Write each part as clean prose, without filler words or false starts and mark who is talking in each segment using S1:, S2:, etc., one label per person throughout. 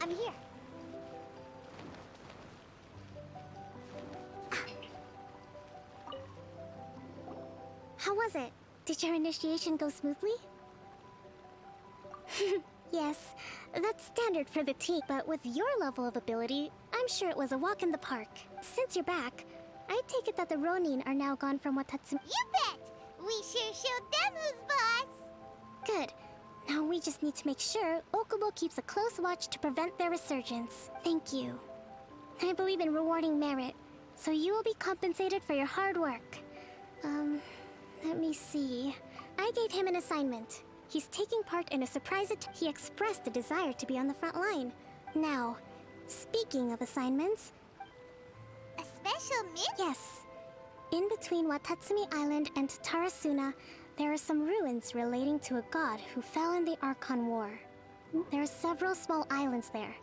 S1: I'm here. How was it? Did your initiation go smoothly? Yes, that's standard for the team, but with your level of ability, I'm sure it was a walk in the park. Since you're back, I take it that the Ronin are now gone from Watatsumi.
S2: You bet! We sure showed them who's boss!
S1: Good. Now we just need to make sure Okubo keeps a close watch to prevent their resurgence. Thank you. I believe in rewarding merit, so you will be compensated for your hard work. Let me see. I gave him an assignment. He's taking part in a surprise attack. He expressed a desire to be on the front line. Now, speaking of assignments...
S2: A special mission?
S1: Yes. In between Watatsumi Island and Tarasuna, there are some ruins relating to a god who fell in the Archon War. There are several small islands there,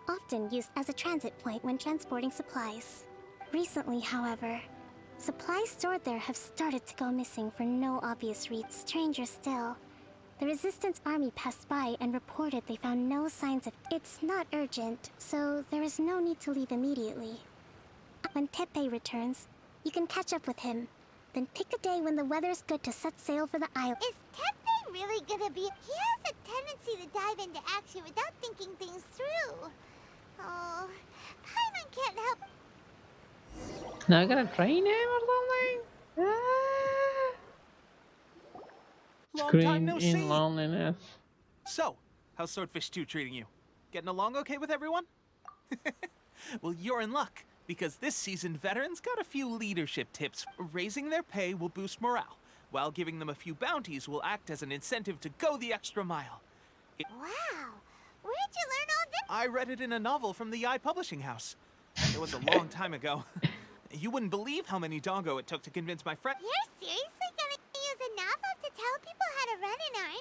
S1: often used as a transit point when transporting supplies. Recently, however, supplies stored there have started to go missing for no obvious reason. Stranger still, the Resistance army passed by and reported they found no signs of... It's not urgent, so there is no need to leave immediately. When Teppei returns, you can catch up with him. Then pick a day when the weather's good to set sail for the island.
S2: Is Teppei really gonna be... He has a tendency to dive into action without thinking things through. Oh, Paimon can't help...
S3: Now I gotta train him or something?
S4: Long
S3: Scream
S4: time no
S3: in
S4: see.
S3: loneliness.
S4: So, how's Swordfish 2 treating you? Getting along okay with everyone? Well, you're in luck, because this seasoned veterans got a few leadership tips. Raising their pay will boost morale, while giving them a few bounties will act as an incentive to go the extra mile.
S2: Wow, where'd you learn all this?
S4: I read it in a novel from the Yae Publishing House. It was a long time ago. You wouldn't believe how many dongo it took to convince my friend.
S2: You're seriously gonna use a novel to tell people how to run an army?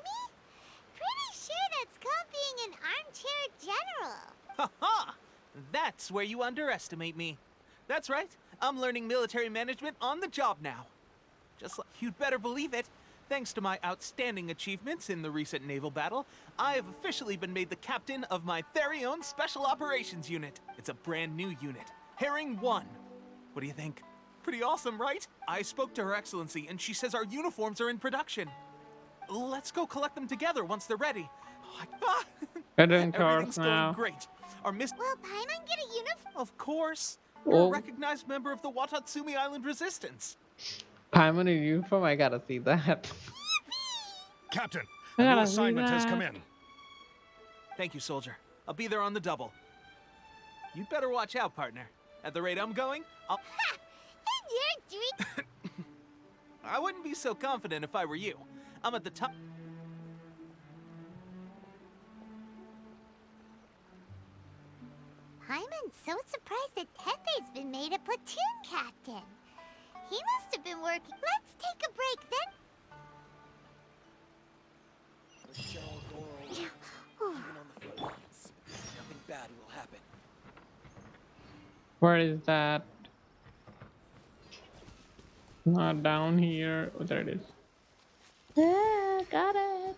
S2: Pretty sure that's called being an armchair general.
S4: Ha ha! That's where you underestimate me. That's right. I'm learning military management on the job now. Just like you'd better believe it. Thanks to my outstanding achievements in the recent naval battle, I have officially been made the captain of my very own Special Operations Unit. It's a brand new unit, Herring 1. What do you think? Pretty awesome, right? I spoke to Her Excellency, and she says our uniforms are in production. Let's go collect them together once they're ready.
S3: Veteran cards
S4: Everything's
S3: now.
S4: going great. Our miss...
S2: Will Paimon get a uniform?
S4: Of course. You're
S3: Oh.
S4: a recognized member of the Watatsumi Island Resistance.
S3: Paimon in uniform, I gotta see that.
S5: Captain,
S3: I
S5: a new
S3: gotta see
S5: assignment has
S3: that.
S5: come in.
S4: Thank you, soldier. I'll be there on the double. You'd better watch out, partner. At the rate I'm going,
S2: Ha! And you're drink...
S4: I wouldn't be so confident if I were you. I'm at the top...
S2: Paimon's so surprised that Teppei's been made a platoon captain. He must have been working... Let's take a break then.
S6: Even on the front lines, nothing bad will happen.
S3: Where is that? Not down here. Oh, there it is. Yeah, got it.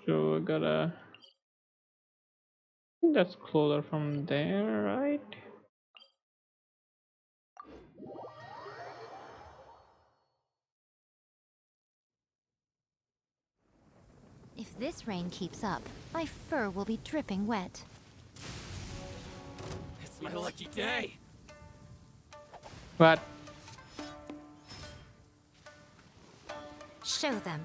S3: So I gotta... I think that's closer from there, right?
S7: If this rain keeps up, my fur will be dripping wet.
S6: It's my lucky day.
S3: But
S7: Show them.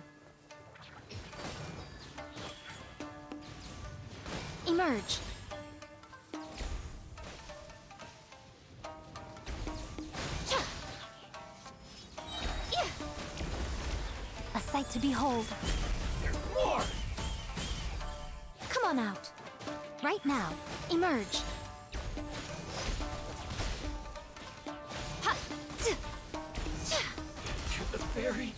S7: Emerge. A sight to behold.
S6: More!
S7: Come on out. Right now. Emerge. Ha!
S6: To the very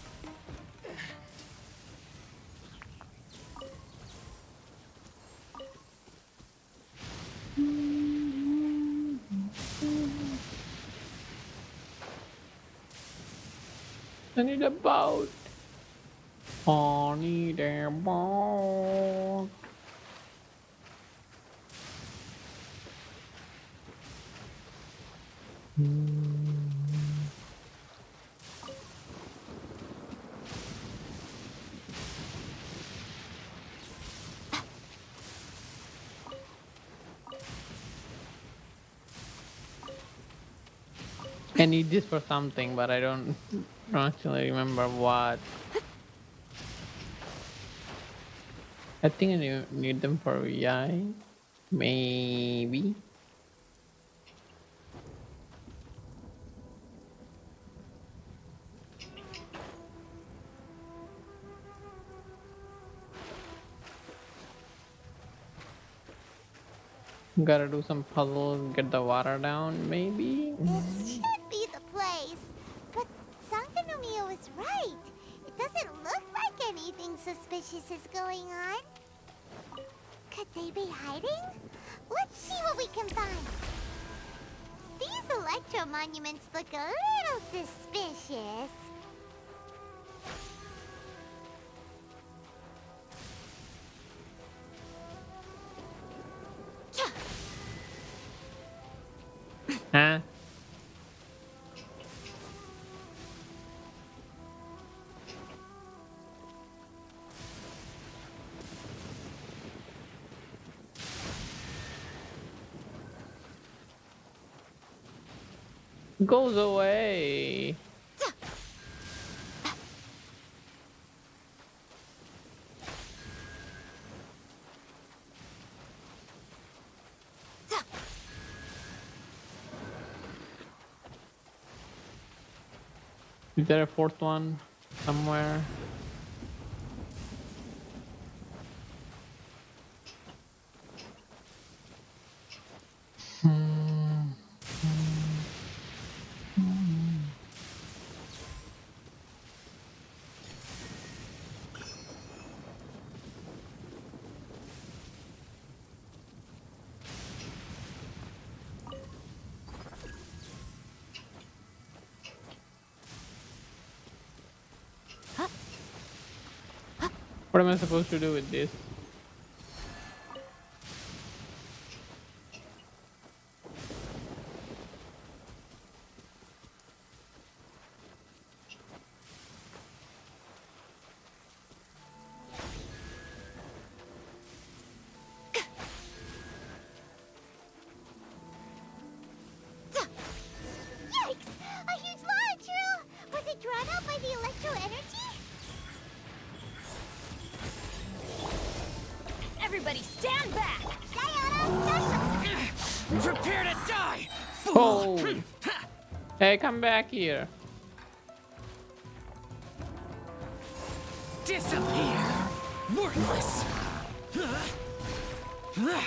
S3: I need a boat. I need a boat. I need this for something, but I don't actually remember what. I think I need them for Yae. Maybe. Gotta do some puzzles, get the water down, maybe?
S2: This should be the place. But Sankanomiya was right. It doesn't look like anything suspicious is going on. Could they be hiding? Let's see what we can find. These electro monuments look a little suspicious.
S3: Huh? Goes away. Is there a fourth one somewhere? What am I supposed to do with this?
S2: Yikes! A huge launch! Was it drawn out by the electro energy?
S8: Everybody stand back!
S2: Diana, special!
S6: Prepare to die!
S3: Oh! Hey, come back here.
S6: Disappear! Worthless!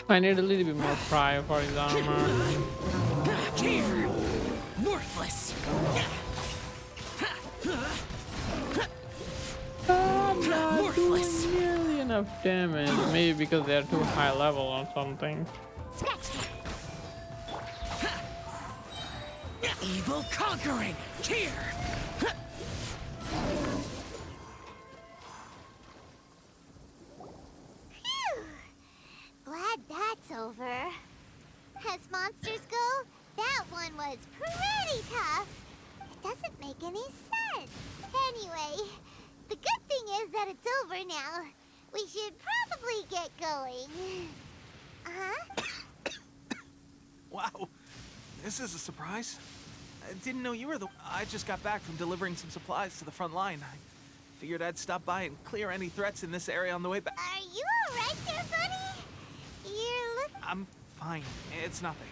S3: I need a little bit more pry for his armor.
S6: Here! Worthless!
S3: I'm not
S6: Worthless.
S3: doing nearly enough damage. Maybe because they're too high level or something.
S2: Scratch that!
S6: Evil conquering! Here!
S2: Phew! Glad that's over. As monsters go, that one was pretty tough. It doesn't make any sense. Anyway, the good thing is that it's over now. We should probably get going. Uh-huh.
S4: Wow, this is a surprise. I didn't know you were the... I just got back from delivering some supplies to the front line. I figured I'd stop by and clear any threats in this area on the way back.
S2: Are you alright there, buddy? You're looking...
S4: I'm fine. It's nothing.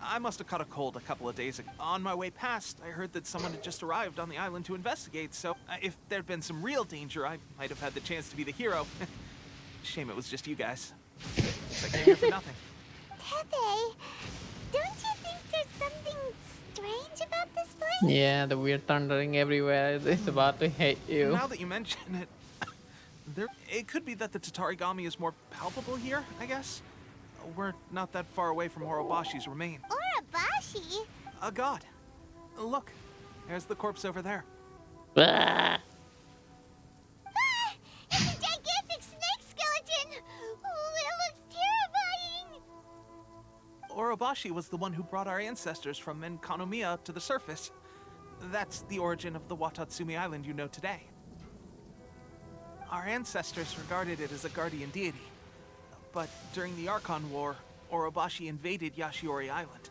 S4: I must have caught a cold a couple of days ago. On my way past, I heard that someone had just arrived on the island to investigate, so if there'd been some real danger, I might have had the chance to be the hero. Shame it was just you guys. Guess I came here for nothing.
S2: Pepe, don't you think there's something strange about this place?
S3: Yeah, the weird thundering everywhere is about to hit you.
S4: Now that you mention it, it could be that the Tatarigami is more palpable here, I guess. We're not that far away from Horobashi's remain.
S2: Orabashi?
S4: A god. Look, there's the corpse over there.
S3: Ah!
S2: Ah! It's a gigantic snake skeleton! Oh, it looks terrifying!
S4: Orobashi was the one who brought our ancestors from Menkanomiya to the surface. That's the origin of the Watatsumi Island you know today. Our ancestors regarded it as a guardian deity. But during the Archon War, Orobashi invaded Yashiori Island.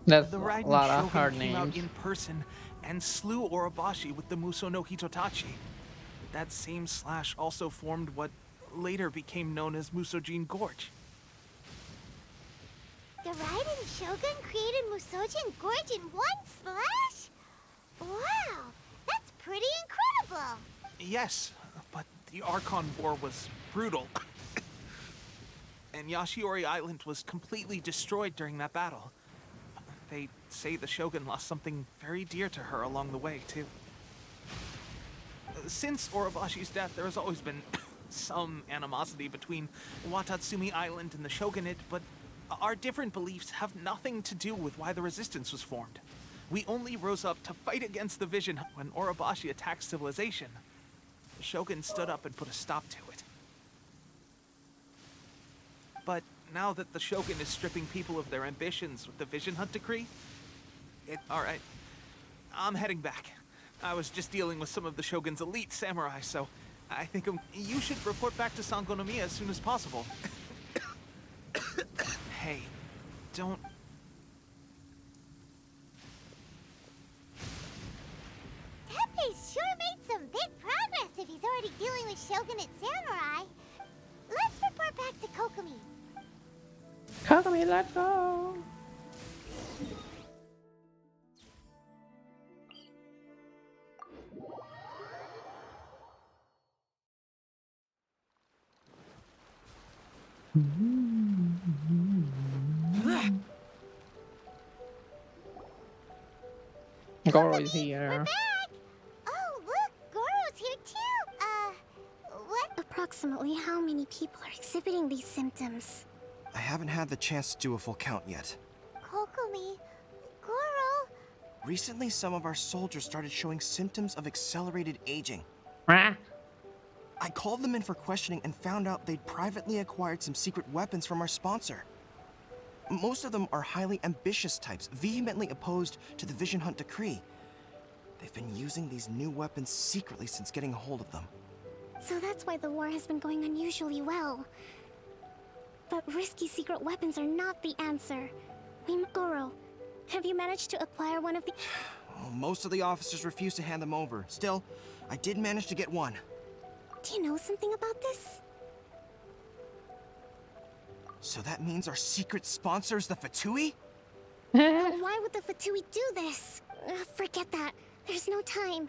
S3: That's
S4: The
S3: a
S4: Raiden
S3: lot of
S4: Shogun
S3: hard
S4: came out
S3: names.
S4: in person and slew Orobashi with the Muso no Hitotachi. That same slash also formed what later became known as Musojin Gorge.
S2: The Raiden Shogun created Musojin Gorge in one slash? Wow, that's pretty incredible!
S4: Yes, but the Archon War was brutal. And Yashiori Island was completely destroyed during that battle. They say the Shogun lost something very dear to her along the way, too. Since Orobashi's death, there has always been some animosity between Watatsumi Island and the Shogunate, but our different beliefs have nothing to do with why the resistance was formed. We only rose up to fight against the Vision when Orobashi attacked civilization. The Shogun stood up and put a stop to it. But now that the Shogun is stripping people of their ambitions with the Vision Hunt decree, alright, I'm heading back. I was just dealing with some of the Shogun's elite samurai, so I think you should report back to Sangonomiya as soon as possible. Hey, don't...
S2: Teppei's sure made some big progress if he's already dealing with Shogunate samurai. Let's report back to Kokomi.
S3: Kagami, let's go! Goro is
S2: We're
S3: here.
S2: back! Oh, look, Goro's here too. What?
S1: Approximately how many people are exhibiting these symptoms?
S6: I haven't had the chance to do a full count yet.
S2: Kokomi, Goro.
S6: Recently, some of our soldiers started showing symptoms of accelerated aging.
S3: Ah!
S6: I called them in for questioning and found out they'd privately acquired some secret weapons from our sponsor. Most of them are highly ambitious types, vehemently opposed to the Vision Hunt decree. They've been using these new weapons secretly since getting a hold of them.
S1: So that's why the war has been going unusually well. But risky secret weapons are not the answer. Goro, have you managed to acquire one of the...
S6: Well, most of the officers refuse to hand them over. Still, I did manage to get one.
S1: Do you know something about this?
S6: So that means our secret sponsor is the Fatui?
S1: But why would the Fatui do this? Forget that. There's no time.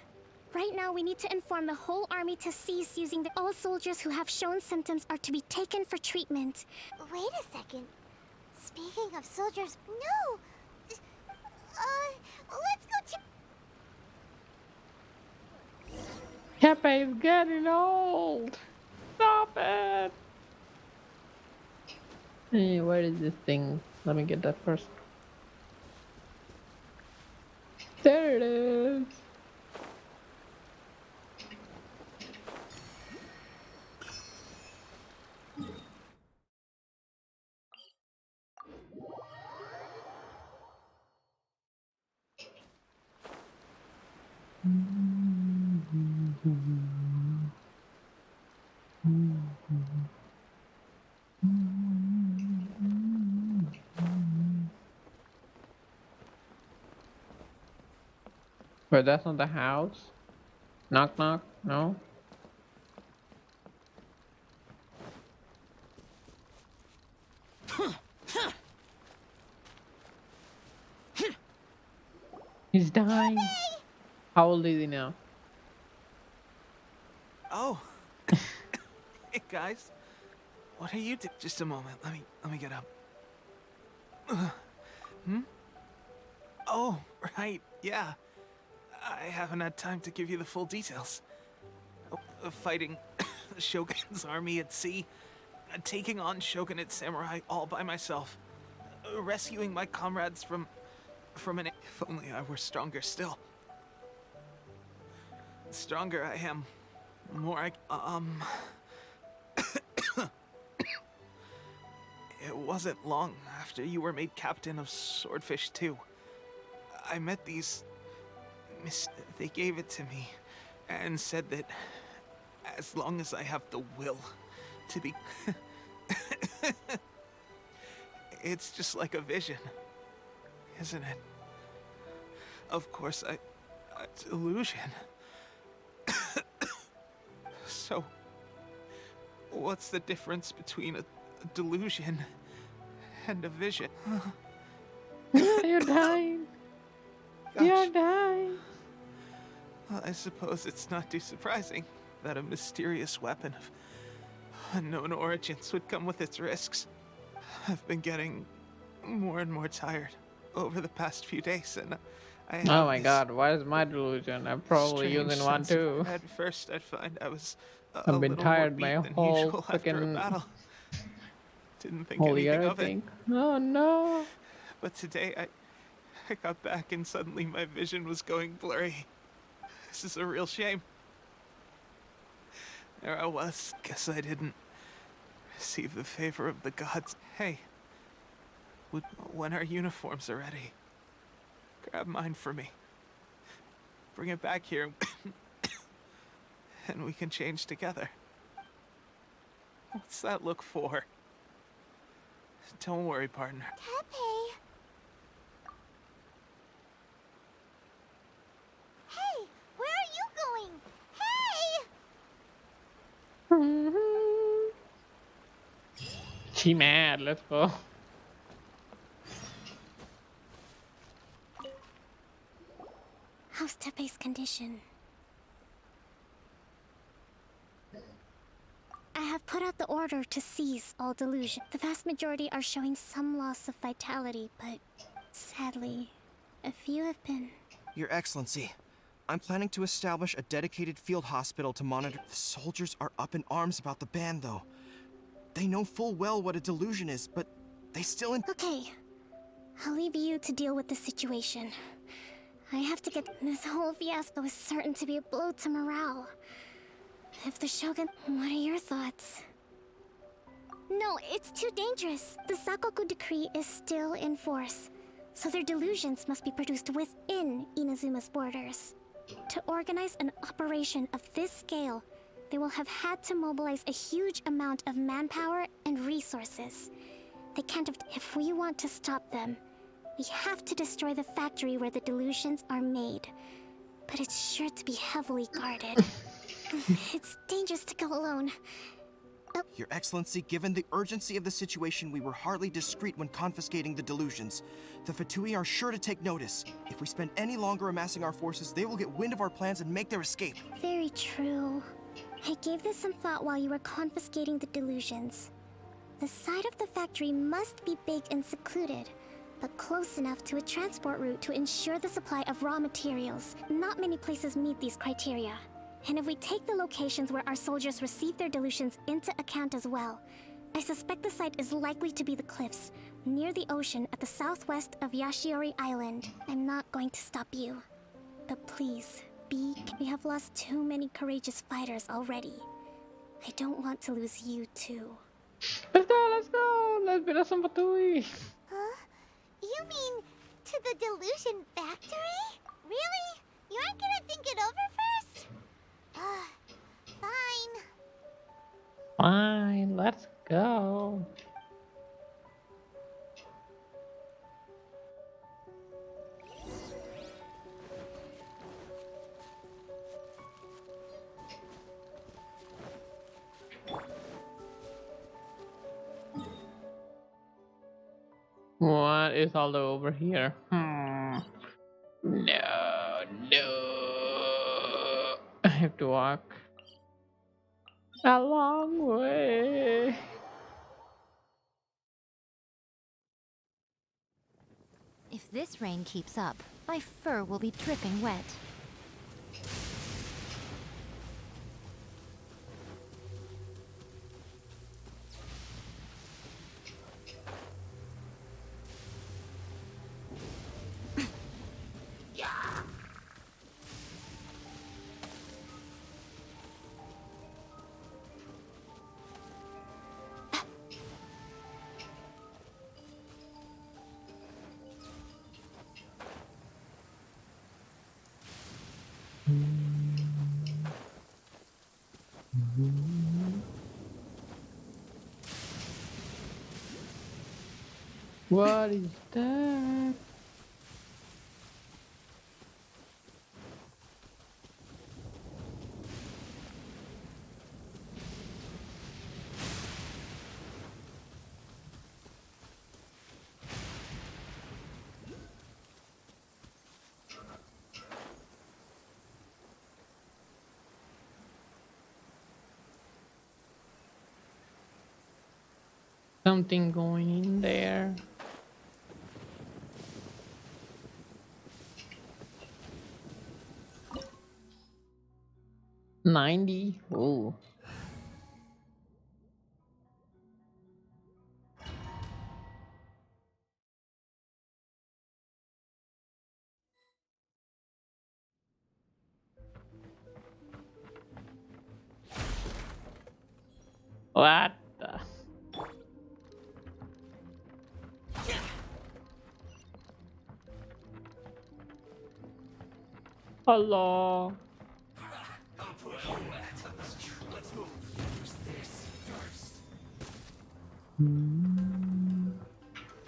S1: Right now, we need to inform the whole army to cease using all soldiers who have shown symptoms are to be taken for treatment.
S2: Wait a second. Speaking of soldiers, no! Let's go check.
S3: Teppei's getting old! Stop it! Hey, where is this thing? Let me get that first. There it is! But that's not the house. Knock knock, no? He's dying. How old is he now?
S4: Oh. Hey, guys. What are you doing? Just a moment. Let me get up. Oh, right. Yeah. I haven't had time to give you the full details. Fighting the Shogun's army at sea, taking on Shogunate samurai all by myself, rescuing my comrades from an... If only I were stronger still. stronger I am, the more It wasn't long after you were made captain of Swordfish 2. I met these... They gave it to me and said that as long as I have the will to be... It's just like a vision, isn't it? Of course, a delusion. So, what's the difference between a delusion and a vision?
S3: You're dying. You're dying.
S4: Well, I suppose it's not too surprising that a mysterious weapon of unknown origins would come with its risks. I've been getting more and more tired over the past few days, and I have
S3: Oh my
S4: this
S3: god, what is my delusion? I'm probably
S4: strange
S3: using one
S4: sense of-
S3: too.
S4: At first, I'd find I was a
S3: I've been
S4: little more
S3: tired my
S4: beat than
S3: whole
S4: usual after a
S3: fucking
S4: battle. Didn't think
S3: whole year,
S4: anything
S3: I
S4: of it,
S3: think. Oh no.
S4: but today I got back and suddenly my vision was going blurry. This is a real shame. There I was. Guess I didn't receive the favor of the gods. Hey, when our uniforms are ready, grab mine for me. Bring it back here, and we can change together. What's that look for? Don't worry, partner.
S2: Tepe. Hey, where are you going? Hey!
S3: She mad, let's go.
S1: How's Tepe's condition? I have put out the order to seize all delusion. The vast majority are showing some loss of vitality, but sadly, a few have been.
S6: Your Excellency, I'm planning to establish a dedicated field hospital to monitor. The soldiers are up in arms about the ban, though. They know full well what a delusion is, but they still
S1: Okay, I'll leave you to deal with the situation. I have to get... This whole fiasco is certain to be a blow to morale. If the Shogun... What are your thoughts? No, it's too dangerous. The Sakoku decree is still in force, so their delusions must be produced within Inazuma's borders. To organize an operation of this scale, they will have had to mobilize a huge amount of manpower and resources. They can't have... If we want to stop them, we have to destroy the factory where the delusions are made. But it's sure to be heavily guarded. It's dangerous to go alone.
S6: Your Excellency, given the urgency of the situation, we were hardly discreet when confiscating the delusions. The Fatui are sure to take notice. If we spend any longer amassing our forces, they will get wind of our plans and make their escape.
S1: Very true. I gave this some thought while you were confiscating the delusions. The side of the factory must be big and secluded, but close enough to a transport route to ensure the supply of raw materials. Not many places meet these criteria. And if we take the locations where our soldiers receive their delusions into account as well, I suspect the site is likely to be the cliffs, near the ocean at the southwest of Yashiori Island. I'm not going to stop you. But please, we have lost too many courageous fighters already. I don't want to lose you too.
S3: Let's go! Let's beat up some Fatui!
S2: Huh? You mean to the delusion factory? Really? You aren't gonna think it over first? Fine.
S3: Fine, let's go. What is all over here? No. I have to walk a long way.
S7: If this rain keeps up, my fur will be dripping wet.
S3: What is that? Something going in there. 90. Oh. What the? Hello.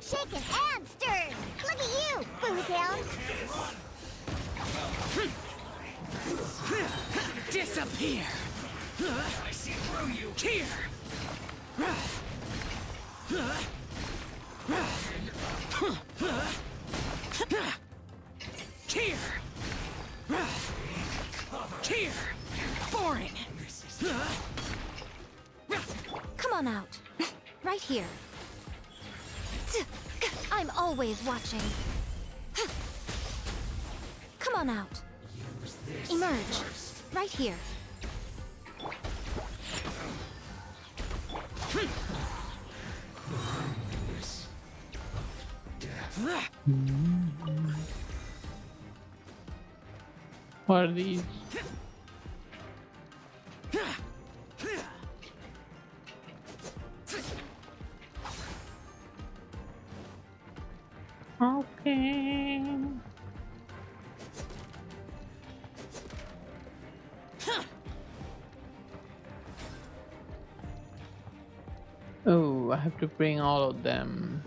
S2: Shaken and stirred. Look at you, Boozound.
S8: Disappear! I see through you! Here! Here! Here! Foreign!
S7: Come on out. Right here. I'm always watching. Come on out. Emerge. Right here.
S3: What are these? Okay. Oh, I have to bring all of them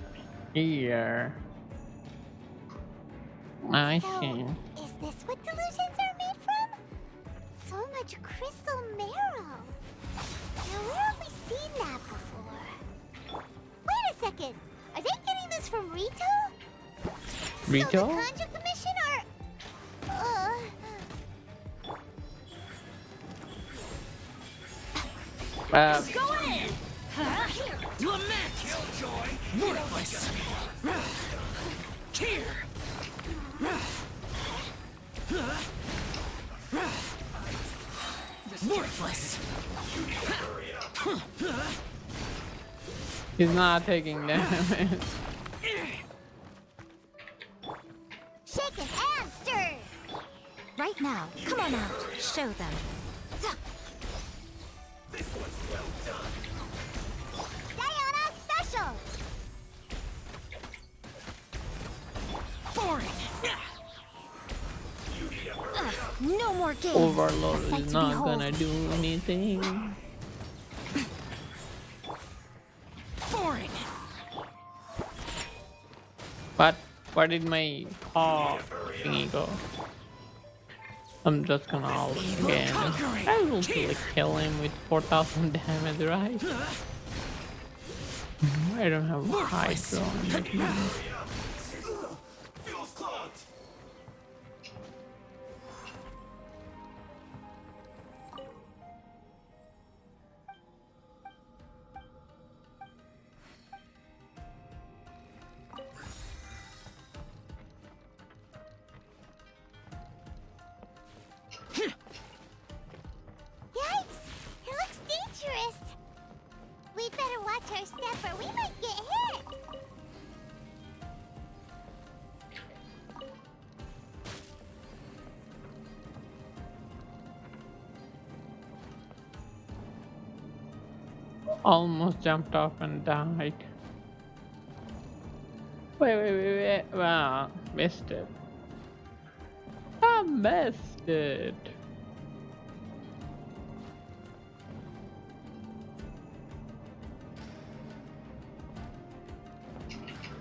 S3: here. I
S2: So,
S3: see.
S2: is this what delusions are made from? So much crystal marrow. Now, where have we seen that before? Wait a second. Are they getting this from Rito? So the
S3: Rito?
S2: Conjure Commission are...
S8: Go in! Lament! Killjoy! Worthless! Here! Worthless!
S3: He's not taking damage.
S2: Shaken and stirred.
S7: Right now. Come on out. Show them.
S2: Diana Special.
S8: Foreign!
S7: No more games.
S3: Overload
S7: A sight
S3: is
S7: to
S3: not
S7: behold.
S3: gonna do anything.
S8: Foreign!
S3: But where did my claw thingy go? I'm just gonna all again. I will kill him with 4,000 damage, right? I don't have a high drone with me.
S2: Yikes! It looks dangerous. We'd better watch our step or we might get hit.
S3: Almost jumped off and died. Wait. Wow, missed it. I missed it.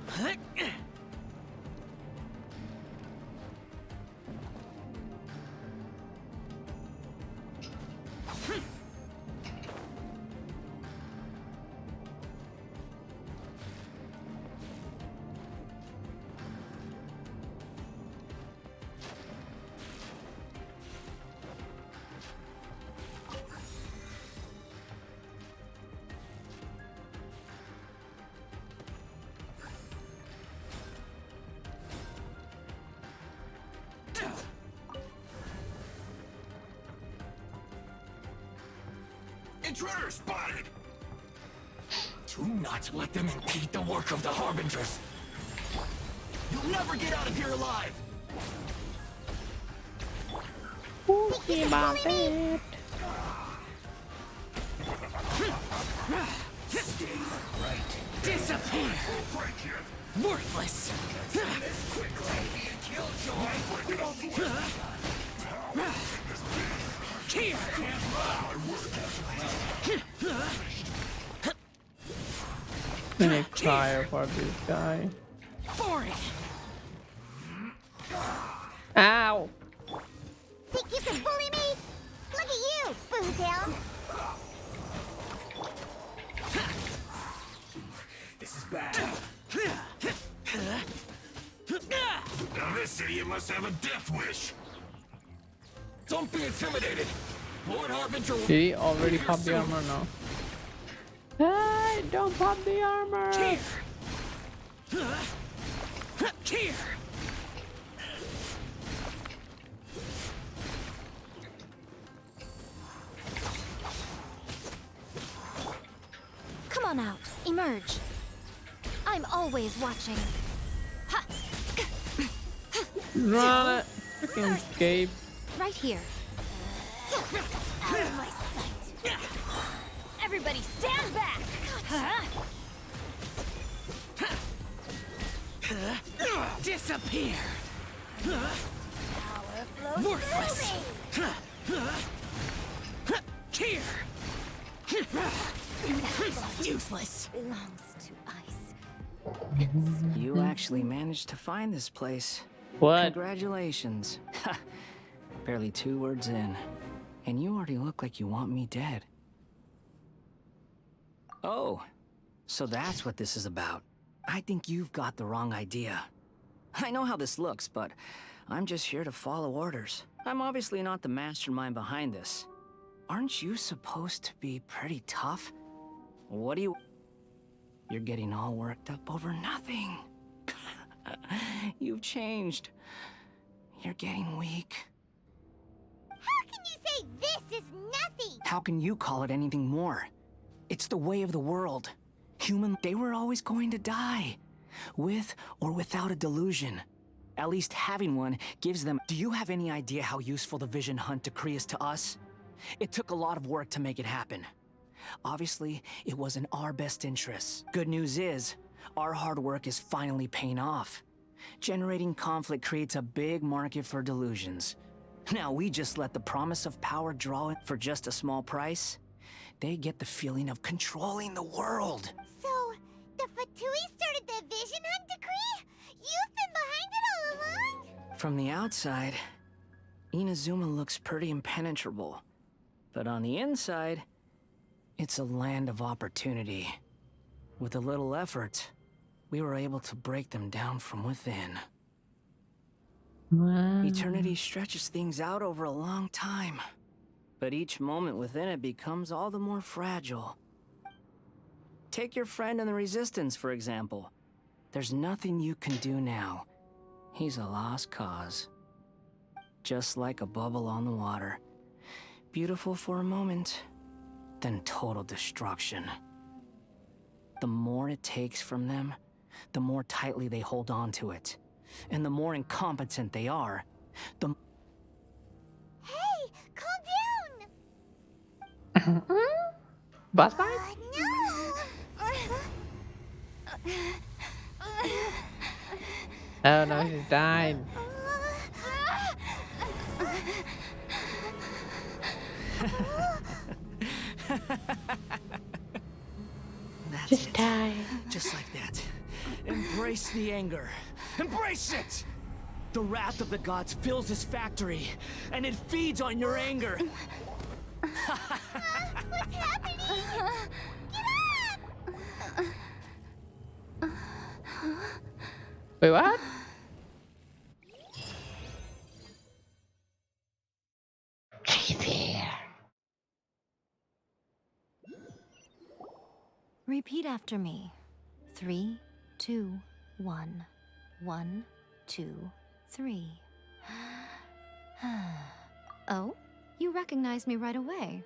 S8: Huh? Intruder spotted! Do not let them impede the work of the Harbingers. You'll never get out of here alive!
S3: Spooky about it.
S8: Disappear! Worthless! Here!
S3: I'm excited for this guy.
S8: For it!
S3: Ow!
S2: Think you can bully me? Look at you, Bootown.
S8: This is bad. Now this idiot must have a death wish. Don't be intimidated. Lord Harbinger will...
S3: Did he already pop the armor? No. Hey, don't pop the armor!
S8: Here! Here!
S7: Come on out. Emerge. I'm always watching. Ha!
S3: Run! Freaking escape.
S7: Right here. Out of my sight. Everybody stand back!
S8: Disappear!
S2: Power flows
S8: Worthless! Here! Useless!
S2: belongs to ice.
S9: You actually managed to find this place.
S3: What?
S9: Congratulations. Barely 2 words in. And you already look like you want me dead. Oh, so that's what this is about. I think you've got the wrong idea. I know how this looks, but I'm just here to follow orders. I'm obviously not the mastermind behind this. Aren't you supposed to be pretty tough? What do you... You're getting all worked up over nothing. You've changed. You're getting weak.
S2: How can you say this is nothing?
S9: How can you call it anything more? It's the way of the world. They were always going to die. With or without a delusion. At least having one gives them... Do you have any idea how useful the Vision Hunt decree is to us? It took a lot of work to make it happen. Obviously, it was in our best interests. Good news is, our hard work is finally paying off. Generating conflict creates a big market for delusions. Now we just let the promise of power draw it for just a small price. They get the feeling of controlling the world.
S2: So, the Fatui started the Vision Hunt decree? You've been behind it all along?
S9: From the outside, Inazuma looks pretty impenetrable. But on the inside, it's a land of opportunity. With a little effort, we were able to break them down from within.
S3: Wow.
S9: Eternity stretches things out over a long time. But each moment within it becomes all the more fragile. Take your friend in the Resistance, for example. There's nothing you can do now. He's a lost cause. Just like a bubble on the water. Beautiful for a moment, then total destruction. The more it takes from them, the more tightly they hold on to it. And the more incompetent they are, the...
S2: Hey, calm down!
S3: Boss fight?
S2: No!
S3: Oh no, she died.
S9: That's
S3: Just
S9: it.
S3: die.
S9: Just like that. Embrace the anger. Embrace it! The wrath of the gods fills this factory, and it feeds on your anger.
S2: What's happening? Get up!
S3: Wait, what?
S7: Repeat after me. 3, 2, 1. 1, 2, 3. Oh? You recognize me right away.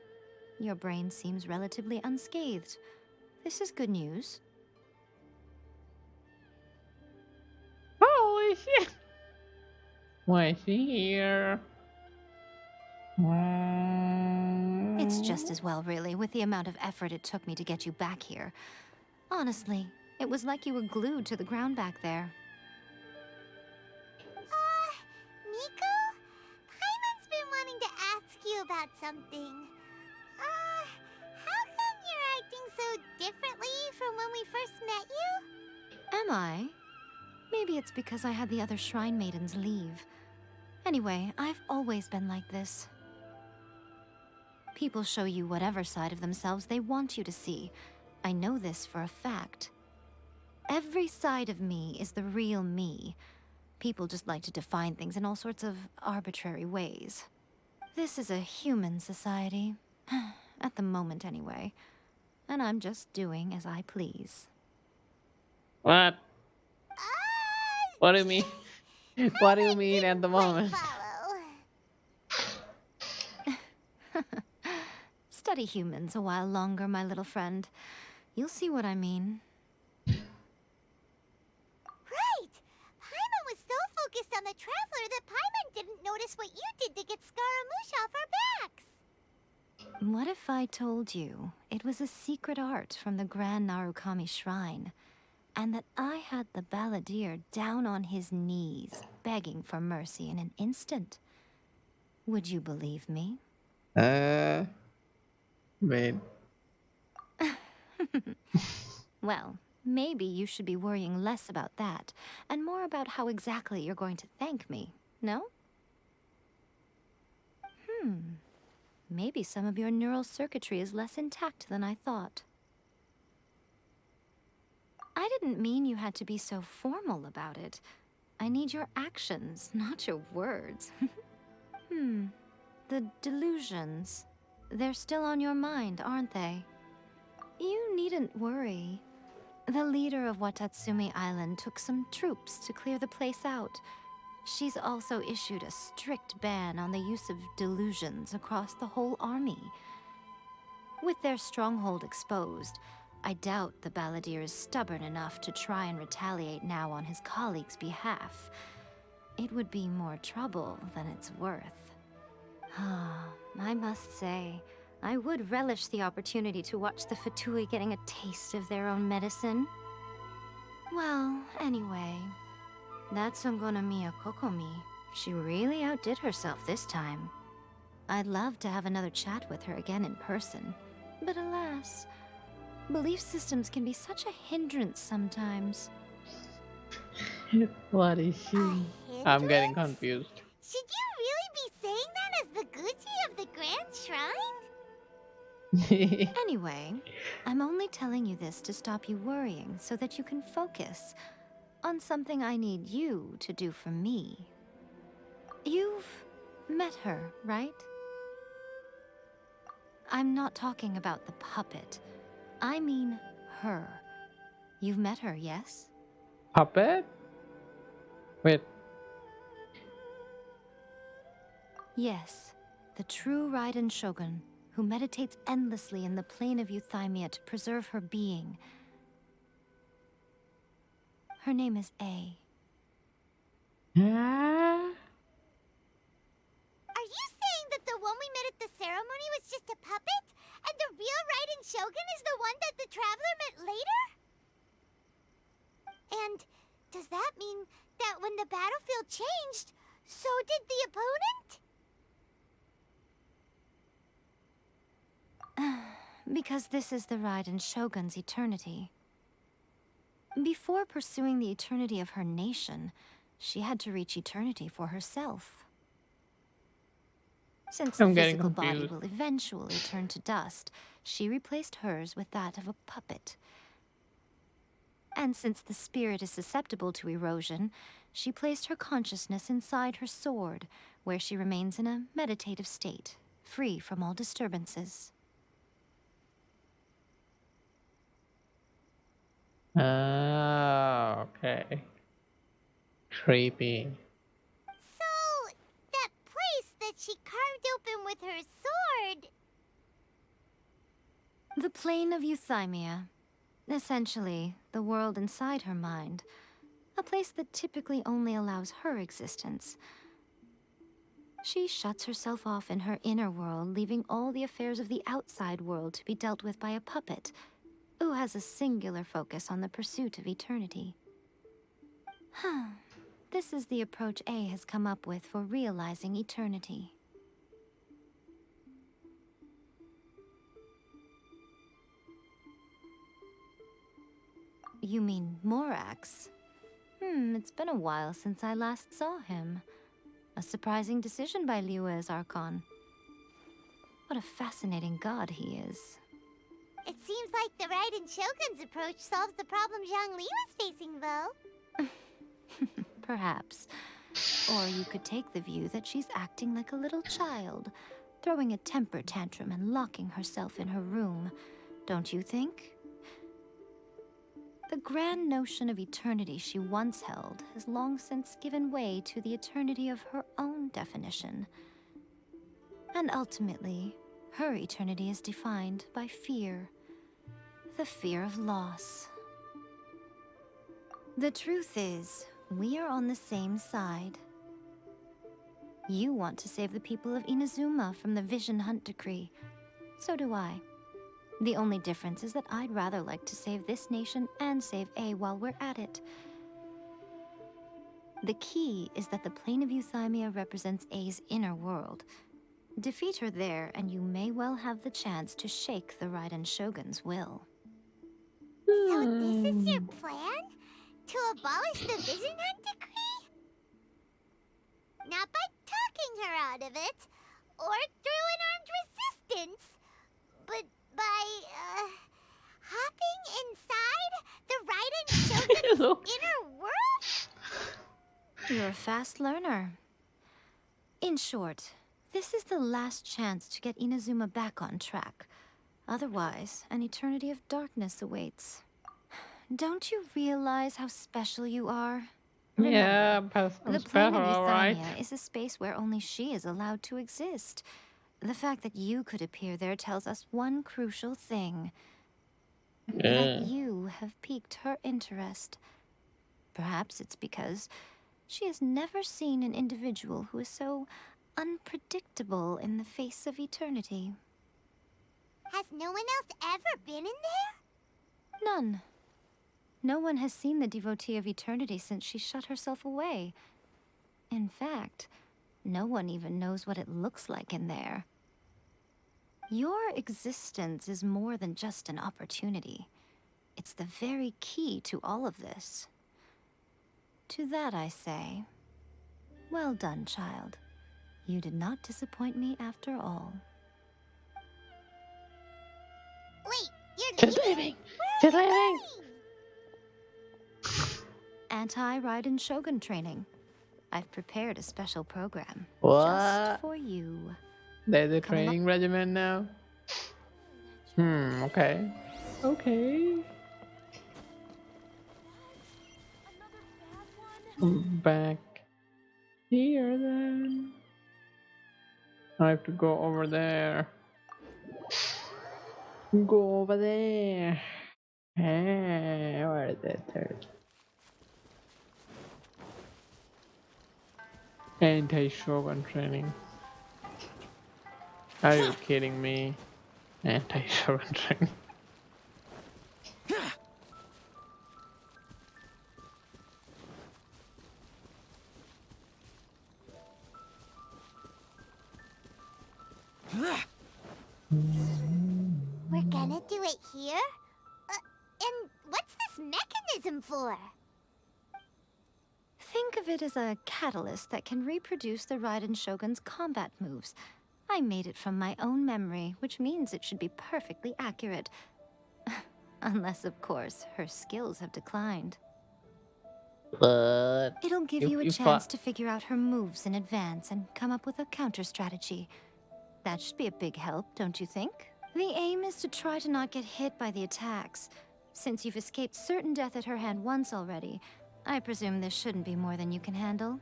S7: Your brain seems relatively unscathed. This is good news.
S3: Holy shit! Why is she here?
S7: It's just as well, really, with the amount of effort it took me to get you back here. Honestly, it was like you were glued to the ground back there.
S2: Miko? Paimon's been wanting to ask you about something. How come you're acting so differently from when we first met you?
S7: Am I? Maybe it's because I had the other Shrine Maidens leave. Anyway, I've always been like this. People show you whatever side of themselves they want you to see. I know this for a fact. Every side of me is the real me. People just like to define things in all sorts of arbitrary ways. This is a human society. At the moment, anyway. And I'm just doing as I please.
S3: What? What do you
S2: Uh,
S3: mean? What do you
S2: I
S3: mean at
S2: didn't
S3: the
S2: quite
S3: moment?
S2: follow.
S7: Study humans a while longer, my little friend. You'll see what I mean.
S2: Right! Paimon was so focused on the Traveler that Paimon didn't notice what you did to get Scaramouche off our backs.
S7: What if I told you it was a secret art from the Grand Narukami Shrine, and that I had the balladeer down on his knees, begging for mercy in an instant? Would you believe me?
S3: Wait.
S7: Well, maybe you should be worrying less about that, and more about how exactly you're going to thank me, no? Maybe some of your neural circuitry is less intact than I thought. I didn't mean you had to be so formal about it. I need your actions, not your words. The delusions. They're still on your mind, aren't they? You needn't worry. The leader of Watatsumi Island took some troops to clear the place out. She's also issued a strict ban on the use of delusions across the whole army. With their stronghold exposed, I doubt the balladeer is stubborn enough to try and retaliate now on his colleagues' behalf. It would be more trouble than it's worth. I must say, I would relish the opportunity to watch the Fatui getting a taste of their own medicine. Well, anyway, that's Songonomiya Kokomi. She really outdid herself this time. I'd love to have another chat with her again in person. But alas, belief systems can be such a hindrance sometimes.
S3: What is she? I'm getting
S2: Hindrance?
S3: confused.
S2: Should you really be saying that as the Gucci of the Grand Shrine?
S7: Anyway, I'm only telling you this to stop you worrying so that you can focus on something I need you to do for me. You've met her, right? I'm not talking about the puppet. I mean her. You've met her, yes?
S3: Puppet? Wait.
S7: Yes, the true Raiden Shogun, who meditates endlessly in the plane of Euthymia to preserve her being. Her name is A.
S3: Huh?
S2: Are you saying that the one we met at the ceremony was just a puppet? And the real Raiden Shogun is the one that the Traveler met later? And does that mean that when the battlefield changed, so did the opponent?
S7: Because this is the Raiden Shogun's eternity. Before pursuing the eternity of her nation, she had to reach eternity for herself. Since the
S3: I'm getting
S7: physical body
S3: confused.
S7: will eventually turn to dust, she replaced hers with that of a puppet. And since the spirit is susceptible to erosion, she placed her consciousness inside her sword, where she remains in a meditative state, free from all disturbances.
S3: Ah, okay. Creepy.
S2: So, that place that she carved open with her sword...
S7: The plane of euthymia. Essentially, the world inside her mind. A place that typically only allows her existence. She shuts herself off in her inner world, leaving all the affairs of the outside world to be dealt with by a puppet, who has a singular focus on the pursuit of eternity. This is the approach A has come up with for realizing eternity. You mean Morax? It's been a while since I last saw him. A surprising decision by Liyue's Archon. What a fascinating god he is.
S2: It seems like the Raiden Shogun's approach solves the problem Zhongli was facing, though.
S7: Perhaps. Or you could take the view that she's acting like a little child, throwing a temper tantrum and locking herself in her room. Don't you think? The grand notion of eternity she once held has long since given way to the eternity of her own definition. And ultimately, her eternity is defined by fear. The fear of loss. The truth is, we are on the same side. You want to save the people of Inazuma from the Vision Hunt Decree. So do I. The only difference is that I'd rather like to save this nation and save A while we're at it. The key is that the plane of euthymia represents A's inner world. Defeat her there, and you may well have the chance to shake the Raiden Shogun's will.
S2: So this is your plan? To abolish the Vision Hunt Decree? Not by talking her out of it, or through an armed resistance, but by, hopping inside the Raiden Shogun's inner world?
S7: You're a fast learner. In short, this is the last chance to get Inazuma back on track. Otherwise, an eternity of darkness awaits. Don't you realize how special you are?
S3: Yeah,
S7: Remember,
S3: but
S7: the plane of
S3: special, right?
S7: euthymia is a space where only she is allowed to exist. The fact that you could appear there tells us one crucial thing. That you have piqued her interest. Perhaps it's because she has never seen an individual who is so unpredictable in the face of eternity.
S2: Has no one else ever been in there?
S7: None. No one has seen the devotee of eternity since she shut herself away. In fact, no one even knows what it looks like in there. Your existence is more than just an opportunity. It's the very key to all of this. To that I say, well done, child. You did not disappoint me after all.
S2: Wait, you're
S3: She's
S2: leaving?
S3: leaving.
S2: Where
S3: She's
S2: are you
S3: leaving.
S2: going?
S7: Anti-Raiden Shogun training. I've prepared a special program.
S3: What?
S7: Just for you.
S3: There's a
S7: Come along.
S3: training regimen now. Okay. Okay. Back here then. I have to go over there. Go over there. Where is it? There it is. Anti-Shogun training. Are you kidding me? Anti-Shogun training.
S2: We're gonna do it here? And what's this mechanism for?
S7: Think of it as a catalyst that can reproduce the Raiden Shogun's combat moves. I made it from my own memory, which means it should be perfectly accurate. Unless, of course, her skills have declined.
S3: But
S7: It'll give you a chance to figure out her moves in advance and come up with a counter strategy. That should be a big help, don't you think? The aim is to try to not get hit by the attacks. Since you've escaped certain death at her hand once already, I presume this shouldn't be more than you can handle.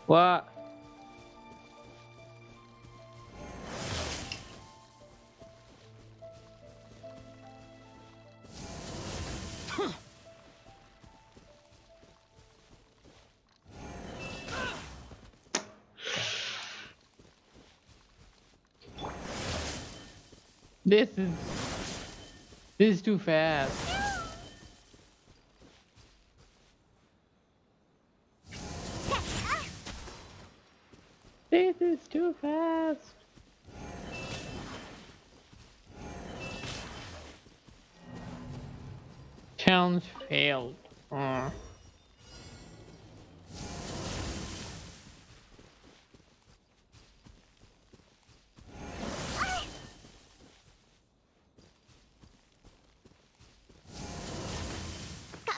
S3: What? This is too fast. This is too fast. Challenge failed.
S2: Got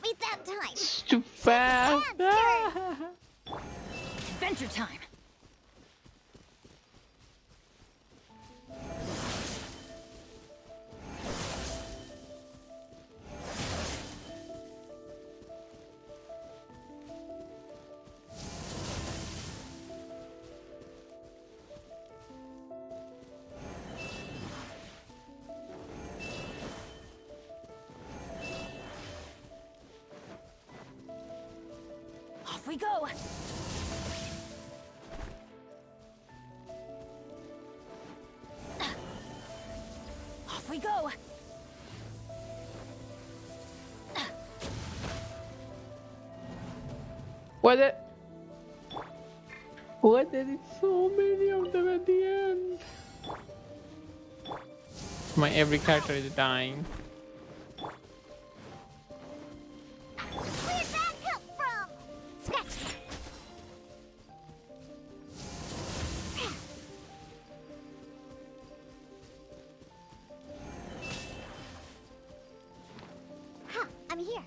S2: me that time.
S3: It's too fast.
S7: Adventure time. Off we go. Off we go.
S3: What it? What did it? So many of them at the end. My every character is dying.
S2: Where'd that come from? Scratch. Ha! I'm here.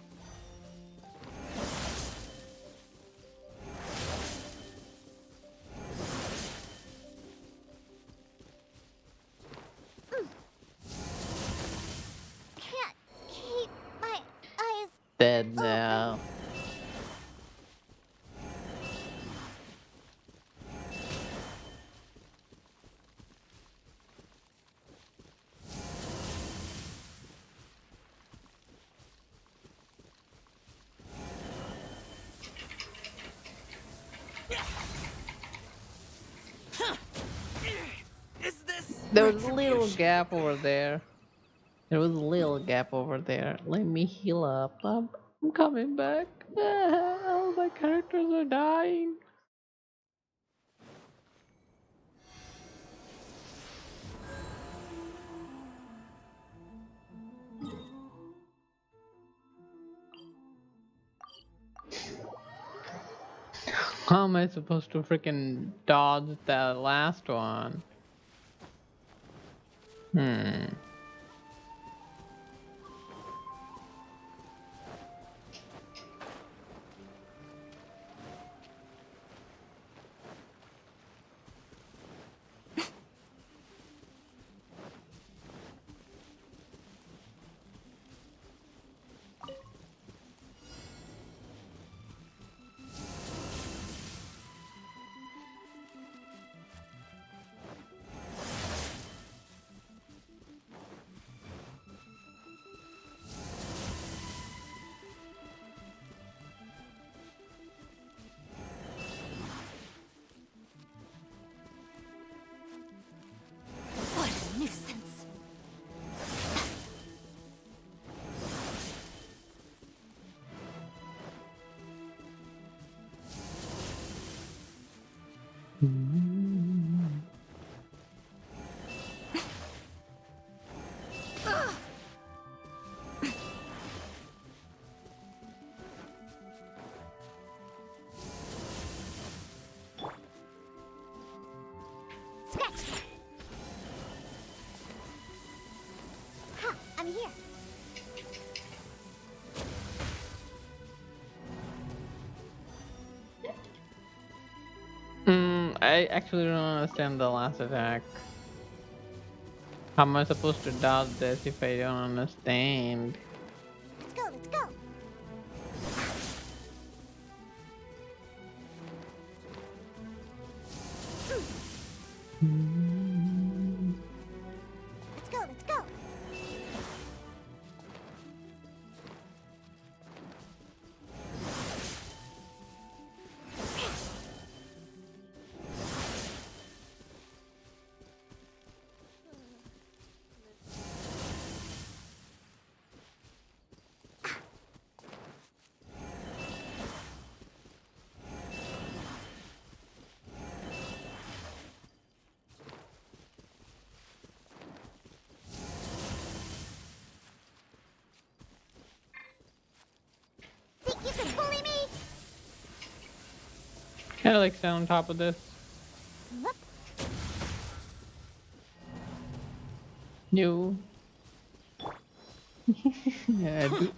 S2: Can't keep my eyes.
S3: Dead now.
S4: Is this?
S3: There was a little gap over there. There was a little gap over there. Let me heal up. I'm coming back. All my characters are dying. How am I supposed to freaking dodge that last one?
S7: What a nuisance.
S2: Scratch. Ha! I'm here.
S3: I actually don't understand the last attack. How am I supposed to dodge this if I don't understand?
S2: Let's go. Let's go.
S3: Can I like stand on top of this?
S2: Whoop.
S3: You. Yeah, to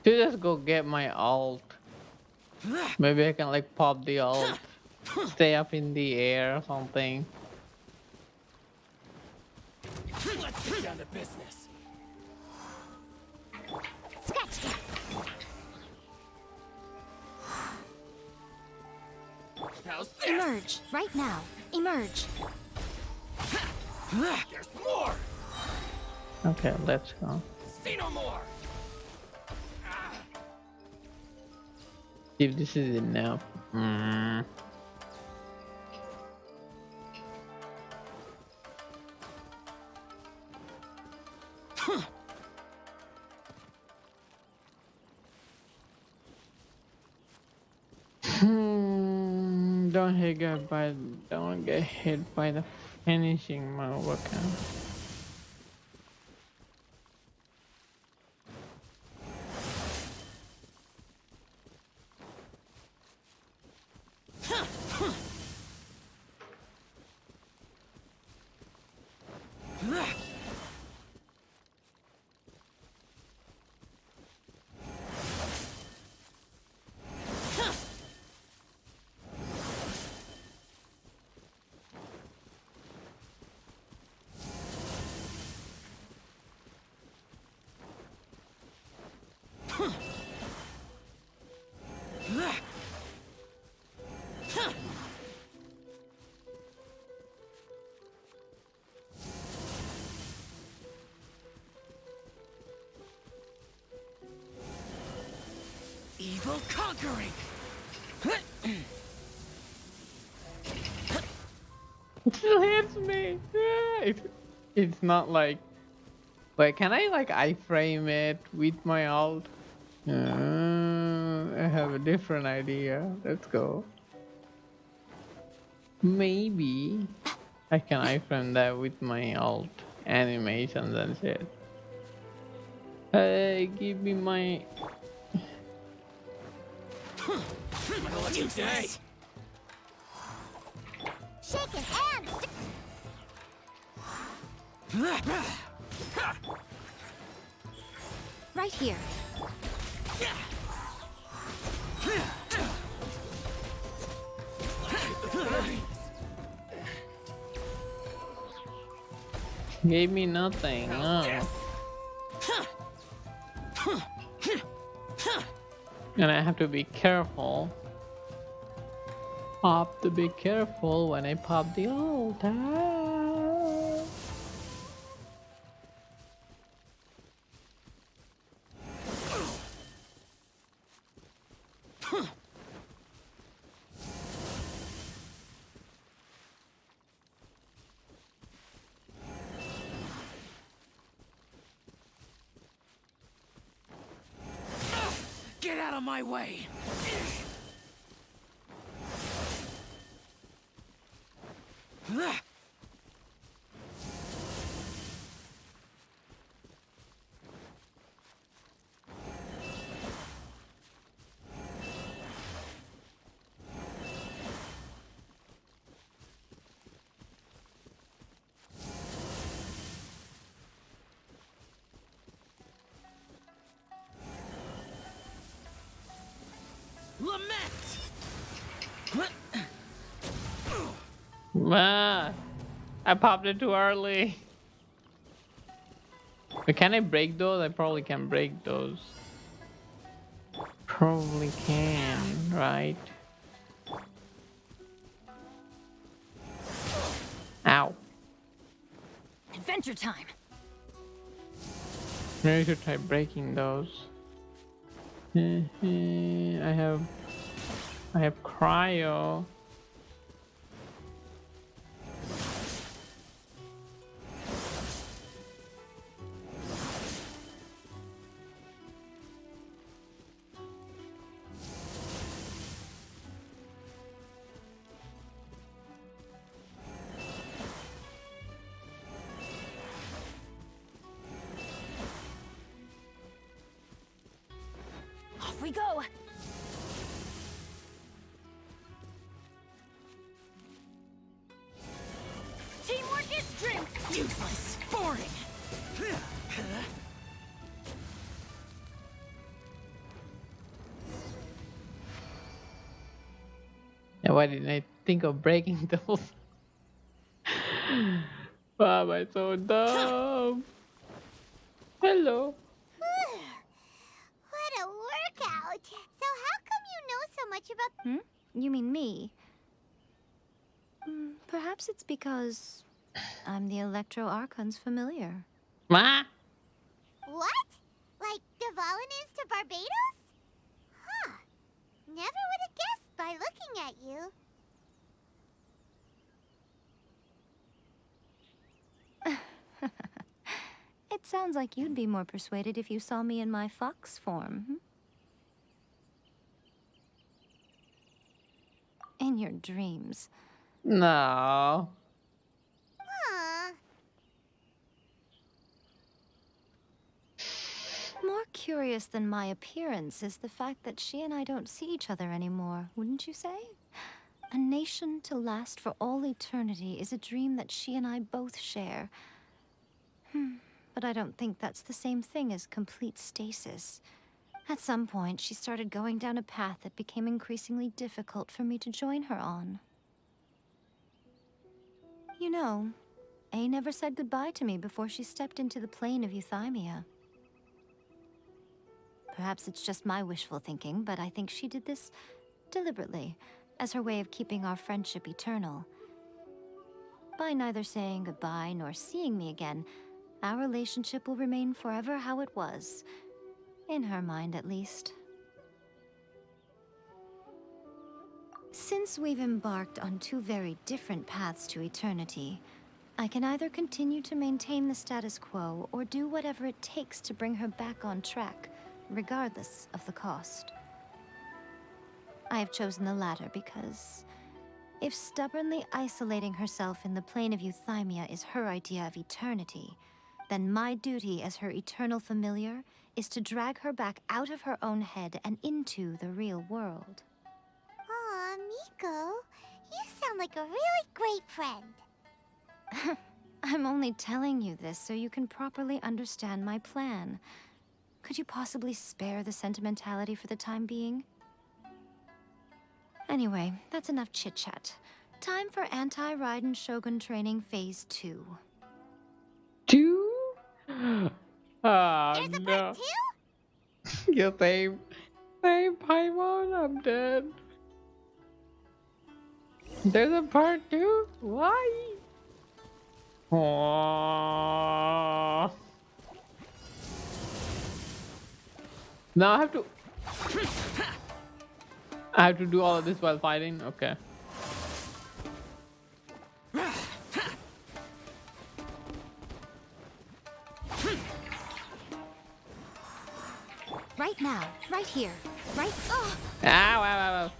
S3: just go get my alt. Maybe I can like pop the alt, stay up in the air or something.
S8: Let's get down to business.
S2: Scratch that.
S8: How's this?
S7: Emerge, right now. Emerge.
S8: There's more.
S3: Okay, let's go.
S8: See no more.
S3: See if this is enough. Don't get hit by the finishing move. Okay.
S8: Evil conquering.
S3: It still hits me. Yeah, it's not like. Wait, can I like iframe it with my alt? I have a different idea. Let's go. Maybe I can iframe that with my alt animations and shit. Hey, give me my.
S8: I'm gonna let you die.
S2: Shaking hands.
S7: Right here.
S3: Gave me nothing. Oh. And I have to be careful. Have to be careful when I pop the ult.
S8: Get out of my way. Lament.
S3: Ah, I popped it too early. But can I break those? I probably can break those. Probably can, right? Ow.
S7: Adventure time.
S3: Maybe I should try breaking those. I have cryo.
S7: Off we go.
S8: Useless. Boring.
S3: Yeah, why didn't I think of breaking those? Why am I so dumb? Hello.
S2: What a workout! So how come you know so much about...
S7: You mean me? Perhaps it's because I'm the Electro Archon's familiar.
S3: Ma?
S2: What? Like Devalin is to Barbados? Huh. Never would have guessed by looking at you.
S7: It sounds like you'd be more persuaded if you saw me in my fox form. In your dreams.
S3: No.
S2: Huh.
S7: More curious than my appearance is the fact that she and I don't see each other anymore, wouldn't you say? A nation to last for all eternity is a dream that she and I both share. But I don't think that's the same thing as complete stasis. At some point, she started going down a path that became increasingly difficult for me to join her on. You know, A never said goodbye to me before she stepped into the plane of euthymia. Perhaps it's just my wishful thinking, but I think she did this deliberately, as her way of keeping our friendship eternal. By neither saying goodbye nor seeing me again, our relationship will remain forever how it was. In her mind, at least. Since we've embarked on two very different paths to eternity, I can either continue to maintain the status quo or do whatever it takes to bring her back on track, regardless of the cost. I have chosen the latter because if stubbornly isolating herself in the plane of euthymia is her idea of eternity, then my duty as her eternal familiar is to drag her back out of her own head and into the real world.
S2: Aw, Miko, you sound like a really great friend.
S7: I'm only telling you this so you can properly understand my plan. Could you possibly spare the sentimentality for the time being? Anyway, that's enough chit-chat. Time for Anti-Raiden Shogun Training Phase 2.
S3: 2? Ah,
S2: There's a
S3: no.
S2: part 2?
S3: Yeah, same Paimon, I'm dead. There's a part 2? Why? Aww. Now I have to do all of this while fighting? Okay.
S7: Right now, right here, right. Oh!
S3: Ow, ow, ow, ow.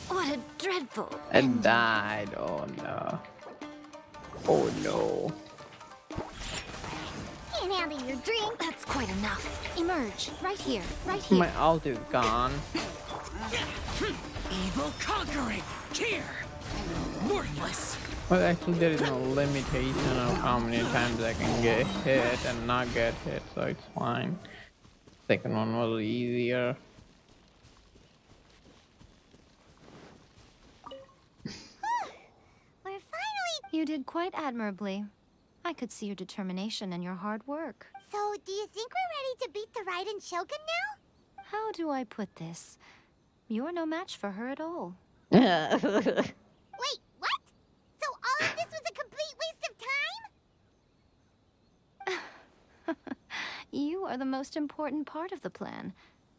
S7: What a dreadful.
S3: I died. Oh no. Oh no.
S2: Can't handle your drink.
S7: That's quite enough. Emerge, right here, right here.
S3: My ult is gone.
S8: Evil conquering. Here. Worthless.
S3: Well, actually, there is no limitation of how many times I can get hit and not get hit, so it's fine. Second one was easier.
S2: We're finally...
S7: You did quite admirably. I could see your determination and your hard work.
S2: So, do you think we're ready to beat the Raiden Shogun now?
S7: How do I put this? You're no match for her at all.
S2: Wait, what? So all of this was a complete waste of time?
S7: You are the most important part of the plan.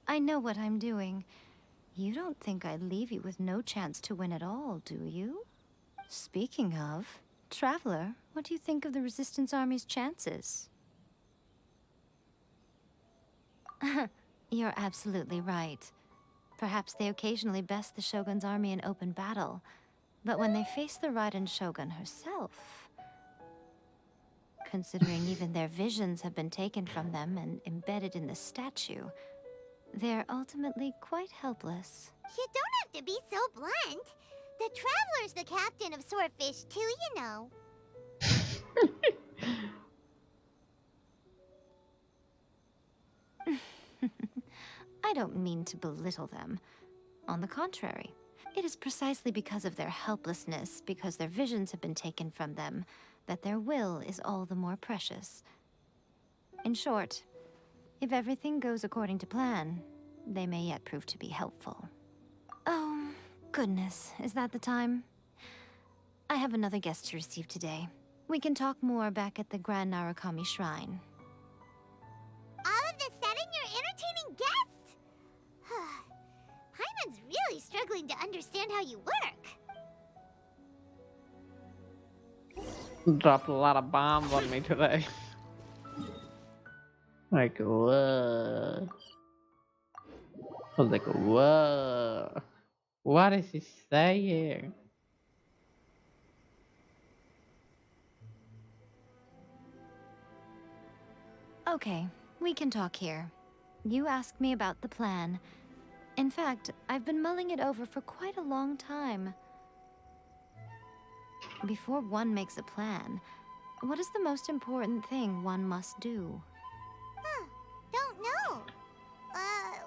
S7: I know what I'm doing. You don't think I'd leave you with no chance to win at all, do you? Speaking of, Traveler, what do you think of the Resistance Army's chances? You're absolutely right. Perhaps they occasionally best the Shogun's army in open battle, but when they face the Raiden Shogun herself... Considering even their visions have been taken from them and embedded in the statue, they're ultimately quite helpless.
S2: You don't have to be so blunt. The Traveler's the captain of Swordfish too, you know.
S7: I don't mean to belittle them. On the contrary, it is precisely because of their helplessness, because their visions have been taken from them, that their will is all the more precious. In short, if everything goes according to plan, they may yet prove to be helpful. Oh, goodness, is that the time? I have another guest to receive today. We can talk more back at the Grand Narukami Shrine.
S2: All of a sudden, you're entertaining guests? Hyman's really struggling to understand how you work.
S3: Dropped a lot of bombs on me today. Like, whoa. I was like, whoa. What is he saying?
S7: Okay, we can talk here. You asked me about the plan. In fact, I've been mulling it over for quite a long time. Before one makes a plan, what is the most important thing one must do?
S2: Don't know.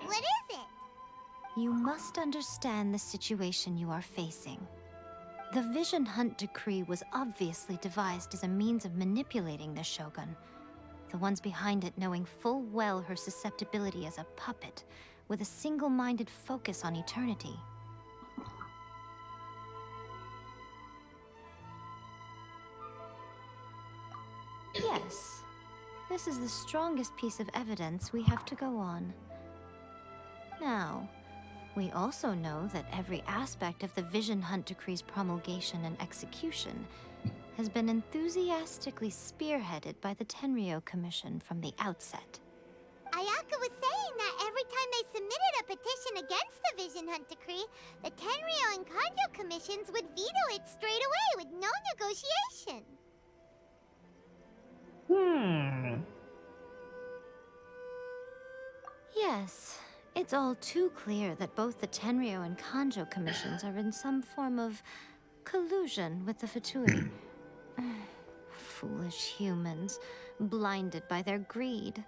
S2: What is it?
S7: You must understand the situation you are facing. The Vision Hunt Decree was obviously devised as a means of manipulating the Shogun. The ones behind it knowing full well her susceptibility as a puppet, with a single-minded focus on eternity. Yes, this is the strongest piece of evidence we have to go on. Now, we also know that every aspect of the Vision Hunt Decree's promulgation and execution has been enthusiastically spearheaded by the Tenryou Commission from the outset.
S2: Ayaka was saying that every time they submitted a petition against the Vision Hunt Decree, the Tenryou and Kanjo commissions would veto it straight away with no negotiation.
S7: Yes, it's all too clear that both the Tenryou and Kanjo commissions are in some form of collusion with the Fatui. Foolish humans, blinded by their greed.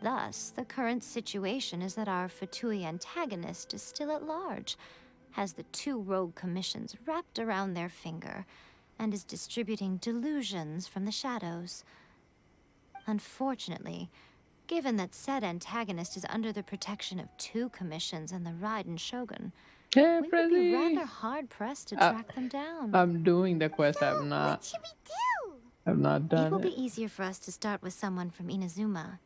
S7: Thus, the current situation is that our Fatui antagonist is still at large, has the two rogue commissions wrapped around their finger, and is distributing delusions from the shadows. Unfortunately, given that said antagonist is under the protection of two commissions and the Raiden Shogun,
S3: Hey,
S7: we would be
S3: Freddy!
S7: rather hard-pressed to track them down.
S3: I'm doing the quest.
S2: So, what should we do?
S3: I've not
S7: It
S3: done
S7: will
S3: it.
S7: be easier for us to start with someone from Inazuma.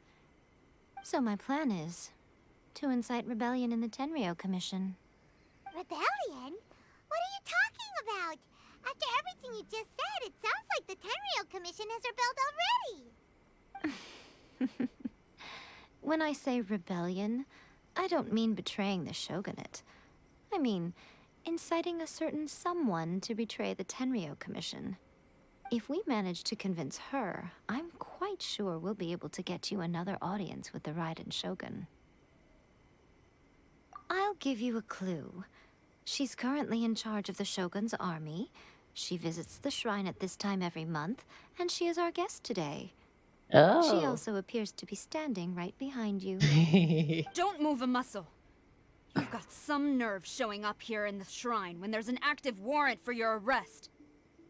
S7: So my plan is to incite rebellion in the Tenryou Commission.
S2: Rebellion? What are you talking about? After everything you just said, it sounds like the Tenryou Commission has rebelled already.
S7: When I say rebellion, I don't mean betraying the shogunate. I mean inciting a certain someone to betray the Tenryou Commission. If we manage to convince her, I'm quite sure we'll be able to get you another audience with the Raiden Shogun. I'll give you a clue. She's currently in charge of the Shogun's army. She visits the shrine at this time every month, and she is our guest today.
S3: Oh.
S7: She also appears to be standing right behind you.
S10: Don't move a muscle. You've got some nerve showing up here in the shrine when there's an active warrant for your arrest.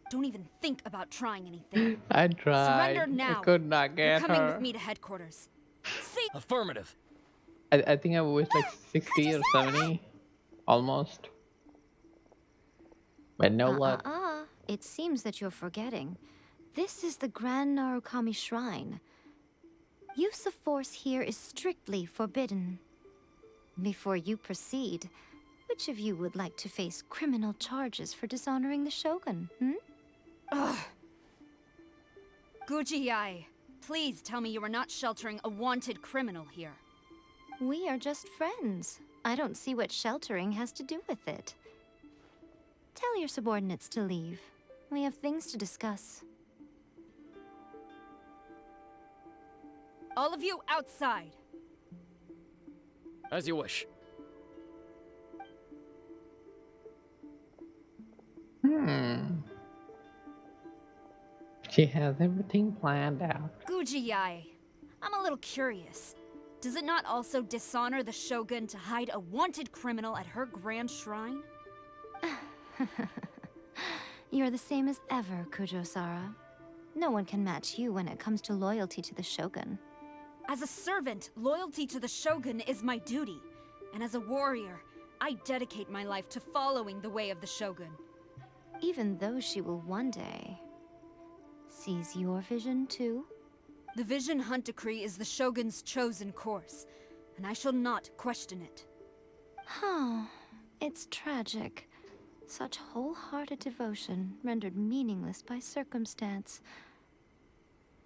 S10: Don't even think about trying anything.
S3: I tried.
S10: Surrender now.
S3: I could not
S10: You're
S3: get
S10: coming
S3: her.
S10: with me to headquarters. See?
S8: Affirmative.
S3: I think I was like 60 or 70. Almost. But no luck.
S7: It seems that you're forgetting. This is the Grand Narukami Shrine. Use of force here is strictly forbidden. Before you proceed, which of you would like to face criminal charges for dishonoring the Shogun,
S10: Ugh. Guji Yae, please tell me you are not sheltering a wanted criminal here.
S7: We are just friends. I don't see what sheltering has to do with it. Tell your subordinates to leave. We have things to discuss.
S10: All of you outside.
S11: As you wish.
S3: She has everything planned out.
S10: Guji Yae, I'm a little curious. Does it not also dishonor the Shogun to hide a wanted criminal at her grand shrine?
S7: You're the same as ever, Kujo-Sara. No one can match you when it comes to loyalty to the Shogun.
S10: As a servant, loyalty to the Shogun is my duty. And as a warrior, I dedicate my life to following the way of the Shogun.
S7: Even though she will one day seize your vision too?
S10: The Vision Hunt Decree is the Shogun's chosen course, and I shall not question it.
S7: Huh. It's tragic. Such wholehearted devotion rendered meaningless by circumstance.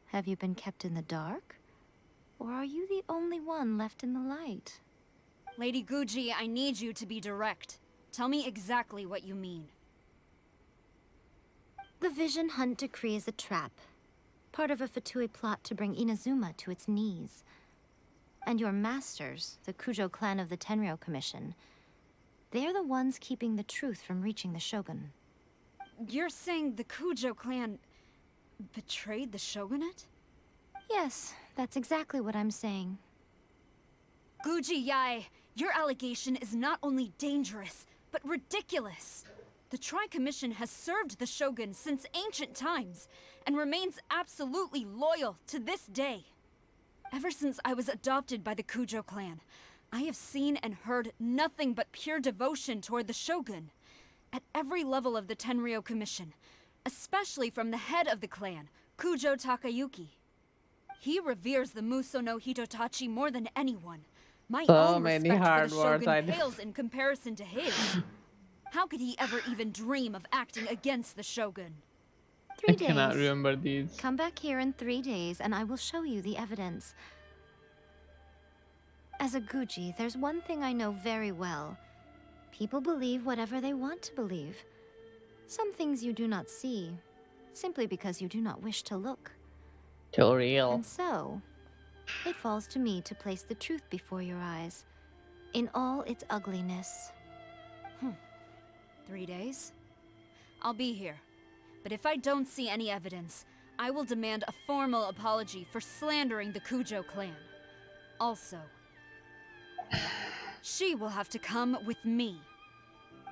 S7: Have you been kept in the dark? Or are you the only one left in the light?
S10: Lady Guji, I need you to be direct. Tell me exactly what you mean.
S7: The Vision Hunt Decree is a trap. Part of a Fatui plot to bring Inazuma to its knees. And your masters, the Kujo clan of the Tenryou Commission, they're the ones keeping the truth from reaching the Shogun.
S10: You're saying the Kujo clan betrayed the Shogunate?
S7: Yes, that's exactly what I'm saying.
S10: Guji Yae, your allegation is not only dangerous, but ridiculous. The Tri-Commission has served the Shogun since ancient times, and remains absolutely loyal to this day. Ever since I was adopted by the Kujo clan, I have seen and heard nothing but pure devotion toward the Shogun. At every level of the Tenryou Commission, especially from the head of the clan, Kujo Takayuki. He reveres the Muso no Hitotachi more than anyone. My
S3: So
S10: own
S3: many
S10: respect for
S3: hard
S10: the
S3: words,
S10: Shogun
S3: I-
S10: pales in comparison to his. How could he ever even dream of acting against the Shogun?
S7: 3
S3: I cannot
S7: days.
S3: remember these.
S7: Come back here in 3 days and I will show you the evidence. As a Guji, there's one thing I know very well. People believe whatever they want to believe. Some things you do not see, simply because you do not wish to look.
S3: Too real.
S7: And so, it falls to me to place the truth before your eyes, in all its ugliness.
S10: 3 days? I'll be here. But if I don't see any evidence, I will demand a formal apology for slandering the Kujo clan. Also, she will have to come with me.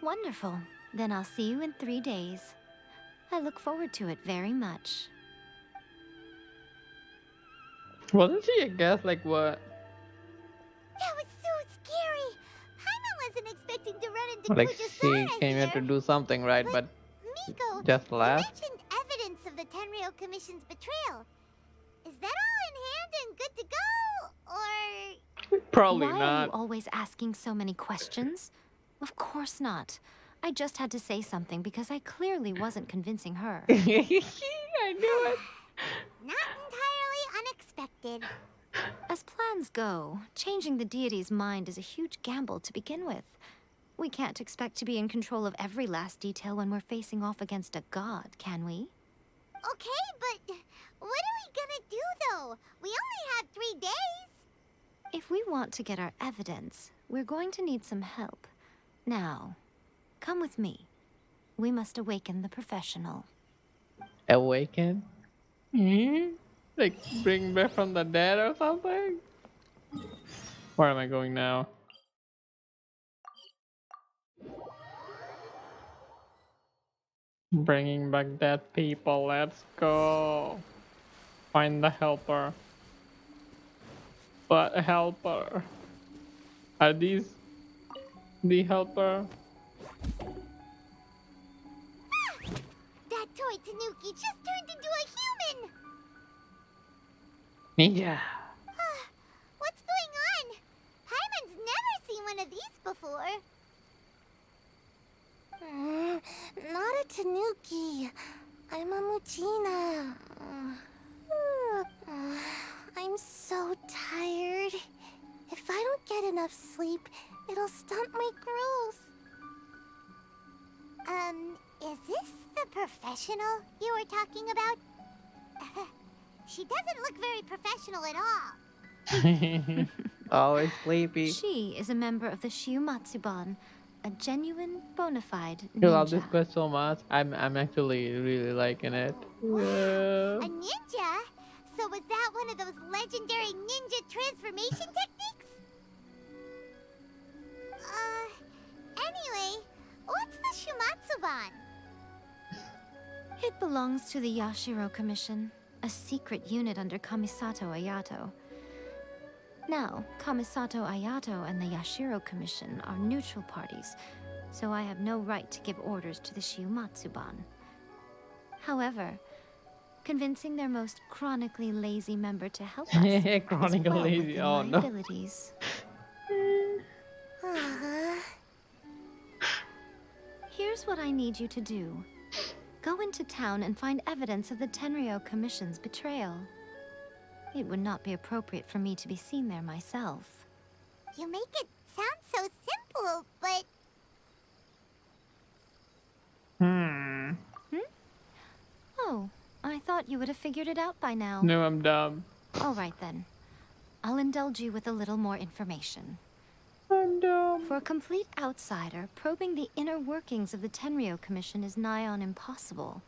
S7: Wonderful. Then I'll see you in 3 days. I look forward to it very much.
S3: Wasn't she a guest? Like what?
S2: That was so scary. Paimon wasn't expecting to run into
S3: Like
S2: Kujo-Sara
S3: she came here to do something, right? But
S2: Miko,
S3: just
S2: you
S3: left.
S2: mentioned evidence of the Tenryou Commission's betrayal. Is that all in hand and good to go? Or...
S3: Probably
S7: Why are
S3: not.
S7: you always asking so many questions? Of course not. I just had to say something because I clearly wasn't convincing her.
S3: I knew it.
S2: Not entirely unexpected.
S7: As plans go, changing the deity's mind is a huge gamble to begin with. We can't expect to be in control of every last detail when we're facing off against a god, can we?
S2: Okay, but what are we gonna do though? We only have 3 days.
S7: If we want to get our evidence, we're going to need some help. Now, come with me. We must awaken the professional.
S3: Awaken? Hmm? Like bring back from the dead or something? Where am I going now? Bringing back dead people. Let's go. Find the helper. But helper. Are these the helper?
S2: That toy Tanuki just turned into a human.
S3: Yeah.
S2: What's going on? Paimon's never seen one of these before. Not a Tanuki. I'm a Muchina. I'm so tired. If I don't get enough sleep, it'll stunt my growth. Is this the professional you were talking about? She doesn't look very professional at all.
S3: Always sleepy.
S7: She is a member of the Shiumatsuban, a genuine, bona fide
S3: You love this
S7: ninja.
S3: quest so much. I'm actually really liking it.
S2: Wow,
S3: Yeah.
S2: a ninja? So was that one of those legendary ninja transformation techniques? Anyway, what's the Shumatsuban?
S7: It belongs to the Yashiro Commission, a secret unit under Kamisato Ayato. Now, Kamisato Ayato and the Yashiro Commission are neutral parties, so I have no right to give orders to the Shiumatsuban. However, convincing their most chronically lazy member to help us is
S3: Chronicle
S7: well
S3: lazy.
S7: within
S3: Oh
S7: my
S3: no.
S7: abilities. Here's what I need you to do. Go into town and find evidence of the Tenryo Commission's betrayal. It would not be appropriate for me to be seen there myself.
S2: You make it sound so simple, but
S3: Hmm.
S7: Oh, I thought you would have figured it out by now.
S3: No, I'm dumb.
S7: All right then. I'll indulge you with a little more information.
S3: I'm dumb.
S7: For a complete outsider, probing the inner workings of the Tenryo Commission is nigh on impossible.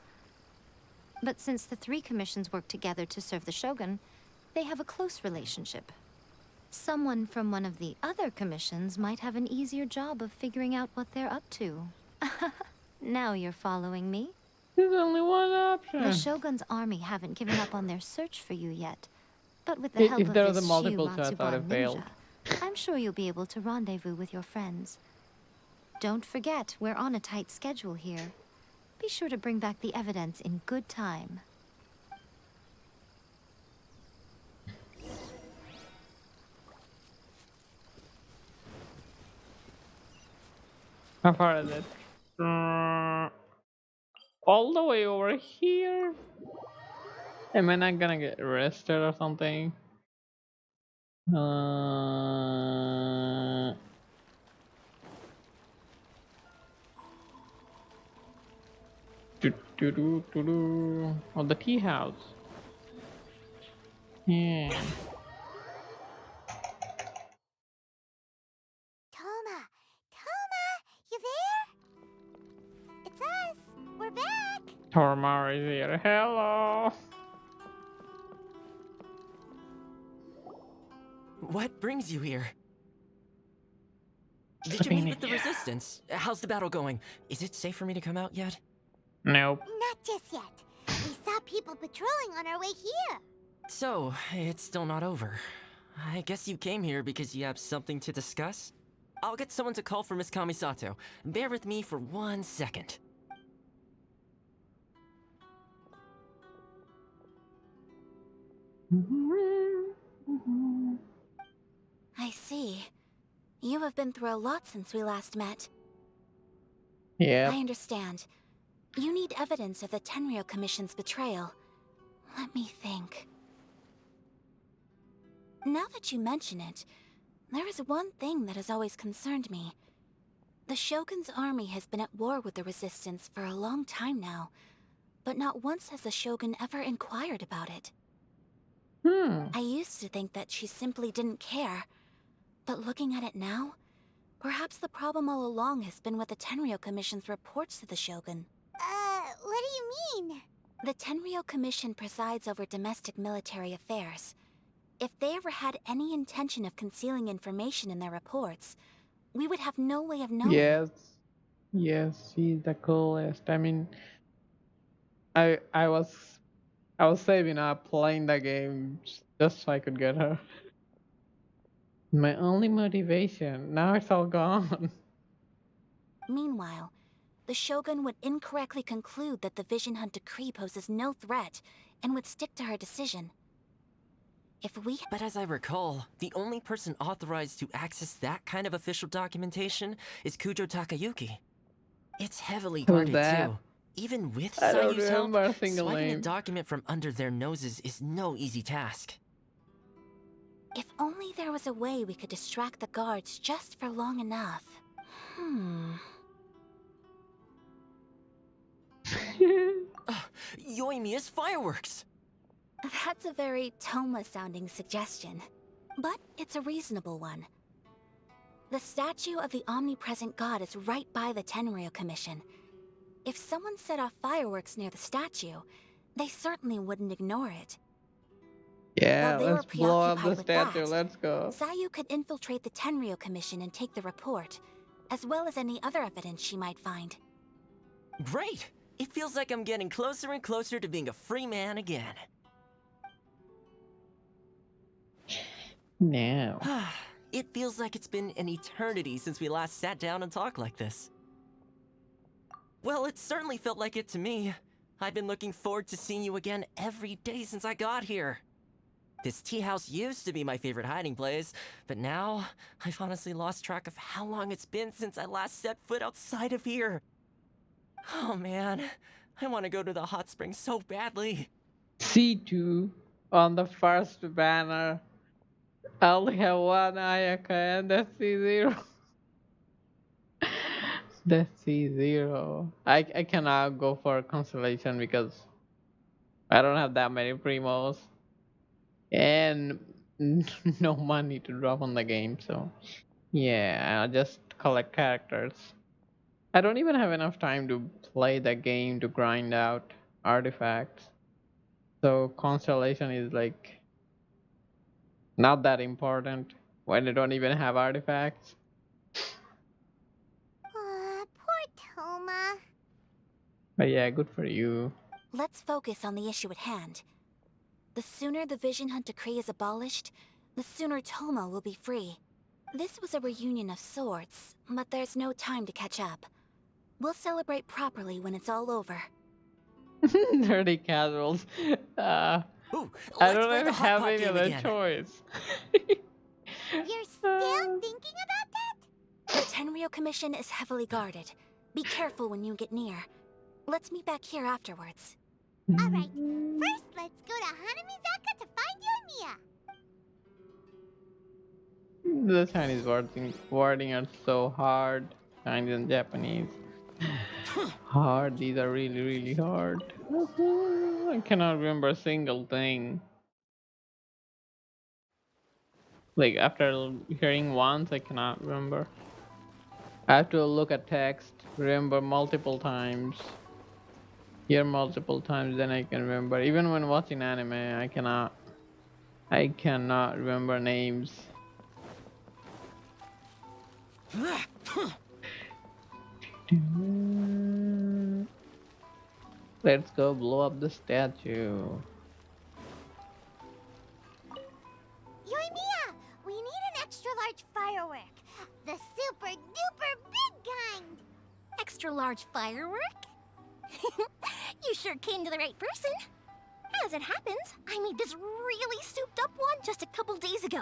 S7: But since the three commissions work together to serve the Shogun, they have a close relationship. Someone from one of the other commissions might have an easier job of figuring out what they're up to. Now you're following me?
S3: There's only one option.
S7: The Shogun's army haven't given up on their search for you yet. But with the help
S3: If
S7: of
S3: there was
S7: this
S3: a multiple choice, I would
S7: Shiumatsuban
S3: have failed.
S7: ninja, I'm sure you'll be able to rendezvous with your friends. Don't forget, we're on a tight schedule here. Be sure to bring back the evidence in good time.
S3: How far is it? All the way over here? Am I not gonna get arrested or something? Oh, the tea house. Yeah.
S2: Toma, you there? It's us. We're back.
S3: Tormar is here. Hello.
S11: What brings you here? Did you
S3: Stepping
S11: meet with the
S3: in.
S11: Resistance? How's the battle going? Is it safe for me to come out yet?
S3: Nope.
S2: Not just yet. We saw people patrolling on our way here.
S11: So, it's still not over. I guess you came here because you have something to discuss? I'll get someone to call for Miss Kamisato. Bear with me for 1 second.
S10: I see. You have been through a lot since we last met.
S3: Yep.
S10: I understand. You need evidence of the Tenryo Commission's betrayal. Let me think. Now that you mention it, there is one thing that has always concerned me. The Shogun's army has been at war with the Resistance for a long time now, but not once has the Shogun ever inquired about it. I used to think that she simply didn't care, but looking at it now, perhaps the problem all along has been with the Tenryo Commission's reports to the Shogun.
S2: What do you mean?
S10: The Tenryo Commission presides over domestic military affairs. If they ever had any intention of concealing information in their reports, we would have no way of knowing.
S3: Yes. Yes, she's the coolest. I mean, I was saving up playing the game just so I could get her. My only motivation. Now it's all gone.
S10: Meanwhile, the Shogun would incorrectly conclude that the Vision Hunt decree poses no threat and would stick to her decision. If we...
S11: But as I recall, the only person authorized to access that kind of official documentation is Kujo Takayuki. It's heavily
S3: Who's
S11: guarded
S3: that?
S11: too. Even with
S3: I don't
S11: Sayu's help,
S3: remember a single
S11: swiping a
S3: name.
S11: document from under their noses is no easy task.
S10: If only there was a way we could distract the guards just for long enough.
S11: Yoimiya's fireworks!
S10: That's a very Toma-sounding suggestion.
S12: but it's a reasonable one. The statue of the omnipresent god is right by the Tenryou Commission. If someone set off fireworks near the statue, they certainly wouldn't ignore it.
S3: Yeah,
S12: While they were
S3: let's blow up
S12: preoccupied
S3: the
S12: with
S3: statue.
S12: that,
S3: Let's go.
S12: Zayu could infiltrate the Tenryou Commission and take the report, as well as any other evidence she might find.
S11: Great! It feels like I'm getting closer and closer to being a free man again.
S3: Now.
S11: It feels like it's been an eternity since we last sat down and talked like this. Well, it certainly felt like it to me. I've been looking forward to seeing you again every day since I got here. This tea house used to be my favorite hiding place, but now I've honestly lost track of how long it's been since I last set foot outside of here. Oh man, I want to go to the hot springs so badly.
S3: C2 on the first banner. I only have one Ayaka and that's C0. That's C0. I cannot go for constellation because I don't have that many primos. And no money to drop on the game, so yeah, I'll just collect characters. I don't even have enough time to play the game to grind out artifacts. So constellation is like not that important when you don't even have artifacts.
S2: Poor Toma.
S3: But yeah, good for you.
S12: Let's focus on the issue at hand. The sooner the Vision Hunt Decree is abolished, the sooner Toma will be free. This was a reunion of sorts, but there's no time to catch up. We'll celebrate properly when it's all over.
S3: Dirty casuals.
S11: Ooh,
S3: I
S11: let's
S3: don't
S11: play
S3: even
S11: the hot
S3: have
S11: pot
S3: any
S11: game
S3: other
S11: again.
S3: choice.
S2: You're still thinking about that?
S12: The Tenryou Commission is heavily guarded. Be careful when you get near. Let's meet back here afterwards.
S2: Alright, first let's go to Hanamizaka to find Yoimiya.
S3: The Chinese wording are so hard. Chinese and Japanese. Hard. These are really, really hard. I cannot remember a single thing. Like after hearing once, I cannot remember. I have to look at text, remember multiple times, hear multiple times, then I can remember. Even when watching anime, I cannot remember names. Let's go blow up the statue.
S2: Yoimiya, we need an extra large firework. The super duper big kind.
S1: Extra large firework? You sure came to the right person. As it happens, I made this really souped up one just a couple days ago.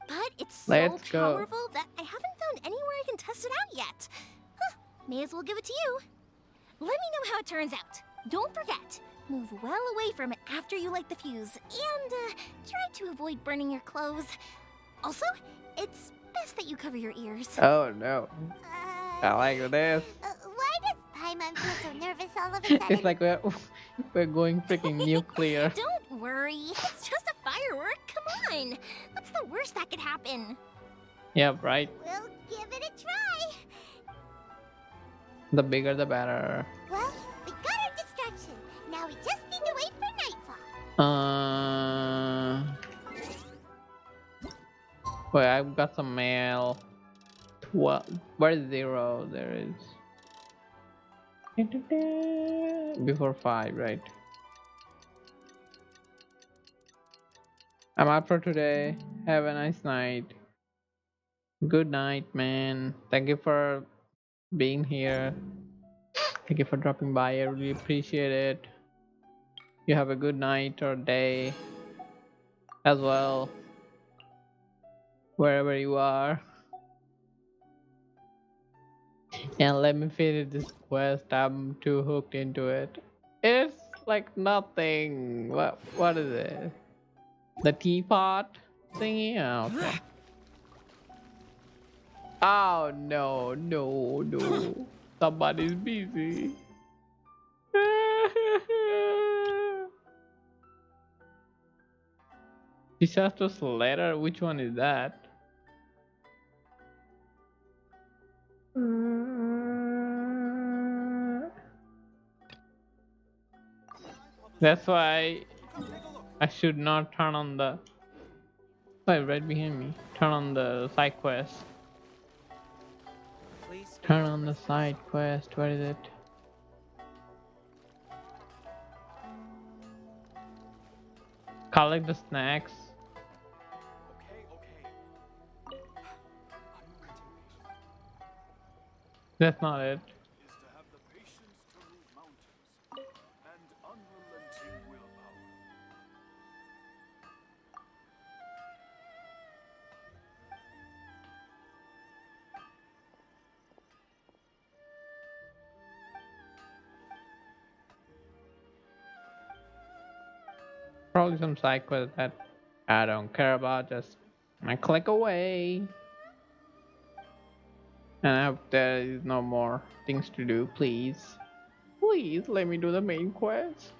S1: But it's so
S3: Let's go.
S1: powerful that I haven't found anywhere I can test it out yet. Huh, may as well give it to you. Let me know how it turns out. Don't forget, move well away from it after you light the fuse, and try to avoid burning your clothes. Also, it's best that you cover your ears.
S3: Oh no. I like this.
S2: Why does Paimon feel so nervous all of a sudden?
S3: It's like we're going freaking nuclear.
S1: Don't worry, it's just a firework. Come on. What's the worst that could happen?
S3: Yeah, right.
S2: We'll give it a try.
S3: The bigger the better.
S2: Well, we got our distraction. Now we just need to wait for nightfall.
S3: Wait, I've got some mail. Where's 0? There is. Before 5, right? I'm out for today. Have a nice night. Good night, man. Thank you for being here. Thank you for dropping by. I really appreciate it. You have a good night or day as well, wherever you are. And let me finish this quest. I'm too hooked into it. It's like nothing. What is it? The teapot thingy? Oh, okay. Oh no, no, no. Somebody's busy. Disastrous letter? Which one is that? That's why I should not turn on the. Oh, right behind me. Turn on the side quest.
S11: Please state
S3: Turn
S11: your
S3: on the
S11: presence.
S3: side quest. What is it? Collect the snacks. That's not it.
S13: Is to have the patience to move mountains and unrelenting willpower.
S3: Probably some side quest that I don't care about. Just I click away. And I hope there is no more things to do. Please. Please let me do the main quest.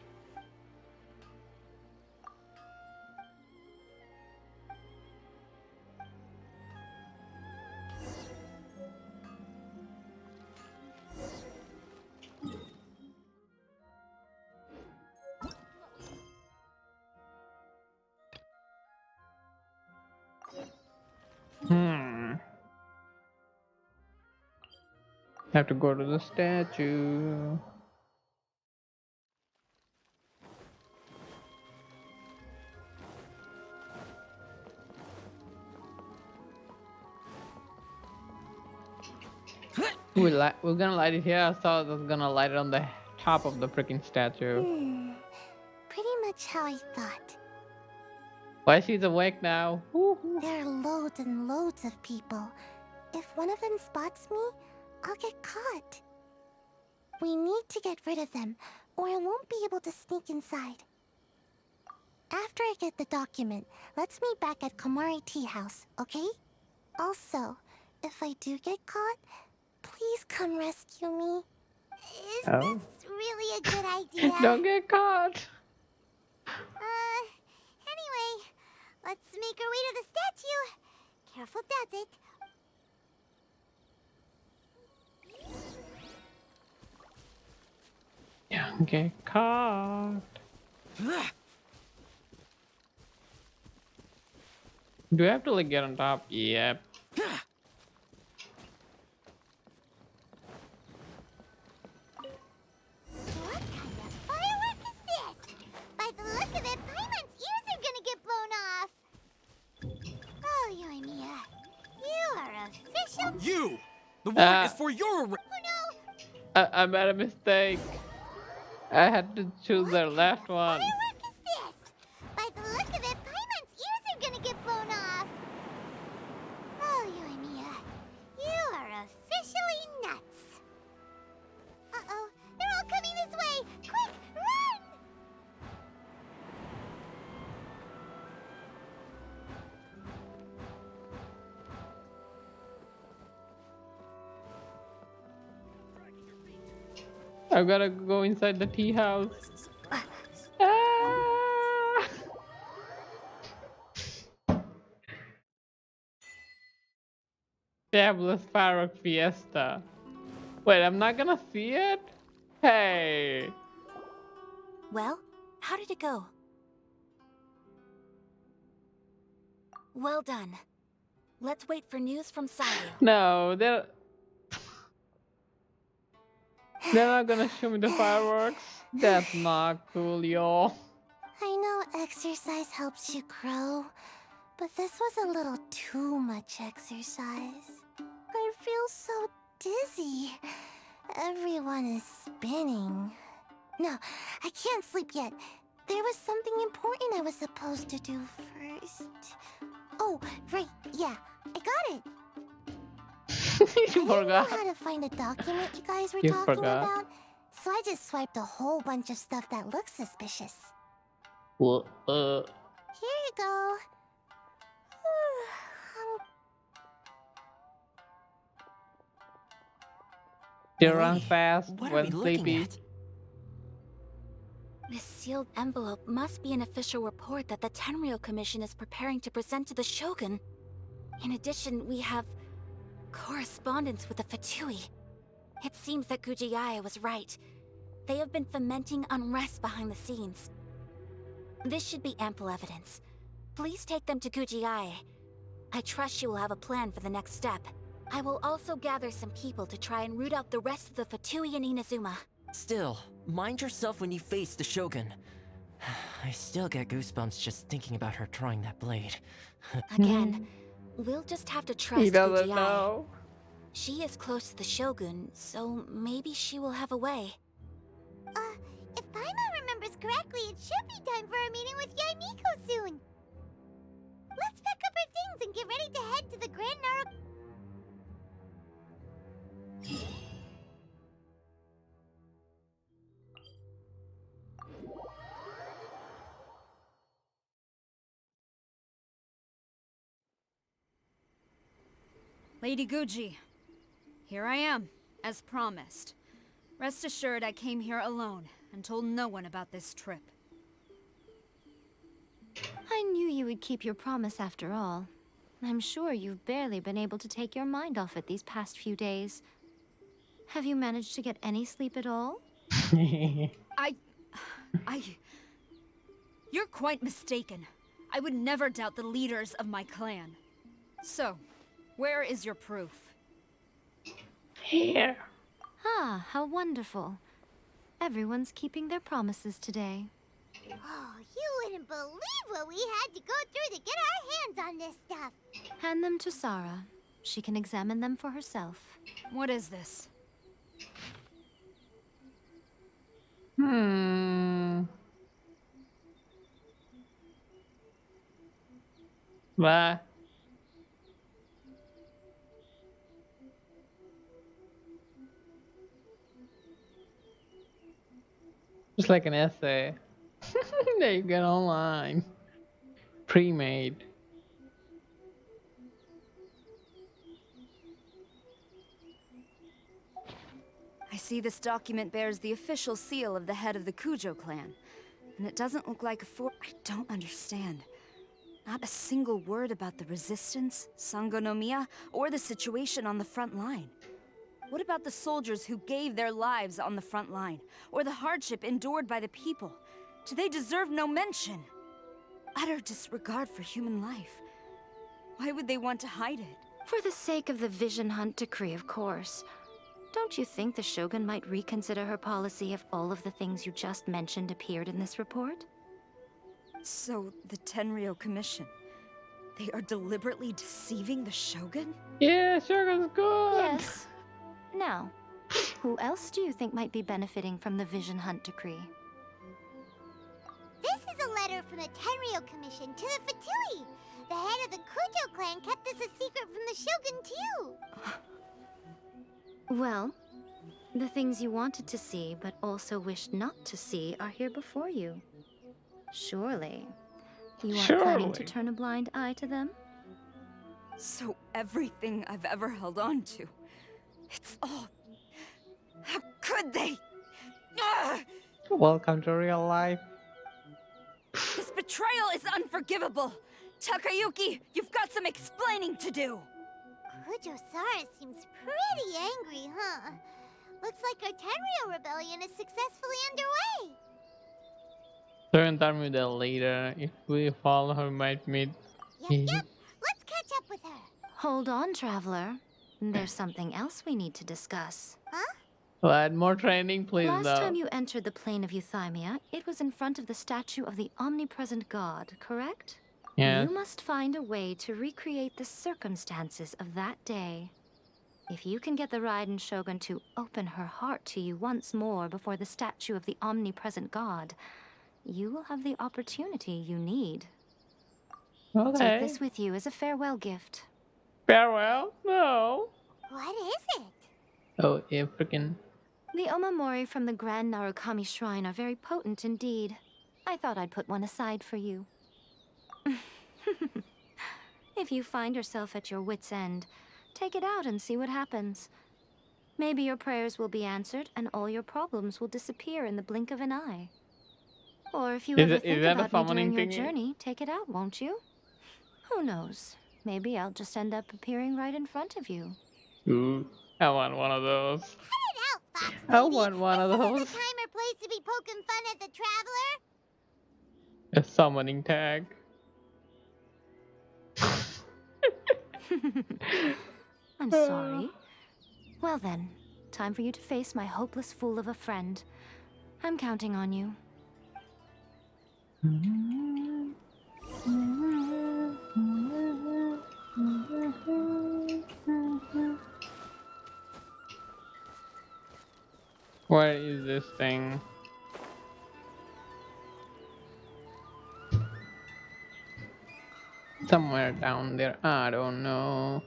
S3: Have to go to the statue. We're gonna light it here. I thought I was gonna light it on the top of the freaking statue.
S2: Pretty much how I thought.
S3: Why she's awake now?
S2: There are loads and loads of people. If one of them spots me, I'll get caught. We need to get rid of them, or I won't be able to sneak inside. After I get the document, let's meet back at Komari Tea House, okay? Also, if I do get caught, please come rescue me. Is
S3: Oh.
S2: this really a good idea?
S3: Don't get caught.
S2: Anyway, let's make our way to the statue. Careful does it.
S3: Don't get caught. Do I have to like get on top? Yep.
S2: What kind of firework is this? By the look of it, Paimon's ears are gonna get blown off. Oh, Yae Miko, you are official.
S6: You! The warrant is for your
S2: Oh no!
S3: I made a mistake. I had to choose the left one.
S2: Firework is this? By the look of it, Paimon's ears are gonna get blown off. Oh, Yae Miko, you are officially nuts. Uh-oh, they're all coming this way. Quick, run!
S3: I've gotta go inside the tea house. Ah! Fabulous firework fiesta. Wait, I'm not gonna see it? Hey.
S12: Well, how did it go? Well done. Let's wait for news from Sayu.
S3: No, they're not gonna show me the fireworks. That's not cool, y'all.
S2: I know exercise helps you grow, but this was a little too much exercise. I feel so dizzy. Everyone is spinning. No, I can't sleep yet. There was something important I was supposed to do first. Oh, right, yeah, I got it.
S3: You
S2: I didn't know
S3: forgot.
S2: how to find a document you guys were
S3: You
S2: talking
S3: forgot.
S2: about, so I just swiped a whole bunch of stuff that looks suspicious.
S3: Well,
S2: Here you go.
S3: they run fast
S11: What are
S3: when
S11: we looking
S3: sleepy.
S11: at?
S12: This sealed envelope must be an official report that the Tenryou Commission is preparing to present to the Shogun. In addition, we have correspondence with the Fatui. It seems that Guji Yae was right. They have been fomenting unrest behind the scenes. This should be ample evidence. Please take them to Guji Yae. I trust she will have a plan for the next step. I will also gather some people to try and root out the rest of the Fatui in Inazuma.
S11: Still, mind yourself when you face the Shogun. I still get goosebumps just thinking about her drawing that blade.
S12: Again, we'll just have to
S3: He
S12: trust Guji
S3: doesn't
S12: Yae.
S3: know.
S12: She is close to the Shogun, so maybe she will have a way.
S2: If Paimon remembers correctly, it should be time for a meeting with Yae Miko soon. Let's pack up our things and get ready to head to the Grand Nara.
S10: Lady Guji, here I am, as promised. Rest assured I came here alone and told no one about this trip.
S7: I knew you would keep your promise after all. I'm sure you've barely been able to take your mind off it these past few days. Have you managed to get any sleep at all?
S10: You're quite mistaken. I would never doubt the leaders of my clan. So, where is your proof?
S3: Here.
S7: Ah, how wonderful. Everyone's keeping their promises today.
S2: Oh, you wouldn't believe what we had to go through to get our hands on this stuff.
S7: Hand them to Sarah. She can examine them for herself.
S10: What is this?
S3: Bye. Just like an essay that you get online. Pre-made.
S10: I see this document bears the official seal of the head of the Kujo clan. And it doesn't look like a I don't understand. Not a single word about the resistance, Sangonomiya, or the situation on the front line. What about the soldiers who gave their lives on the front line? Or the hardship endured by the people? Do they deserve no mention? Utter disregard for human life. Why would they want to hide it?
S7: For the sake of the Vision Hunt decree, of course. Don't you think the Shogun might reconsider her policy if all of the things you just mentioned appeared in this report?
S10: So, the Tenryou Commission, they are deliberately deceiving the Shogun?
S3: Yeah, Shogun's good.
S7: Yes. Now, who else do you think might be benefiting from the Vision Hunt decree?
S2: This is a letter from the Tenryou Commission to the Fatui. The head of the Kujo clan kept this a secret from the Shogun too.
S7: Well, the things you wanted to see but also wished not to see are here before you. Surely, you aren't planning to turn a blind eye to them?
S10: So everything I've ever held on to, it's all... How could they? Ugh!
S3: Welcome to real life.
S10: This betrayal is unforgivable! Takayuki, you've got some explaining to do!
S2: Kujo-Sara seems pretty angry, huh? Looks like our Tenryou rebellion is successfully underway.
S3: Turn time with her later. If we follow her, might meet.
S2: Yep. Let's catch up with her.
S7: Hold on, Traveler. There's something else we need to discuss.
S2: Huh?
S3: What? More training, please,
S7: Last time you entered the plane of Euthymia, it was in front of the statue of the omnipresent god, correct?
S3: Yes.
S7: You must find a way to recreate the circumstances of that day. If you can get the Raiden Shogun to open her heart to you once more before the statue of the omnipresent god, you will have the opportunity you need.
S3: Okay.
S7: Take this with you as a farewell gift.
S3: Farewell? No.
S2: What is it?
S3: Oh, yeah, freaking.
S7: The Omamori from the Grand Narukami Shrine are very potent indeed. I thought I'd put one aside for you. If you find yourself at your wit's end, take it out and see what happens. Maybe your prayers will be answered and all your problems will disappear in the blink of an eye. Or if you
S3: Is
S7: ever
S3: it- is
S7: think
S3: that a
S7: about me during
S3: summoning
S7: your
S3: thingy?
S7: journey, take it out, won't you? Who knows? Maybe I'll just end up appearing right in front of you.
S3: Ooh, I want one of those.
S2: Cut it out, Fox
S3: I
S2: Lady.
S3: want one of
S2: This isn't
S3: those.
S2: the time or place to be poking fun at the traveler.
S3: A summoning tag.
S7: I'm sorry. Well then, time for you to face my hopeless fool of a friend. I'm counting on you.
S3: Where is this thing? Somewhere down there. I don't know.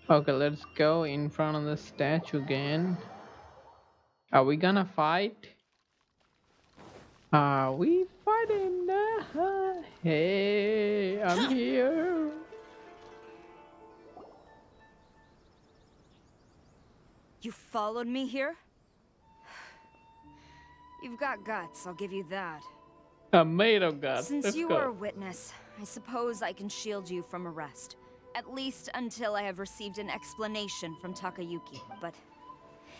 S3: Okay, let's go in front of the statue again. Are we gonna fight? Are we fighting? Hey, I'm here.
S10: You followed me here? You've got guts, I'll give you that.
S3: I'm made of guts.
S10: Since
S3: Let's
S10: you
S3: go.
S10: are a witness, I suppose I can shield you from arrest. At least until I have received an explanation from Takayuki. But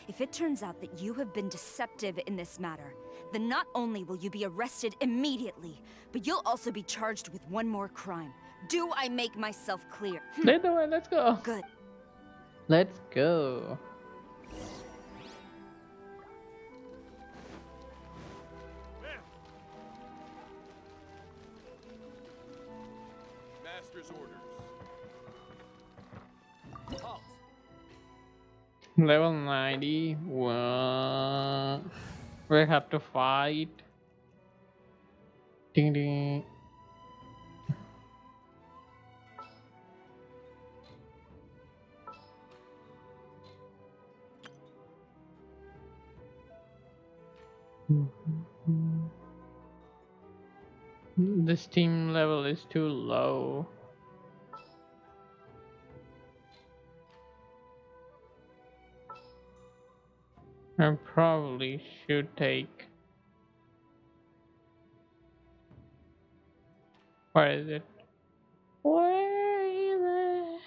S10: if it turns out that you have been deceptive in this matter, then not only will you be arrested immediately, but you'll also be charged with one more crime. Do I make myself clear?
S3: Let's go.
S10: Good.
S3: Let's go.
S13: Master's orders. Halt.
S3: Level 91. We have to fight. Ding ding. This team level is too low. I probably should take. Where is it? Where is it?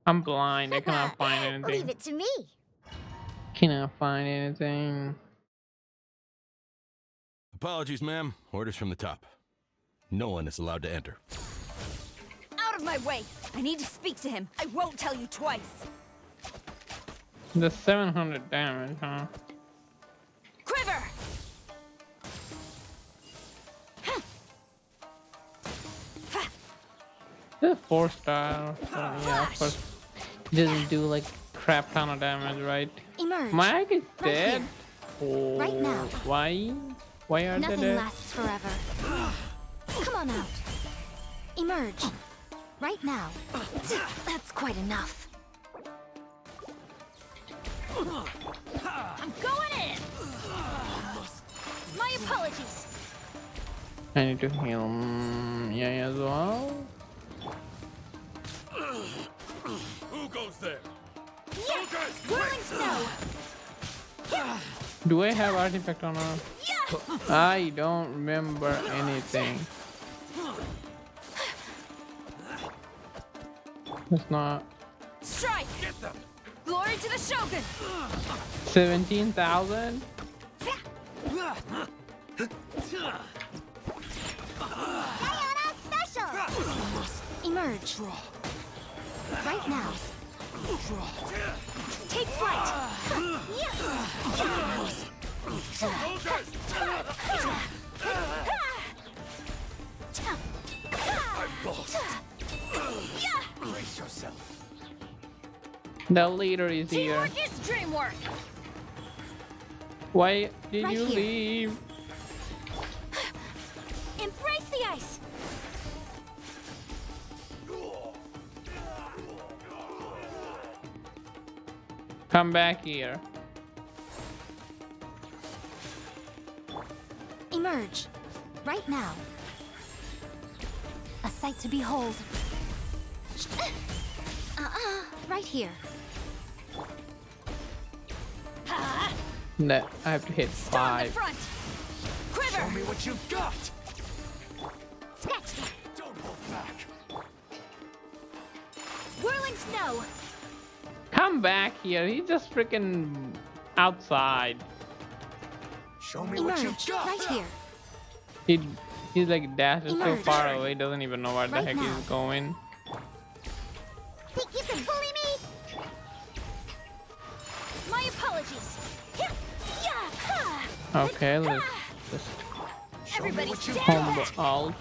S3: I'm blind. I cannot find anything.
S2: Leave it to me.
S3: Cannot find anything.
S5: Apologies, ma'am. Orders from the top. No one is allowed to enter.
S10: Out of my way! I need to speak to him. I won't tell you twice.
S3: The 700 damage, huh?
S10: Quiver!
S3: The 4-star. So yeah, of course. It doesn't do like crap ton of damage, right?
S1: Emerge.
S3: Mike is
S1: Right
S3: dead.
S1: here.
S3: Oh,
S1: Right now.
S3: Why? Why are they
S1: Nothing
S3: dead?
S1: lasts forever. Come on out. Emerge. Right now. That's quite enough.
S10: I'm going in! My apologies.
S3: I need to heal Yae as well.
S13: Who goes there?
S10: Yeah!
S13: Soldiers,
S10: Whirling snow!
S3: Do I have artifact on her?
S10: Yeah!
S3: I don't remember anything. It's not.
S10: Strike!
S13: get them!
S10: Glory to the Shogun!
S3: 17,000?
S2: Sayonara special.
S1: Emerge. Right now.
S10: Take flight!
S13: Soldiers! I'm lost. Brace yourself.
S3: The leader is here.
S10: Teamwork is dreamwork!
S3: Why did
S1: Right
S3: you
S1: here.
S3: leave?
S10: Embrace the ice!
S3: Come back here.
S1: Emerge. Right now. A sight to behold.
S7: Right here.
S3: No, I have to hit
S10: Stand
S3: 5.
S10: the front. Quiver.
S8: Show me what you've got!
S10: Scratch that.
S8: Don't hold back!
S10: Whirling snow.
S3: Come back here. He's just freaking outside.
S8: Show me what you've
S7: Emerge.
S8: got!
S7: Right here.
S3: He's like dashes so
S7: Emerge.
S3: far away, doesn't even know where the
S7: Right
S3: heck
S7: now.
S3: he's going.
S2: Think you can bully me?
S10: My apologies. Yeah.
S3: Okay, let's just
S10: Everybody
S8: what you
S10: stand
S3: combo
S10: back.
S3: alt.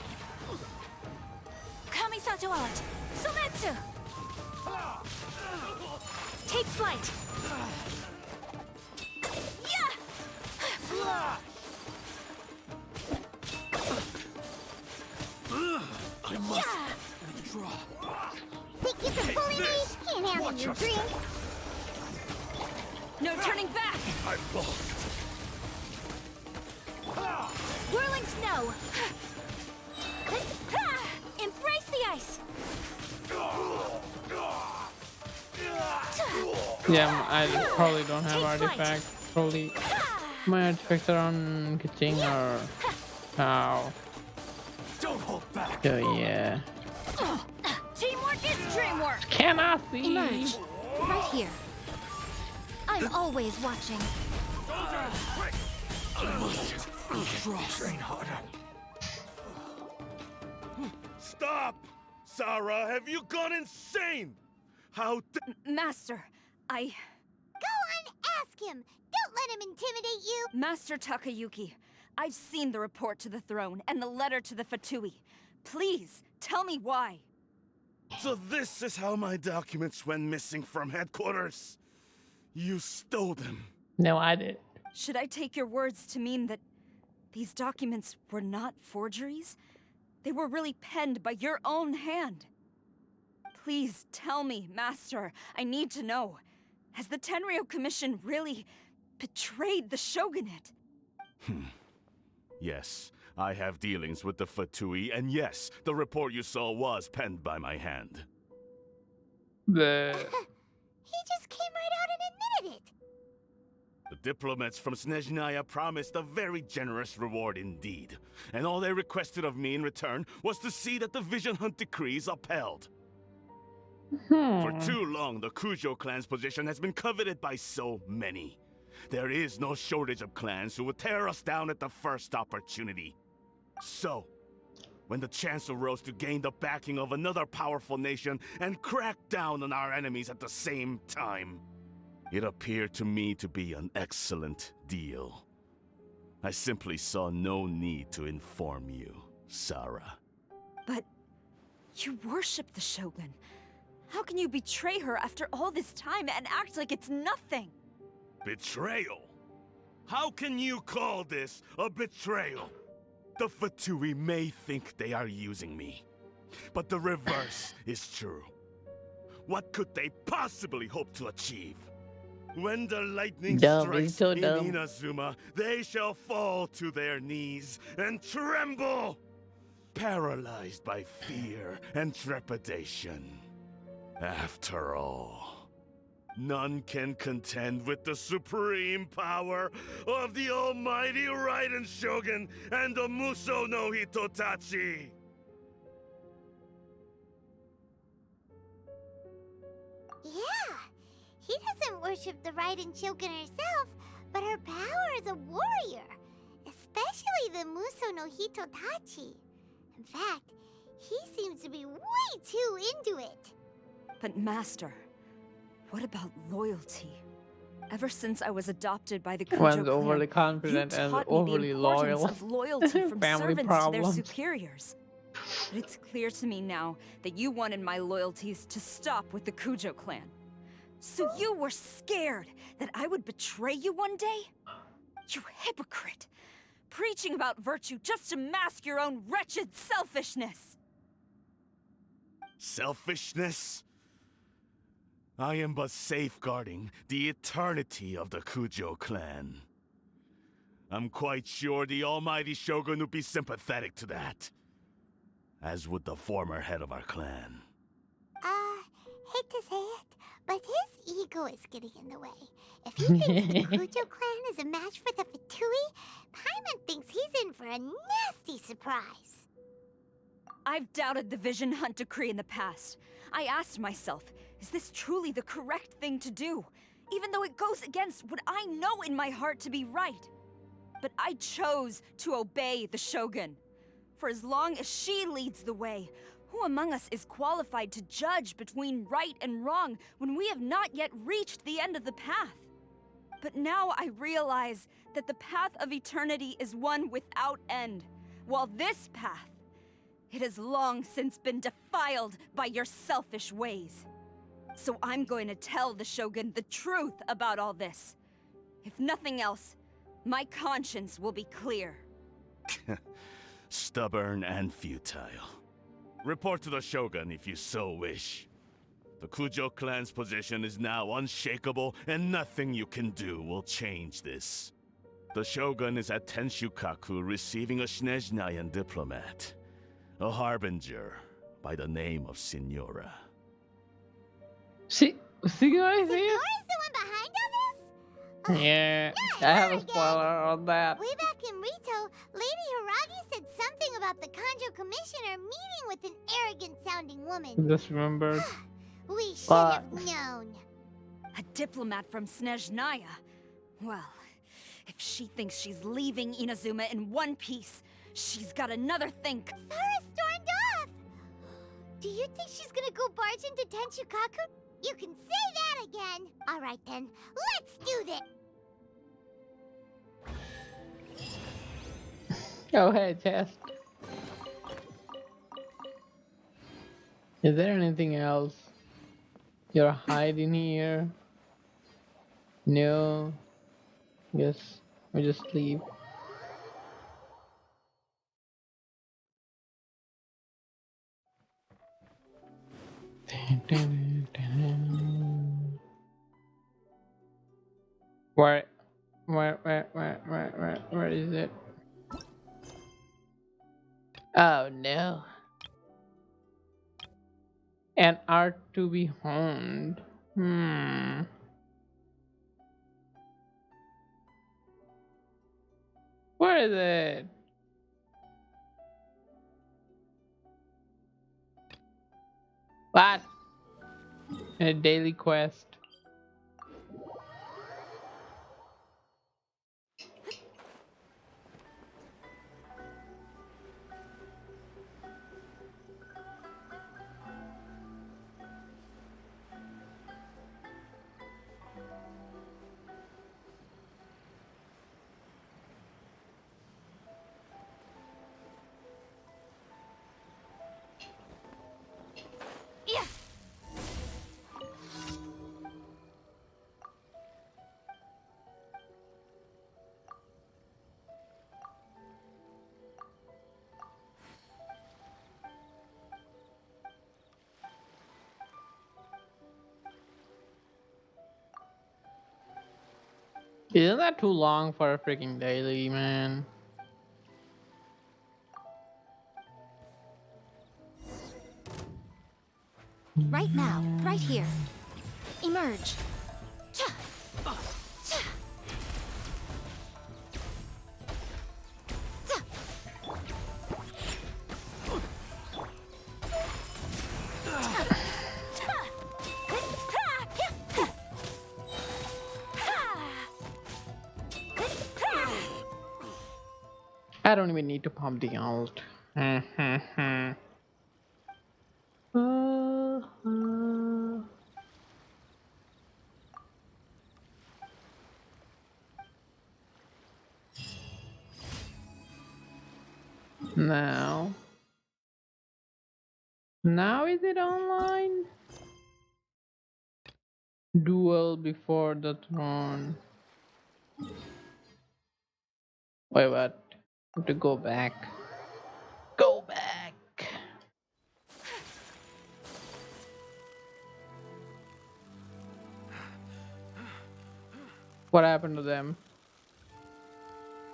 S10: Kamisato out. Sometsu. Take flight. Yeah.
S8: I must withdraw.
S2: Think you can bully me? Can't handle
S8: Watch
S2: your
S8: your
S2: drink.
S10: No turning back.
S8: I balked.
S10: Whirling snow. Embrace the ice.
S3: Yeah, I probably don't have
S10: Take flight.
S3: artifacts. Probably my artifacts are on Kaching or how.
S8: Don't hold back!
S3: So yeah.
S10: Teamwork is dreamwork.
S3: Cannot see.
S7: Emerge. Right here. I'm always watching.
S8: I must withdraw. Train harder.
S14: Stop! Sarah, have you gone insane? How
S10: Master, I...
S2: Go on, ask him. Don't let him intimidate you.
S10: Master Takayuki, I've seen the report to the throne and the letter to the Fatui. Please, tell me why.
S14: So this is how my documents went missing from headquarters? You stole them.
S3: No, I did.
S10: Should I take your words to mean that these documents were not forgeries? They were really penned by your own hand. Please tell me, Master. I need to know. Has the Tenryo Commission really betrayed the shogunate?
S14: Yes, I have dealings with the Fatui, and yes, the report you saw was penned by my hand.
S3: The
S2: He just came right out and admitted it.
S14: The diplomats from Snezhnaya promised a very generous reward indeed, and all they requested of me in return was to see that the Vision Hunt decrees upheld. For too long, the Kujo clan's position has been coveted by so many. There is no shortage of clans who would tear us down at the first opportunity. So, when the chance arose to gain the backing of another powerful nation and crack down on our enemies at the same time, it appeared to me to be an excellent deal. I simply saw no need to inform you, Sarah.
S10: But you worship the Shogun. How can you betray her after all this time and act like it's nothing?
S14: Betrayal? How can you call this a betrayal? The Fatui may think they are using me, but the reverse is true. What could they possibly hope to achieve? When the lightning strikes
S3: so
S14: in
S3: dumb.
S14: Inazuma, they shall fall to their knees and tremble, paralyzed by fear and trepidation. After all, none can contend with the supreme power of the almighty Raiden Shogun and the Muso no Hitotachi!
S2: Yeah, he doesn't worship the Raiden Shogun herself, but her power as a warrior, especially the Muso no Hitotachi. In fact, he seems to be way too into it.
S10: But Master, what about loyalty? Ever since I was adopted by the Kujo
S3: One's
S10: clan,
S3: overly confident
S10: you
S3: and
S10: taught me
S3: overly
S10: the importance
S3: loyal.
S10: of loyalty from
S3: Family
S10: servants to
S3: problems.
S10: their superiors. But it's clear to me now that you wanted my loyalties to stop with the Kujo clan. So you were scared that I would betray you one day? You hypocrite! Preaching about virtue just to mask your own wretched selfishness!
S14: Selfishness? I am but safeguarding the eternity of the Kujo clan. I'm quite sure the almighty Shogun would be sympathetic to that. As would the former head of our clan.
S2: Hate to say it, But his ego is getting in the way. If he thinks the Kujo clan is a match for the Fatui, Paimon thinks he's in for a nasty surprise.
S10: I've doubted the Vision Hunt decree in the past. I asked myself, is this truly the correct thing to do? Even though it goes against what I know in my heart to be right. But I chose to obey the Shogun. For as long as she leads the way, who among us is qualified to judge between right and wrong when we have not yet reached the end of the path? But now I realize that the path of eternity is one without end, while this path, it has long since been defiled by your selfish ways. So I'm going to tell the Shogun the truth about all this. If nothing else, my conscience will be clear.
S14: Stubborn and futile. Report to the Shogun if you so wish. The Kujo clan's position is now unshakable, and nothing you can do will change this. The Shogun is at Tenshukaku receiving a Snezhnayan diplomat. A harbinger by the name of Signora.
S3: See guys here?
S2: Signora's the one behind all this?
S3: Yeah, I have a spoiler on that.
S2: Way back in Rito, Lady Hiragi said something about the Kanjo Commissioner meeting with an arrogant-sounding woman.
S3: Just remembered.
S2: We should have known.
S10: A diplomat from Snezhnaya. Well, if she thinks she's leaving Inazuma in one piece, she's got another think.
S2: Sara stormed off! Do you think she's gonna go barge into Tenshukaku? You can say that again! Alright then, let's do this!
S3: Oh, hey, Test. Is there anything else? You're hiding here? No. Guess we just leave. Where is it? Oh no. And are to be honed. Where is it? What? A daily quest. Isn't that too long for a freaking daily, man?
S7: Right now, right here. Emerge. Cha. Cha. Ta.
S3: I don't even need to pump the ult. Now is it online? Duel before the throne. Wait, what? I have to go back. Go back. What happened to them?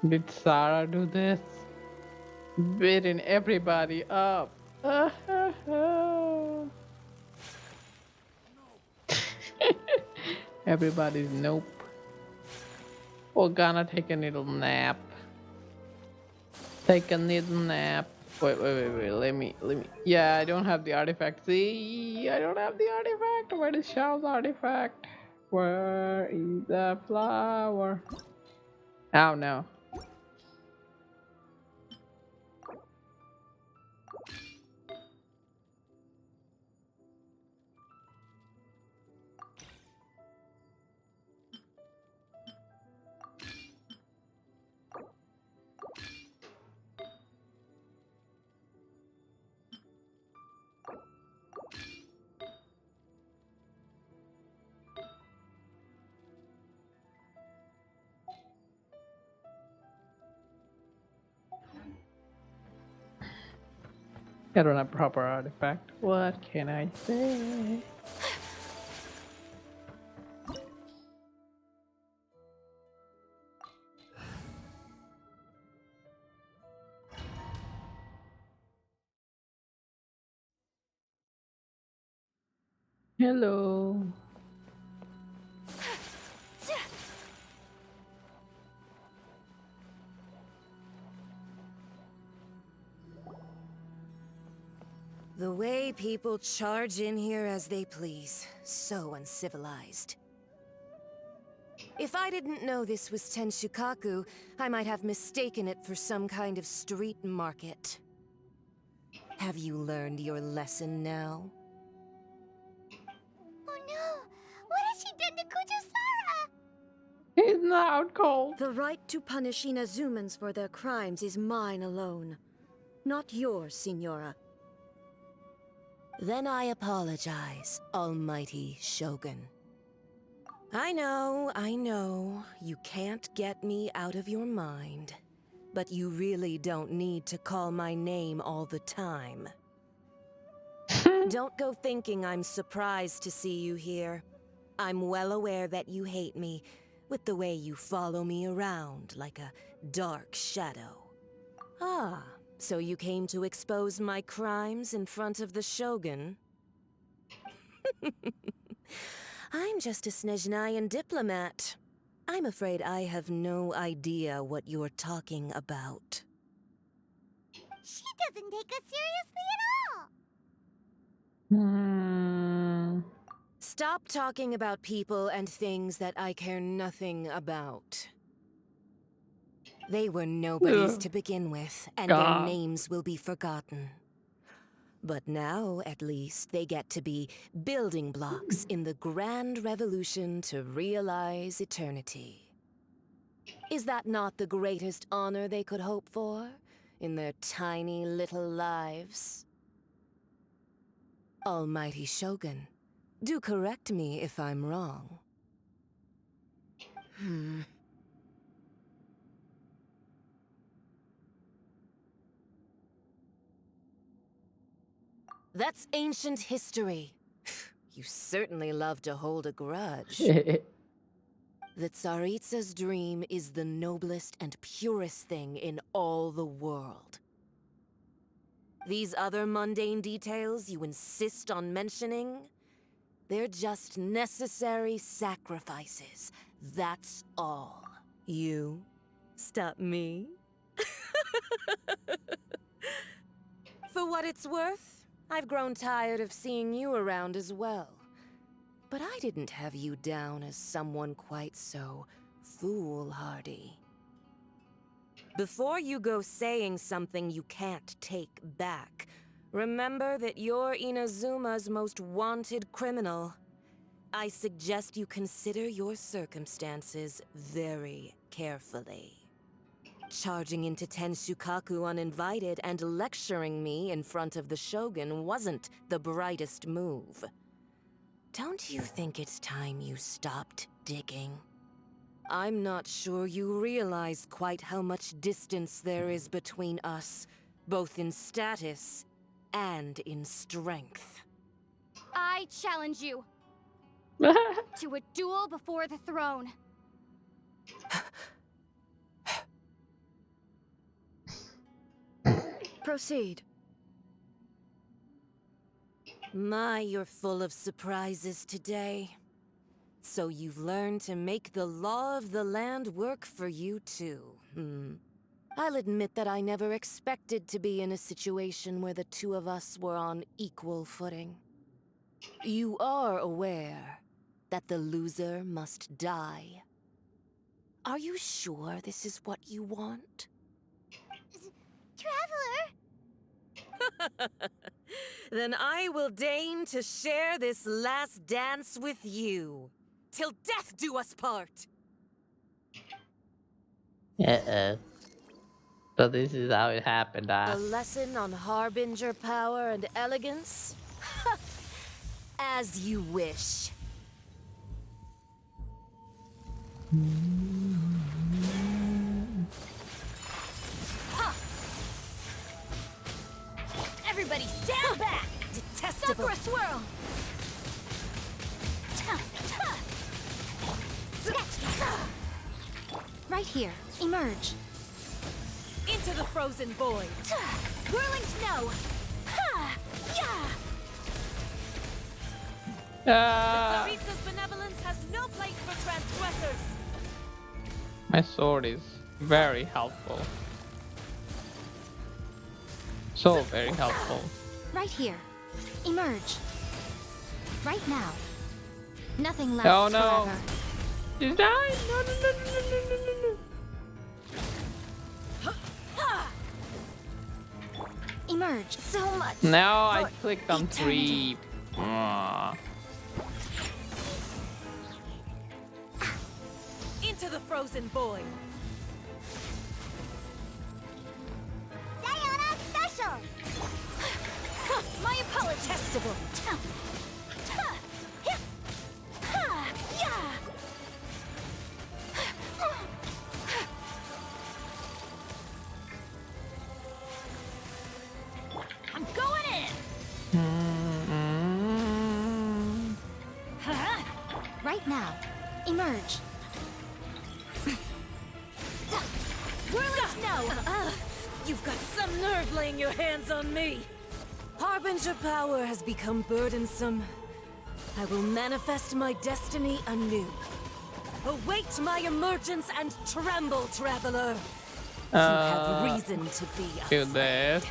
S3: Did Sarah do this? Beating everybody up. Everybody's nope. We're gonna take a little nap. Take a little nap. Wait. Let me. Yeah, I don't have the artifact. See, I don't have the artifact. Where is Xiao's artifact? Where is the flower? Oh no. I don't have proper artifact. What can I say? Hello.
S15: The way people charge in here as they please. So uncivilized. If I didn't know this was Tenshukaku, I might have mistaken it for some kind of street market. Have you learned your lesson now?
S2: Oh no! What has she done to Kujusara?
S3: He's not out cold.
S16: The right to punish Inazumans for their crimes is mine alone. Not yours, Signora.
S15: Then I apologize, Almighty Shogun. I know, you can't get me out of your mind. But you really don't need to call my name all the time. Don't go thinking I'm surprised to see you here. I'm well aware that you hate me, with the way you follow me around like a dark shadow. Ah, so you came to expose my crimes in front of the Shogun? I'm just a Snezhnayan diplomat. I'm afraid I have no idea what you're talking about.
S2: She doesn't take us seriously at all!
S15: Stop talking about people and things that I care nothing about. They were nobodies
S3: Ugh.
S15: to begin with, and their
S3: God.
S15: names will be forgotten. But now, at least, they get to be building blocks in the grand revolution to realize eternity. Is that not the greatest honor they could hope for in their tiny little lives? Almighty Shogun, do correct me if I'm wrong. That's ancient history. You certainly love to hold a grudge. The Tsaritsa's dream is the noblest and purest thing in all the world. These other mundane details you insist on mentioning, they're just necessary sacrifices. That's all. You stop me? For what it's worth, I've grown tired of seeing you around as well. But I didn't have you down as someone quite so foolhardy. Before you go saying something you can't take back, remember that you're Inazuma's most wanted criminal. I suggest you consider your circumstances very carefully. Charging into Tenshukaku uninvited and lecturing me in front of the Shogun wasn't the brightest move. Don't you think it's time you stopped digging? I'm not sure you realize quite how much distance there is between us, both in status and in strength.
S10: I challenge you to a duel before the throne.
S16: Proceed.
S15: My, you're full of surprises today. So you've learned to make the law of the land work for you too, I'll admit that I never expected to be in a situation where the two of us were on equal footing. You are aware that the loser must die. Are you sure this is what you want?
S2: Traveler!
S15: Then I will deign to share this last dance with you. Till death do us part!
S3: So this is how it happened,
S15: A lesson on Harbinger power and elegance? As you wish.
S10: Everybody stand back!
S15: Detestable.
S10: Sakura swirl!
S7: Right here. Emerge.
S10: Into the frozen void! Whirling snow!
S15: Tsaritsa's benevolence has no place for transgressors!
S3: My sword is very helpful. So very helpful.
S7: Right here. Emerge. Right now. Nothing lasts
S3: Oh no!
S7: forever.
S3: She's dying! No, no, no, no, no, no, no, no.
S7: Emerge. So much.
S3: No, I clicked on 3.
S15: Into the frozen void!
S2: Diana Special!
S10: My apologies!
S15: Detestable!
S10: I'm going in!
S7: Right now. Emerge.
S10: Whirling snow!
S15: You've got some nerve laying your hands on me! Harbinger power has become burdensome. I will manifest my destiny anew. Await my emergence and tremble, traveler! You have reason to be
S3: Do this.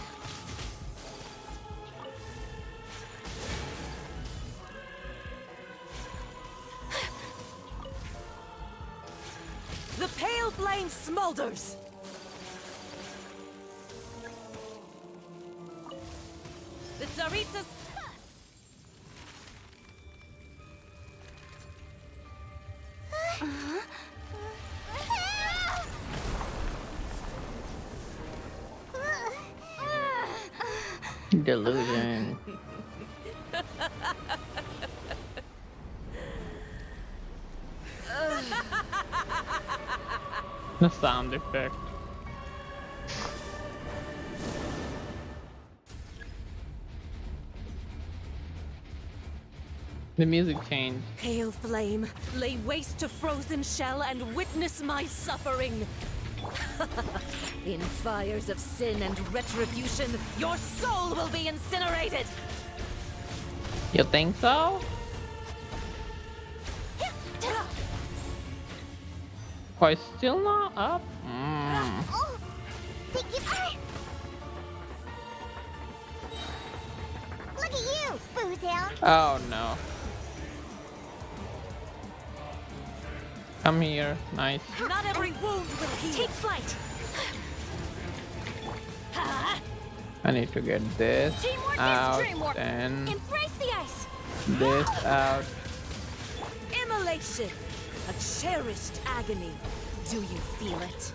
S15: The pale flame smolders! The Tsaritsa's...
S3: Delusion. The sound effect. The music changed.
S15: Pale flame, lay waste to frozen shell and witness my suffering. In fires of sin and retribution, your soul will be incinerated!
S3: You think so? Oh, it's still not up?
S2: Oh, thank you. Look at you, Boozound.
S3: Oh no. Come here. Nice.
S15: Not every wound will heal.
S10: Take flight!
S3: I need to get this
S10: Teamwork
S3: out
S10: is dreamwork!
S3: and
S10: Embrace the ice!
S3: this out.
S15: Immolation! A cherished agony. Do you feel it?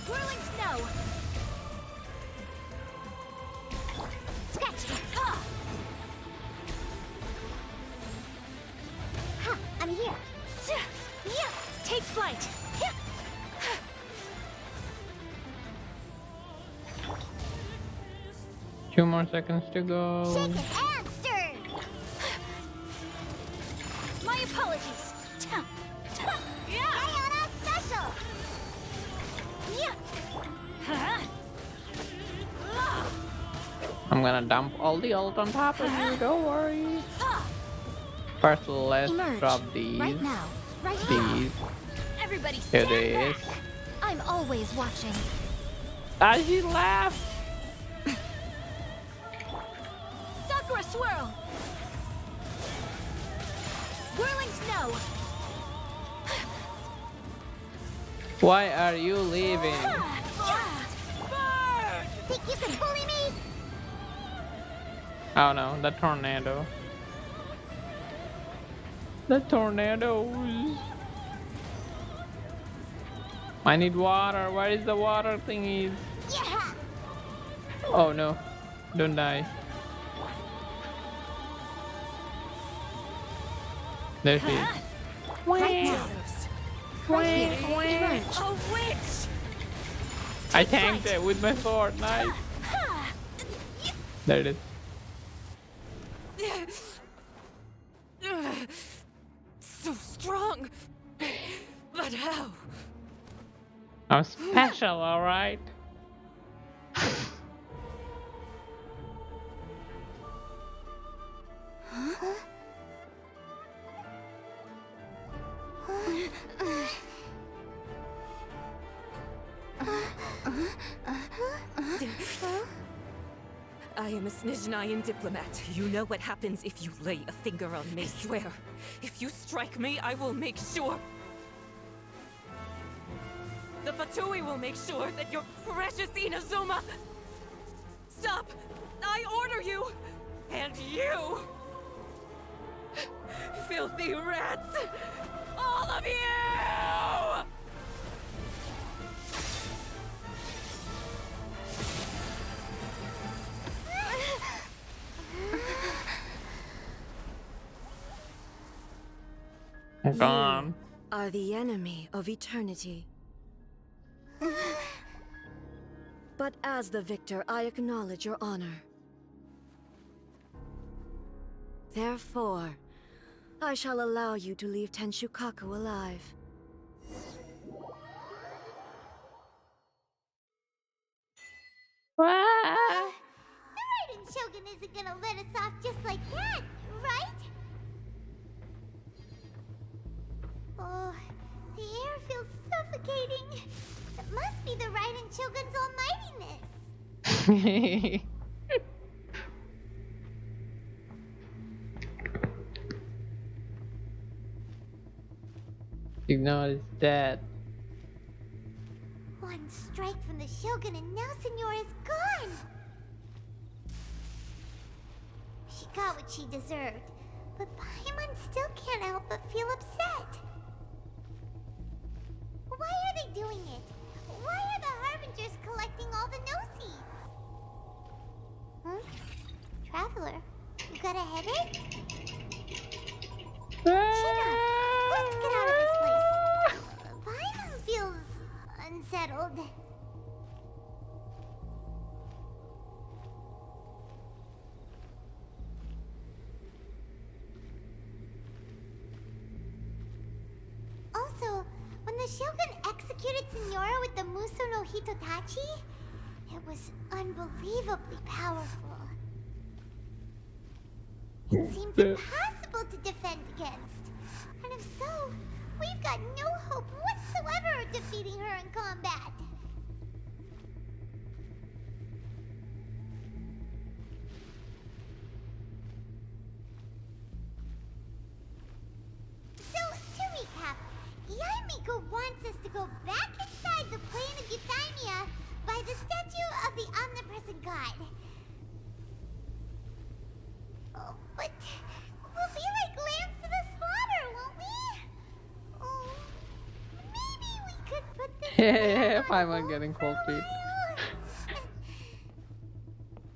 S10: Whirling snow!
S2: Scratch. I'm here.
S10: Yeah! Take flight!
S3: 2 more seconds to go.
S2: Shaken and stirred.
S10: My apologies!
S2: Diana Special.
S3: I'm gonna dump all the ult on top of you, don't worry. First, let's
S7: Emerge.
S3: drop these.
S7: Right now. Right now.
S3: These.
S7: Everybody
S3: Here
S7: stand
S3: it is.
S7: back. I'm always watching.
S3: Ah, she laughed.
S10: Sakura swirl! Whirling snow!
S3: Why are you leaving?
S2: Think you can bully me?
S3: Oh no, the tornado. The tornadoes. I need water. Where is the water thingies?
S2: Yeah.
S3: Oh no, don't die. There she is.
S7: Right now. Right here. Emerge.
S10: A witch!
S3: I tanked it with my sword. Nice. There it is.
S15: So strong. But how?
S3: I'm special, alright?
S15: I am a Snezhnayan diplomat. You know what happens if you lay a finger on me, swear. If you strike me, I will make sure. The Fatui will make sure that your precious Inazuma... Stop! I order you! And you! Filthy rats! All of you!
S3: Gone.
S16: Are the enemy of eternity. But as the victor, I acknowledge your honor. Therefore, I shall allow you to leave Tenshukaku alive.
S2: The Raiden Shogun isn't gonna let us off just like that, right? Oh, the air feels suffocating. It must be the Raiden Shogun's almightiness.
S3: Signal is dead.
S2: One strike from the Shogun and now Senor is gone. She got what she deserved, but Paimon still can't help but feel upset. Why are they doing it? Why are the Harbingers collecting all the no-seeds? Huh? Traveler, you got a headache? China, let's get out of this place. Paimon feels unsettled. Also, when the Shogun executed Senora with the Muso no Hitotachi, it was unbelievably powerful. It seems impossible to defend against. And if so, we've got no hope whatsoever of defeating her in combat. So, to recap, Yae Miko wants us to go back inside the plane of Euthymia by the statue of the omnipresent god. Oh, but we'll be like lambs to the slaughter, won't we? Oh, maybe we could put this
S3: Paimon getting cold feet.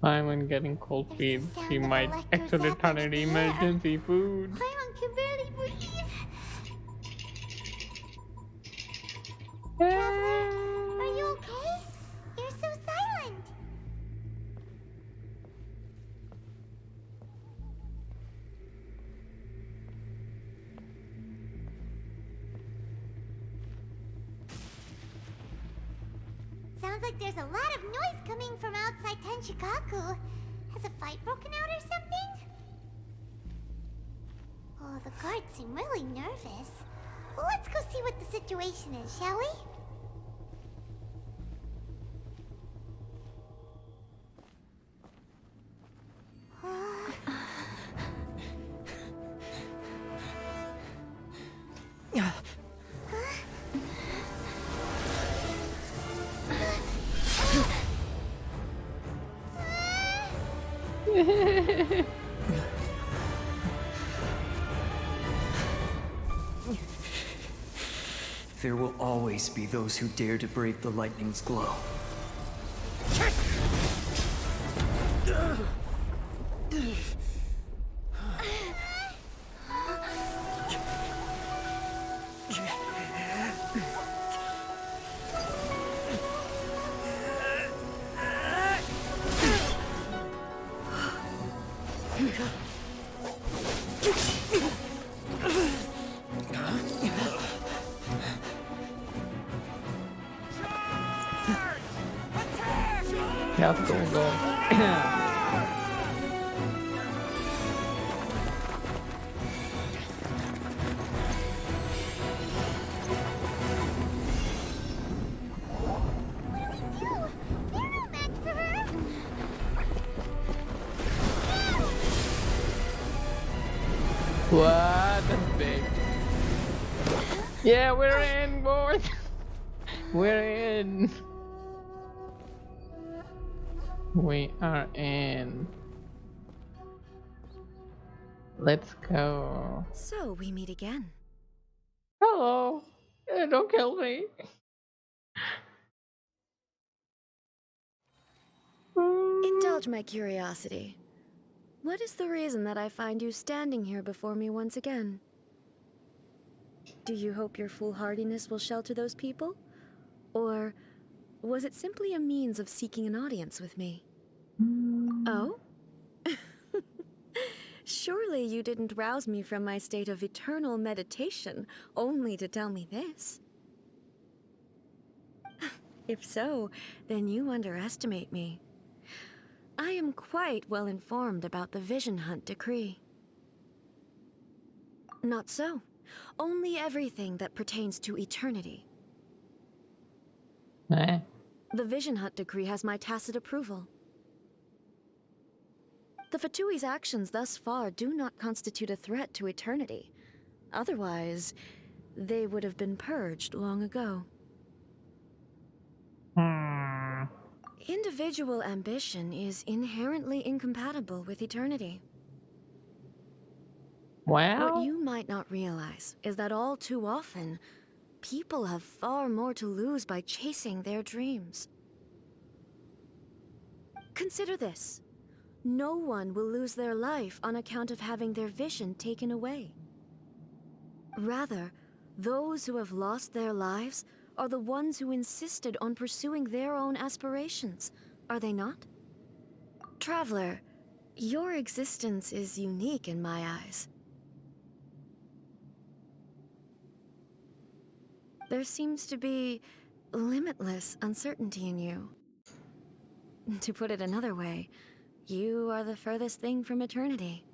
S3: Paimon getting cold feet. She might actually turn into emergency food.
S2: Paimon can barely breathe. Traveler, are you okay? You're so silent. Sounds like there's a lot of noise coming from outside Tenshikaku. Has a fight broken out or something? Oh, the guards seem really nervous. Well, let's go see what the situation is, shall we?
S9: There will always be those who dare to brave the lightning's glow.
S3: That's cool, bro. What? That's big. Yeah, we're in, boys. We're in. We are in. Let's go.
S16: So we meet again.
S3: Hello. Don't kill me.
S16: Indulge my curiosity. What is the reason that I find you standing here before me once again? Do you hope your foolhardiness will shelter those people? Or was it simply a means of seeking an audience with me? Oh? Surely you didn't rouse me from my state of eternal meditation only to tell me this. If so, then you underestimate me. I am quite well informed about the Vision Hunt decree. Not so. Only everything that pertains to eternity.
S3: Eh?
S16: The Vision Hunt decree has my tacit approval. The Fatui's actions thus far do not constitute a threat to eternity. Otherwise, they would have been purged long ago. Individual ambition is inherently incompatible with eternity.
S3: Wow.
S16: What you might not realize is that all too often, people have far more to lose by chasing their dreams. Consider this. No one will lose their life on account of having their vision taken away. Rather, those who have lost their lives are the ones who insisted on pursuing their own aspirations, are they not? Traveler, your existence is unique in my eyes. There seems to be limitless uncertainty in you. To put it another way, you are the furthest thing from eternity.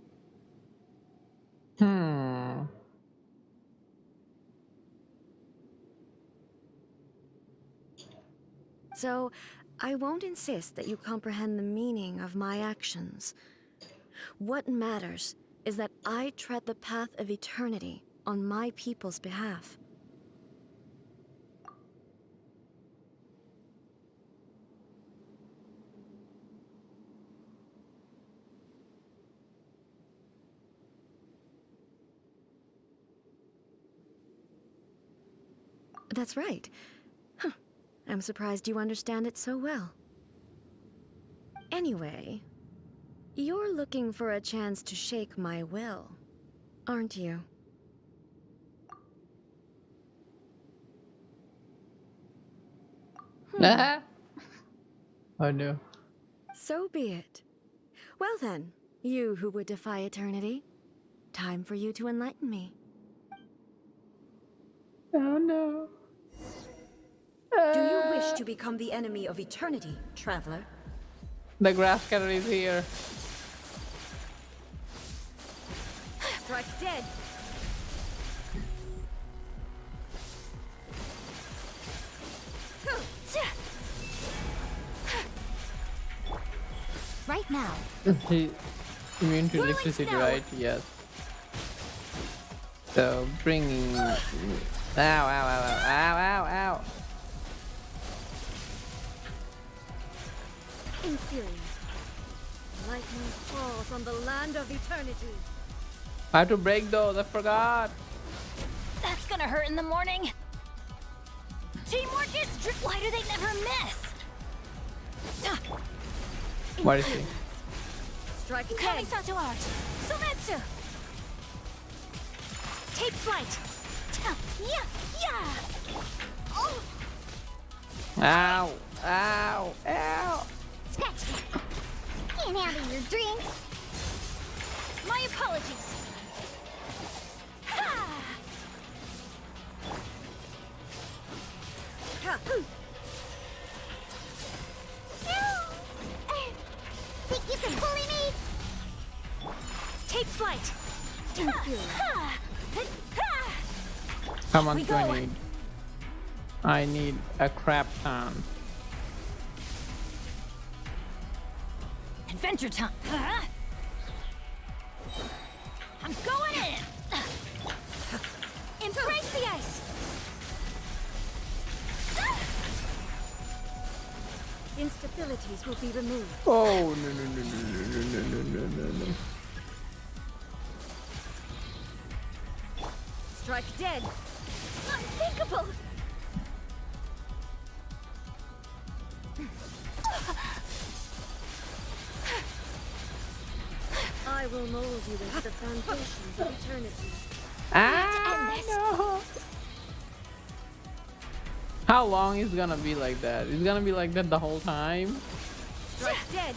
S16: So, I won't insist that you comprehend the meaning of my actions. What matters is that I tread the path of eternity on my people's behalf. That's right. Huh. I'm surprised you understand it so well. Anyway, you're looking for a chance to shake my will, aren't you?
S3: Oh no.
S16: So be it. Well then, you who would defy eternity, time for you to enlighten me.
S3: Oh no.
S16: Do you wish to become the enemy of eternity, traveler?
S3: The grass cutter is here.
S16: Strike dead.
S12: Right now.
S3: He immune to electricity, right? Yes. So bringing. Ow! Ow! Ow! Ow! Ow! Ow!
S16: Infuriate. Lightning falls on the land of eternity.
S3: I have to break those. I forgot.
S12: That's gonna hurt in the morning. Teamwork is why do they never miss?
S3: What is he?
S16: Strike
S12: Coming
S16: dead.
S12: to art. Sumetsu. Take flight. Yeah, yeah. Oh,
S3: Ow! Ow! Ow!
S2: Scratch that. Can't handle your drink.
S12: my apologies. Ha!
S2: Think you can bully me?
S12: Take flight.
S3: How much
S12: We
S3: do I
S12: go.
S3: need? I need a crap ton.
S12: Adventure time. I'm going in. Embrace the ice.
S16: Instabilities will be removed.
S3: Oh no no no no no no no no no no.
S16: Strike dead.
S12: Unthinkable.
S16: I will mold you into the foundations of eternity.
S3: No. How long is it gonna be like that? It's gonna be like that the whole time?
S16: Strike dead.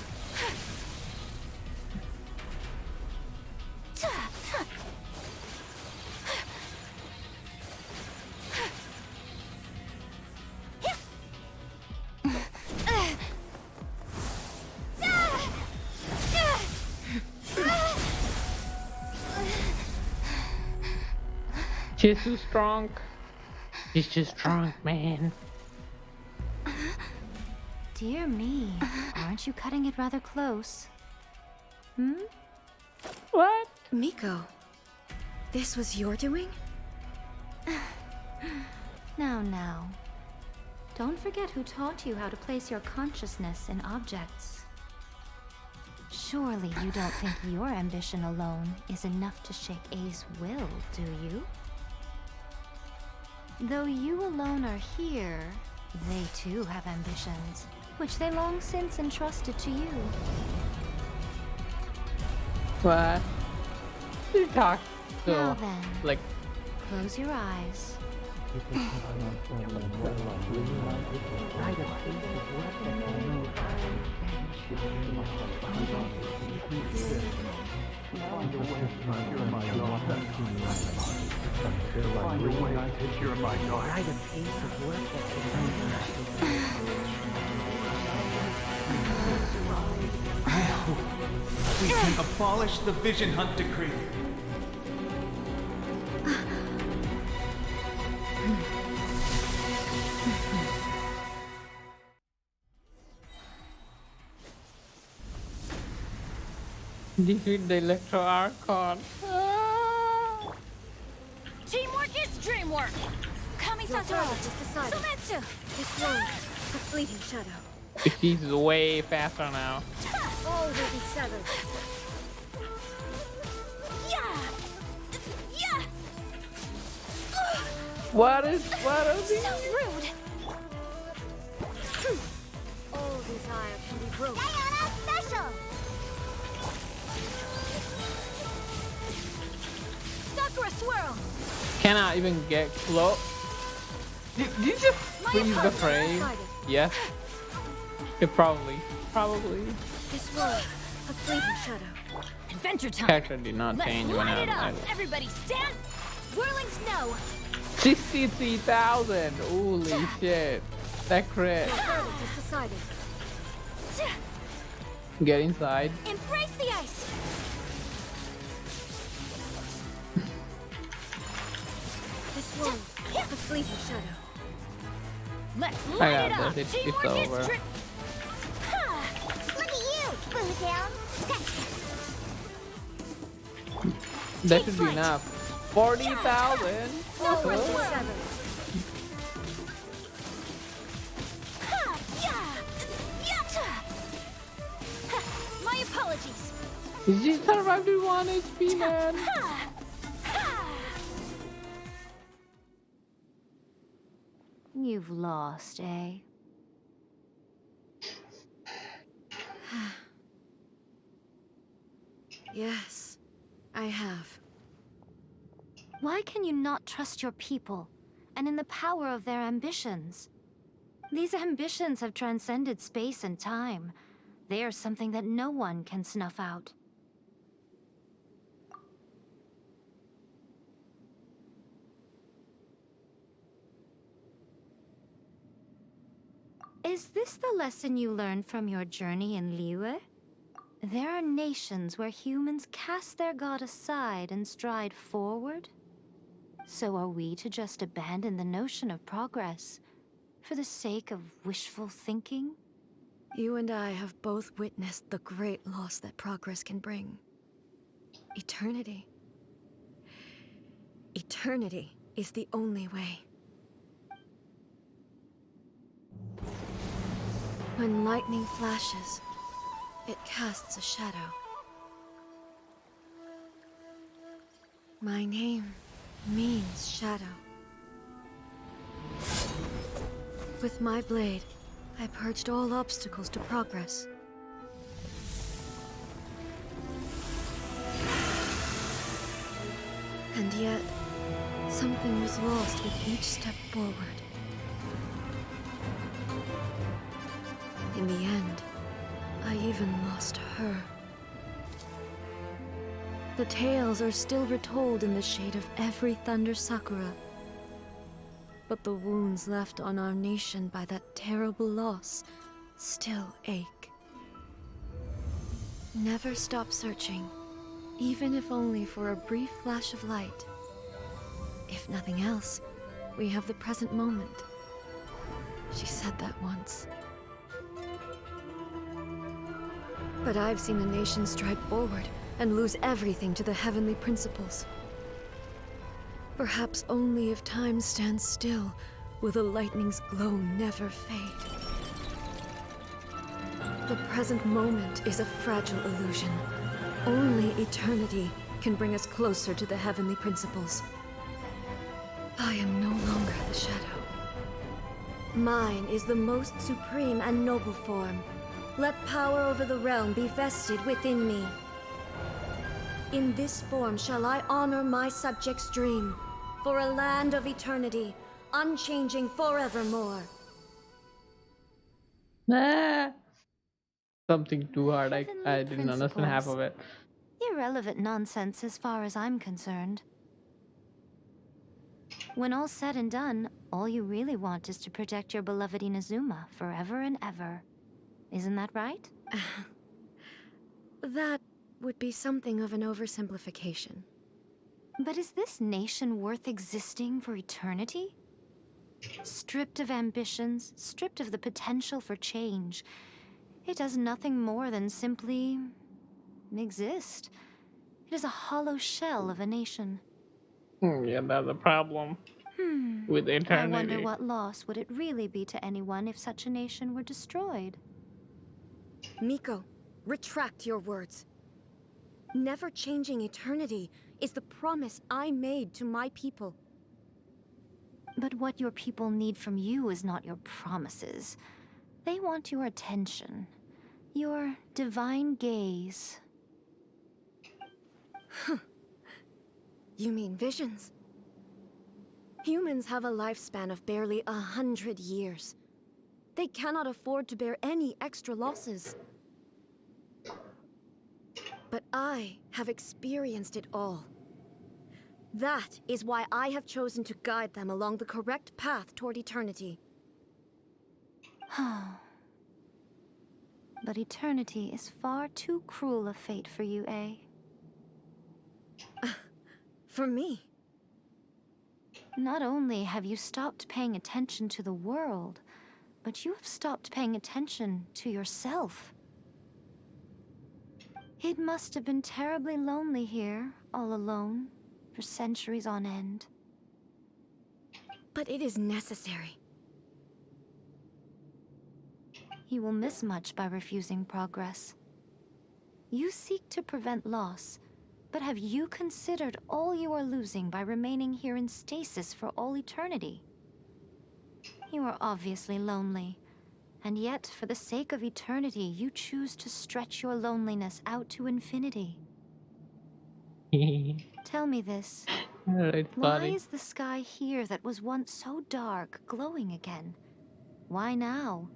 S3: She's too strong. She's too strong, man.
S7: Dear me, aren't you cutting it rather close? Hmm?
S3: What?
S16: Miko, this was your doing?
S7: Now. Don't forget who taught you how to place your consciousness in objects. Surely you don't think your ambition alone is enough to shake A's will, do you? Though you alone are here, they too have ambitions, which they long since entrusted to you.
S3: What? You talk so
S7: Now then,
S3: like
S7: close your eyes.
S4: We can abolish the Vision Hunt Decree.
S3: defeat the Electro Archon.
S12: Teamwork is dreamwork. Kami
S16: Your
S12: Satoru.
S16: target is decided.
S12: Sumetsu.
S16: This one, a fleeting shadow.
S3: She's way faster now.
S16: All will be severed.
S12: Yeah. Yeah.
S3: What are these?
S12: So rude.
S16: All desire can be broken.
S2: Diana Special!
S12: Sakura swirl.
S3: Cannot even get close. Did you just freeze the frame?
S16: Decided.
S3: Yes. Yeah, probably.
S16: This one, a fleeting shadow.
S12: Adventure time.
S3: Character did not
S12: Let's
S3: change when
S12: light it up.
S3: I
S12: Everybody stand. Whirling snow.
S3: 63,000. Holy shit. That crit.
S16: Your target is decided.
S3: Get inside.
S12: Embrace the ice.
S16: one, the fleeting shadow.
S10: Let's
S3: I
S10: light it
S3: got
S10: up!
S3: this. It's
S10: Teamwork is
S3: over.
S2: Look at you, boo down.
S3: That should be enough. 40,000.
S10: Silver swirl! My apologies.
S3: She survived with 1 HP, man.
S7: You've lost, eh?
S16: Yes, I have.
S7: Why can you not trust your people, and in the power of their ambitions? These ambitions have transcended space and time. They are something that no one can snuff out. Is this the lesson you learned from your journey in Liyue? There are nations where humans cast their god aside and stride forward. So are we to just abandon the notion of progress for the sake of wishful thinking?
S16: You and I have both witnessed the great loss that progress can bring. Eternity. Eternity is the only way. When lightning flashes, it casts a shadow. My name means shadow. With my blade, I purged all obstacles to progress. And yet, something was lost with each step forward. In the end, I even lost her. The tales are still retold in the shade of every Thunder Sakura. But the wounds left on our nation by that terrible loss still ache. Never stop searching, even if only for a brief flash of light. If nothing else, we have the present moment. She said that once. But I've seen a nation stride forward and lose everything to the heavenly principles. Perhaps only if time stands still will the lightning's glow never fade. The present moment is a fragile illusion. Only eternity can bring us closer to the heavenly principles. I am no longer the shadow. Mine is the most supreme and noble form. Let power over the realm be vested within me. In this form shall I honor my subjects' dream, for a land of eternity, unchanging forevermore.
S3: Nah. Something too hard. I
S7: Heavenly
S3: didn't understand half
S7: principles.
S3: of it.
S7: Irrelevant nonsense as far as I'm concerned. When all's said and done, all you really want is to protect your beloved Inazuma forever and ever. Isn't that right?
S16: That would be something of an oversimplification.
S7: But is this nation worth existing for eternity? Stripped of ambitions, stripped of the potential for change, it does nothing more than simply exist. It is a hollow shell of a nation.
S3: Yeah, that's a problem with eternity.
S7: I wonder what loss would it really be to anyone if such a nation were destroyed?
S16: Miko, retract your words. Never changing eternity is the promise I made to my people.
S7: But what your people need from you is not your promises. They want your attention. Your divine gaze.
S16: You mean visions? Humans have a lifespan of barely 100 years. They cannot afford to bear any extra losses. But I have experienced it all. That is why I have chosen to guide them along the correct path toward eternity.
S7: But eternity is far too cruel a fate for you, eh?
S16: For me?
S7: Not only have you stopped paying attention to the world, but you have stopped paying attention to yourself. It must have been terribly lonely here, all alone, for centuries on end.
S16: But it is necessary.
S7: You will miss much by refusing progress. You seek to prevent loss, but have you considered all you are losing by remaining here in stasis for all eternity? You are obviously lonely, and yet, for the sake of eternity, you choose to stretch your loneliness out to infinity. Tell me this.
S3: It's
S7: Why
S3: funny.
S7: is the sky here that was once so dark glowing again? Why now?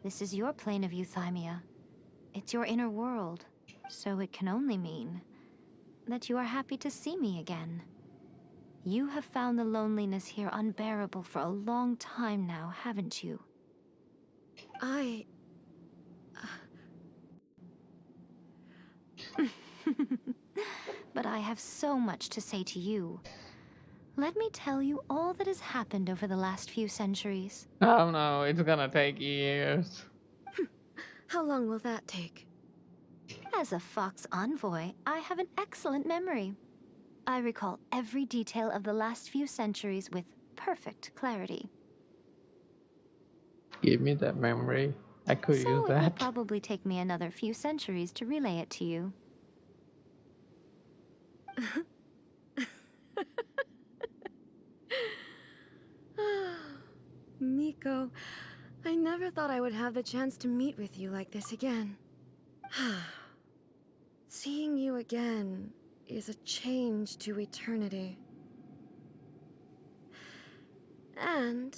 S7: This is your plane of euthymia. It's your inner world, so it can only mean that you are happy to see me again. You have found the loneliness here unbearable for a long time now, haven't you? But I have so much to say to you. Let me tell you all that has happened over the last few centuries.
S3: Oh no, it's gonna take years.
S16: How long will that take?
S7: As a Fox envoy, I have an excellent memory. I recall every detail of the last few centuries with perfect clarity.
S3: Give me that memory. I could use
S7: So it will
S3: that.
S7: probably take me another few centuries to relay it to you.
S16: Miko, I never thought I would have the chance to meet with you like this again. Seeing you again is a change to eternity. And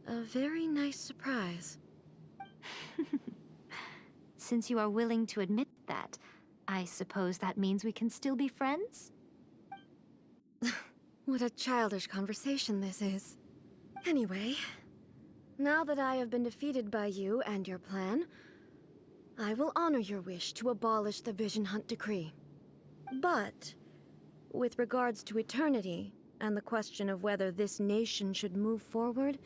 S16: a very nice surprise.
S7: Since you are willing to admit that, I suppose that means we can still be friends?
S16: What a childish conversation this is. Anyway, now that I have been defeated by you and your plan, I will honor your wish to abolish the Vision Hunt Decree. But, with regards to eternity, and the question of whether this nation should move forward,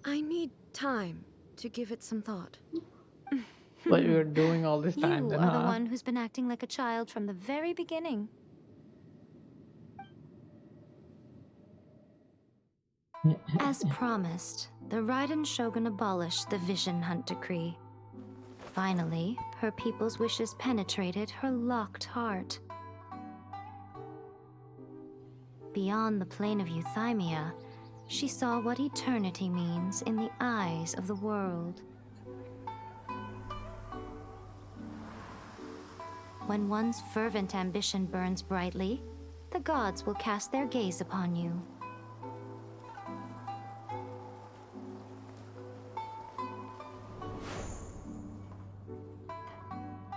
S16: I need time to give it some thought.
S3: What you're doing all this time
S7: You
S3: then,
S7: are the
S3: huh?
S7: one who's been acting like a child from the very beginning. As promised, the Raiden Shogun abolished the Vision Hunt Decree. Finally, her people's wishes penetrated her locked heart. Beyond the plane of euthymia, she saw what eternity means in the eyes of the world. When one's fervent ambition burns brightly, the gods will cast their gaze upon you.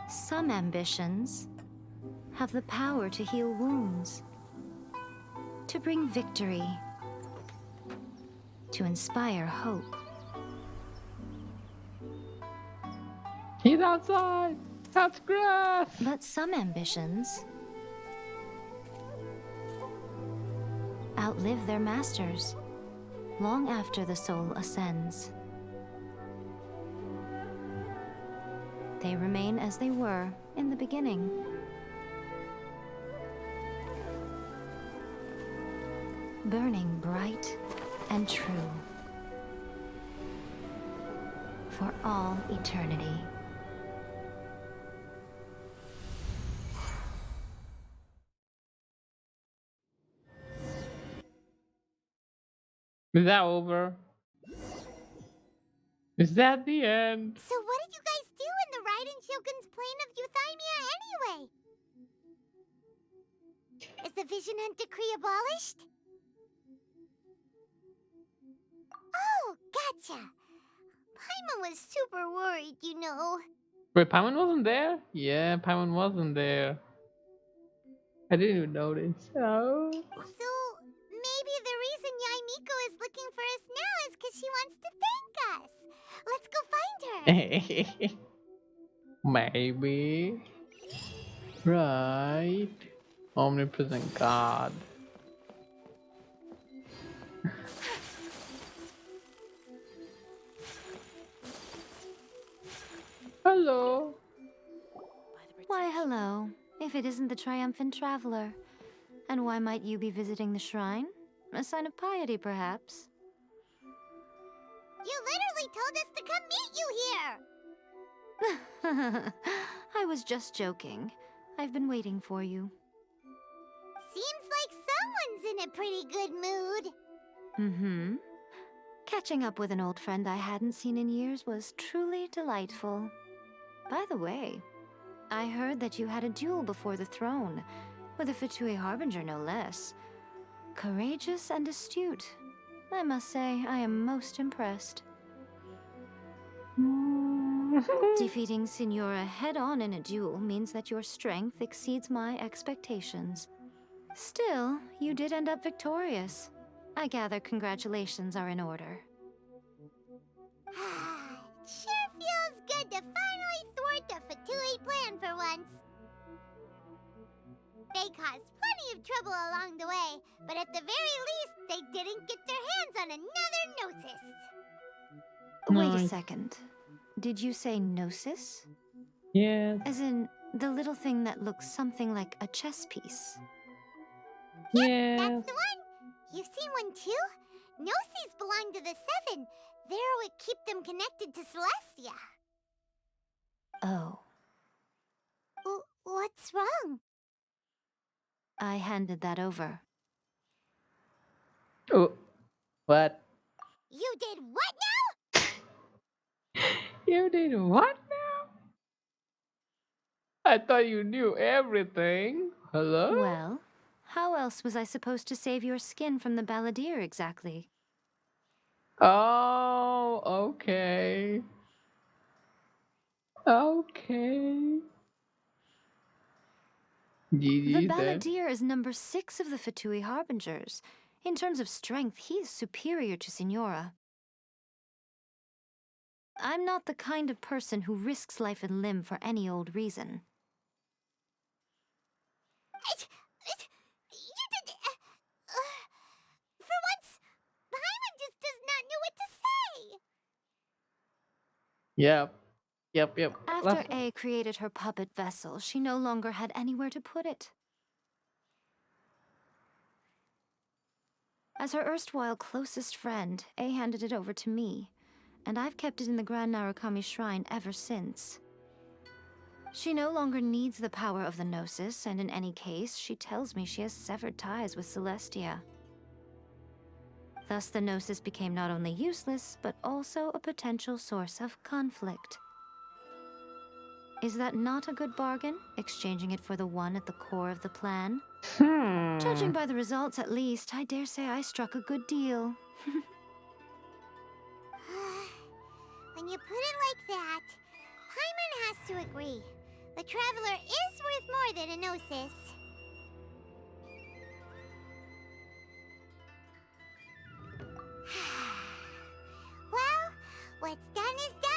S7: Some ambitions have the power to heal wounds, to bring victory, to inspire hope.
S3: He's outside! That's grass!
S7: But some ambitions outlive their masters long after the soul ascends. They remain as they were in the beginning. Burning bright and true for all eternity.
S3: Is that over? Is that the end?
S2: So what did you guys do in the Raiden Shogun's plane of euthymia anyway? Is the Vision Hunt Decree abolished? Oh, gotcha. Paimon was super worried, you know.
S3: Wait, Paimon wasn't there? Yeah, Paimon wasn't there. I didn't even notice. Oh.
S2: So, maybe the reason Yae Miko is looking for us now is because she wants to thank us. Let's go find her.
S3: Maybe. Right. Omnipresent God. Hello.
S7: Why, hello, if it isn't the triumphant traveler. And why might you be visiting the shrine? A sign of piety, perhaps?
S2: You literally told us to come meet you here!
S7: I was just joking. I've been waiting for you.
S2: Seems like someone's in a pretty good mood.
S7: Mm-hmm. Catching up with an old friend I hadn't seen in years was truly delightful. By the way, I heard that you had a duel before the throne, with a Fatui Harbinger no less. Courageous and astute. I must say, I am most impressed. Defeating Signora head-on in a duel means that your strength exceeds my expectations. Still, you did end up victorious. I gather congratulations are in order.
S2: Sure feels good to finally thwart the Fatui plan for once. They caused plenty of trouble along the way, but at the very least, they didn't get their hands on another Gnosis.
S7: Wait a
S3: Nice.
S7: second. Did you say Gnosis?
S3: Yes.
S7: As in, the little thing that looks something like a chess piece?
S3: Yes.
S2: That's the one! You've seen one too? Gnosis belong to the Seven. They're what keep them connected to Celestia.
S7: Oh.
S2: What's wrong?
S7: I handed that over.
S3: Oh, what?
S2: You did what now?
S3: You did what now? I thought you knew everything. Hello?
S7: Well, how else was I supposed to save your skin from the balladeer exactly?
S3: Oh, okay. Okay.
S7: The
S3: GG then.
S7: balladeer is number 6 of the Fatui Harbingers. In terms of strength, he is superior to Signora. I'm not the kind of person who risks life and limb for any old reason.
S2: You did... for once, Paimon just does not know what to say.
S3: Yep. Yep.
S7: After A created her puppet vessel, she no longer had anywhere to put it. As her erstwhile closest friend, A handed it over to me, and I've kept it in the Grand Narukami Shrine ever since. She no longer needs the power of the Gnosis, and in any case, she tells me she has severed ties with Celestia. Thus, the Gnosis became not only useless, but also a potential source of conflict. Is that not a good bargain, exchanging it for the one at the core of the plan? Judging by the results, at least, I dare say I struck a good deal.
S2: When you put it like that, Paimon has to agree. The Traveler is worth more than a Gnosis. Well, what's done is done.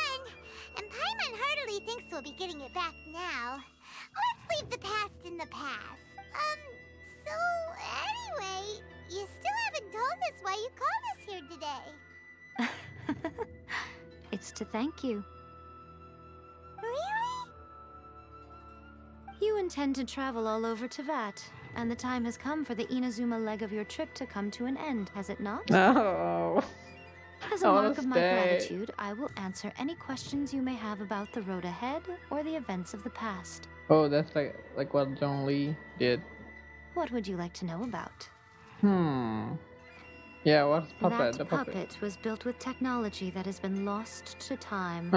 S2: And Paimon heartily thinks we'll be getting it back now. Let's leave the past in the past. So anyway, you still haven't told us why you called us here today.
S7: It's to thank you.
S2: Really?
S7: You intend to travel all over Teyvat, and the time has come for the Inazuma leg of your trip to come to an end, has it not?
S3: No.
S7: As a mark of my gratitude, I will answer any questions you may have about the road ahead or the events of the past.
S3: Oh, that's like what John Lee did.
S7: What would you like to know about?
S3: Yeah, what's puppet?
S7: That
S3: The
S7: puppet was built with technology that has been lost to time.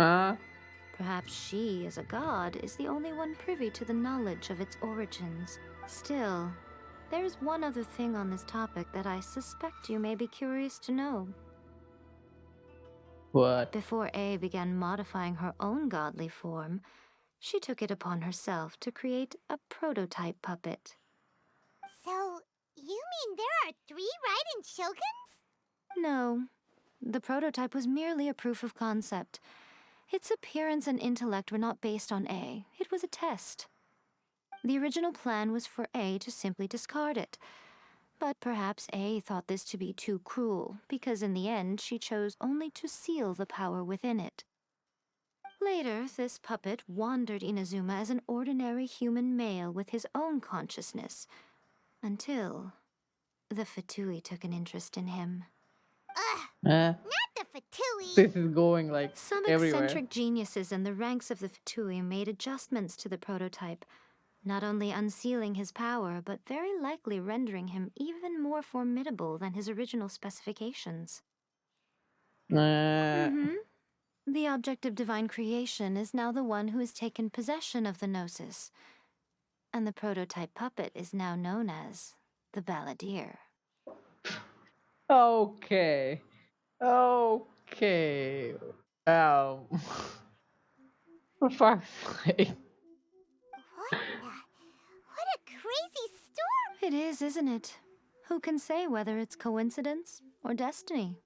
S7: Perhaps she, as a god, is the only one privy to the knowledge of its origins. Still, there is one other thing on this topic that I suspect you may be curious to know.
S3: What?
S7: Before A began modifying her own godly form, she took it upon herself to create a prototype puppet.
S2: So, you mean there are 3 Raiden Shoguns?
S7: No. The prototype was merely a proof of concept. Its appearance and intellect were not based on A. It was a test. The original plan was for A to simply discard it. But perhaps A thought this to be too cruel, because in the end she chose only to seal the power within it. Later, this puppet wandered Inazuma as an ordinary human male with his own consciousness, until the Fatui took an interest in him.
S3: Eh,
S2: Not the Fatui!
S3: this is going like
S7: Some
S3: everywhere.
S7: eccentric geniuses in the ranks of the Fatui made adjustments to the prototype, not only unsealing his power, but very likely rendering him even more formidable than his original specifications.
S3: Eh,
S7: The object of divine creation is now the one who has taken possession of the Gnosis, and the prototype puppet is now known as the Balladeer.
S3: Okay. Okay. For fuck's sake.
S2: What a crazy storm!
S7: It is, isn't it? Who can say whether it's coincidence or destiny?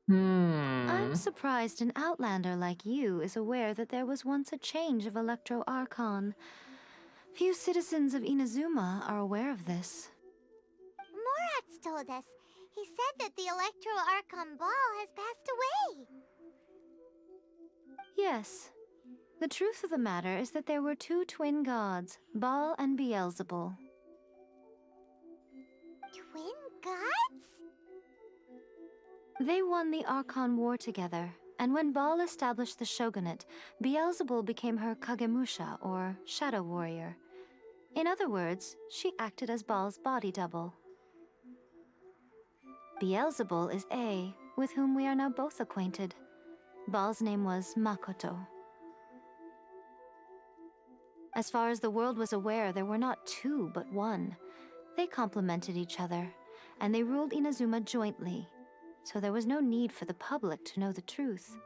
S7: I'm surprised an outlander like you is aware that there was once a change of Electro Archon. Few citizens of Inazuma are aware of this.
S2: Morat's told us. He said that the Electro Archon Ball has passed away.
S7: Yes. The truth of the matter is that there were two twin gods, Baal and Beelzebul.
S2: Twin gods?
S7: They won the Archon War together, and when Baal established the shogunate, Beelzebul became her Kagemusha, or shadow warrior. In other words, she acted as Baal's body double. Beelzebul is A, with whom we are now both acquainted. Baal's name was Makoto. As far as the world was aware, there were not two, but one. They complemented each other, and they ruled Inazuma jointly, so there was no need for the public to know the truth.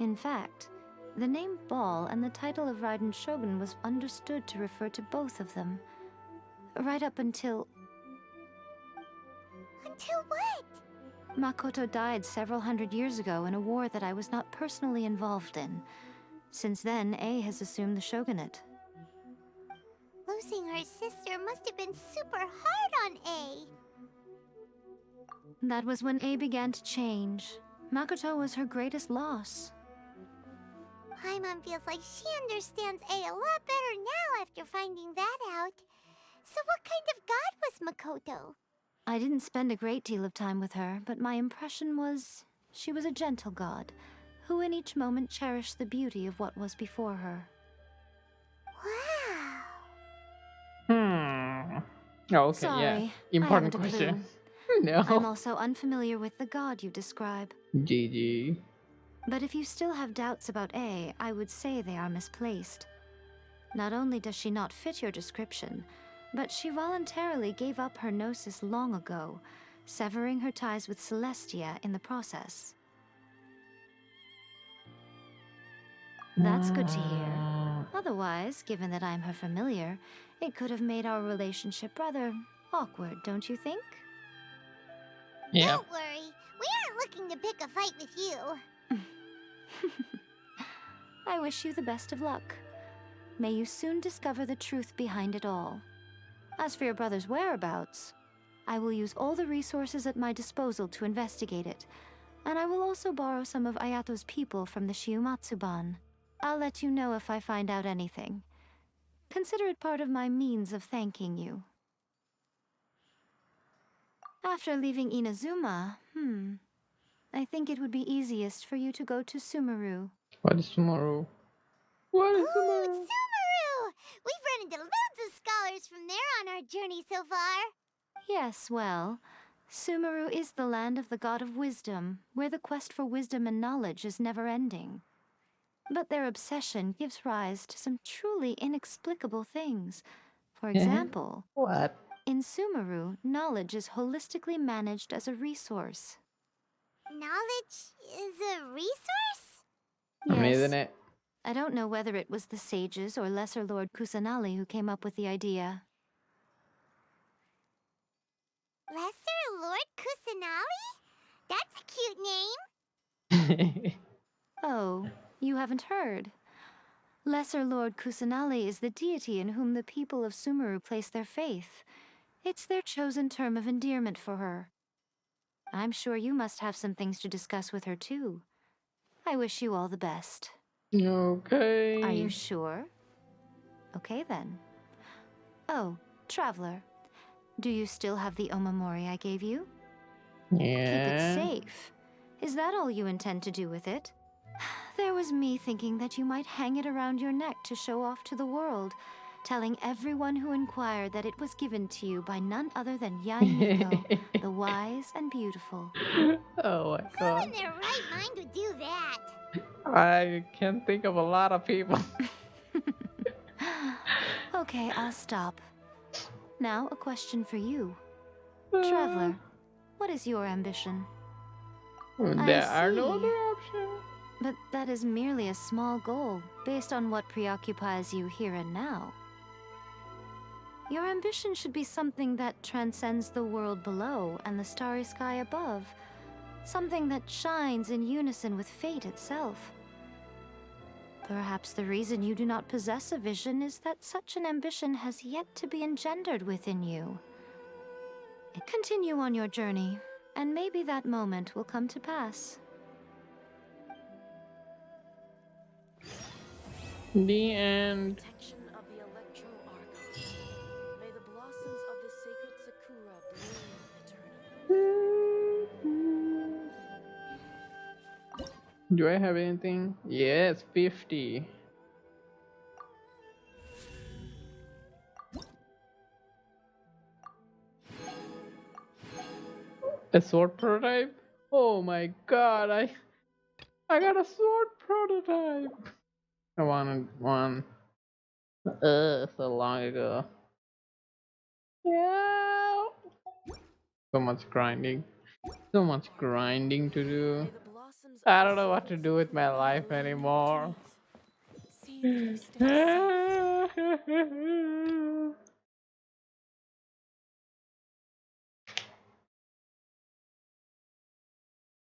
S7: In fact, the name Baal and the title of Raiden Shogun was understood to refer to both of them, right up until...
S2: Until what?
S7: Makoto died several hundred years ago in a war that I was not personally involved in. Since then, A has assumed the shogunate.
S2: Losing her sister must have been super hard on A.
S7: That was when A began to change. Makoto was her greatest loss.
S2: Paimon feels like she understands A a lot better now after finding that out. So what kind of god was Makoto?
S7: I didn't spend a great deal of time with her, but my impression was she was a gentle god, who in each moment cherished the beauty of what was before her.
S2: Wow.
S3: Oh, okay,
S7: Sorry,
S3: yeah.
S7: I
S3: Important
S7: haven't a
S3: question.
S7: clue.
S3: No.
S7: I'm also unfamiliar with the god you describe.
S3: GG.
S7: But if you still have doubts about A, I would say they are misplaced. Not only does she not fit your description, but she voluntarily gave up her gnosis long ago, severing her ties with Celestia in the process. That's good to hear. Otherwise, given that I'm her familiar, it could have made our relationship rather awkward, don't you think?
S3: Yeah.
S2: Don't worry. We aren't looking to pick a fight with you.
S7: I wish you the best of luck. May you soon discover the truth behind it all. As for your brother's whereabouts, I will use all the resources at my disposal to investigate it, and I will also borrow some of Ayato's people from the Shiumatsuban. I'll let you know if I find out anything. Consider it part of my means of thanking you. After leaving Inazuma, I think it would be easiest for you to go to Sumeru.
S3: What is tomorrow? What is tomorrow?
S2: Sumeru! We've run into loads of scholars from there on our journey so far.
S7: Yes, well, Sumeru is the land of the god of wisdom, where the quest for wisdom and knowledge is never-ending. But their obsession gives rise to some truly inexplicable things. For example,
S3: What?
S7: in Sumeru, knowledge is holistically managed as a resource.
S2: Knowledge is a resource?
S3: Amazing it.
S7: I don't know whether it was the sages or Lesser Lord Kusanali who came up with the idea.
S2: Lesser Lord Kusanali? That's a cute name.
S7: Oh, you haven't heard. Lesser Lord Kusanali is the deity in whom the people of Sumeru place their faith. It's their chosen term of endearment for her. I'm sure you must have some things to discuss with her too. I wish you all the best.
S3: Okay.
S7: Are you sure? Okay then. Oh, Traveler, do you still have the omamori I gave you? Keep it
S3: Yeah.
S7: safe. Is that all you intend to do with it? There was me thinking that you might hang it around your neck to show off to the world, telling everyone who inquired that it was given to you by none other than Yae Miko, the wise and beautiful.
S3: Oh my
S2: Who
S3: god.
S2: in their right mind would do that?
S3: I can think of a lot of people.
S7: Okay, I'll stop. Now, a question for you. Traveler, what is your ambition?
S3: There are no other options.
S7: But that is merely a small goal, based on what preoccupies you here and now. Your ambition should be something that transcends the world below and the starry sky above. Something that shines in unison with fate itself. Perhaps the reason you do not possess a vision is that such an ambition has yet to be engendered within you. Continue on your journey, and maybe that moment will come to pass.
S3: The end.
S15: Protection of the Electro Archon. May the blossoms of the sacred Sakura bloom eternally.
S3: Do I have anything? Yes, 50. A sword prototype? Oh my god, I got a sword prototype. I wanted one. So long ago. Yeah. So much grinding. So much grinding to do. I don't know what to do with my life anymore.
S15: See that I stay safe.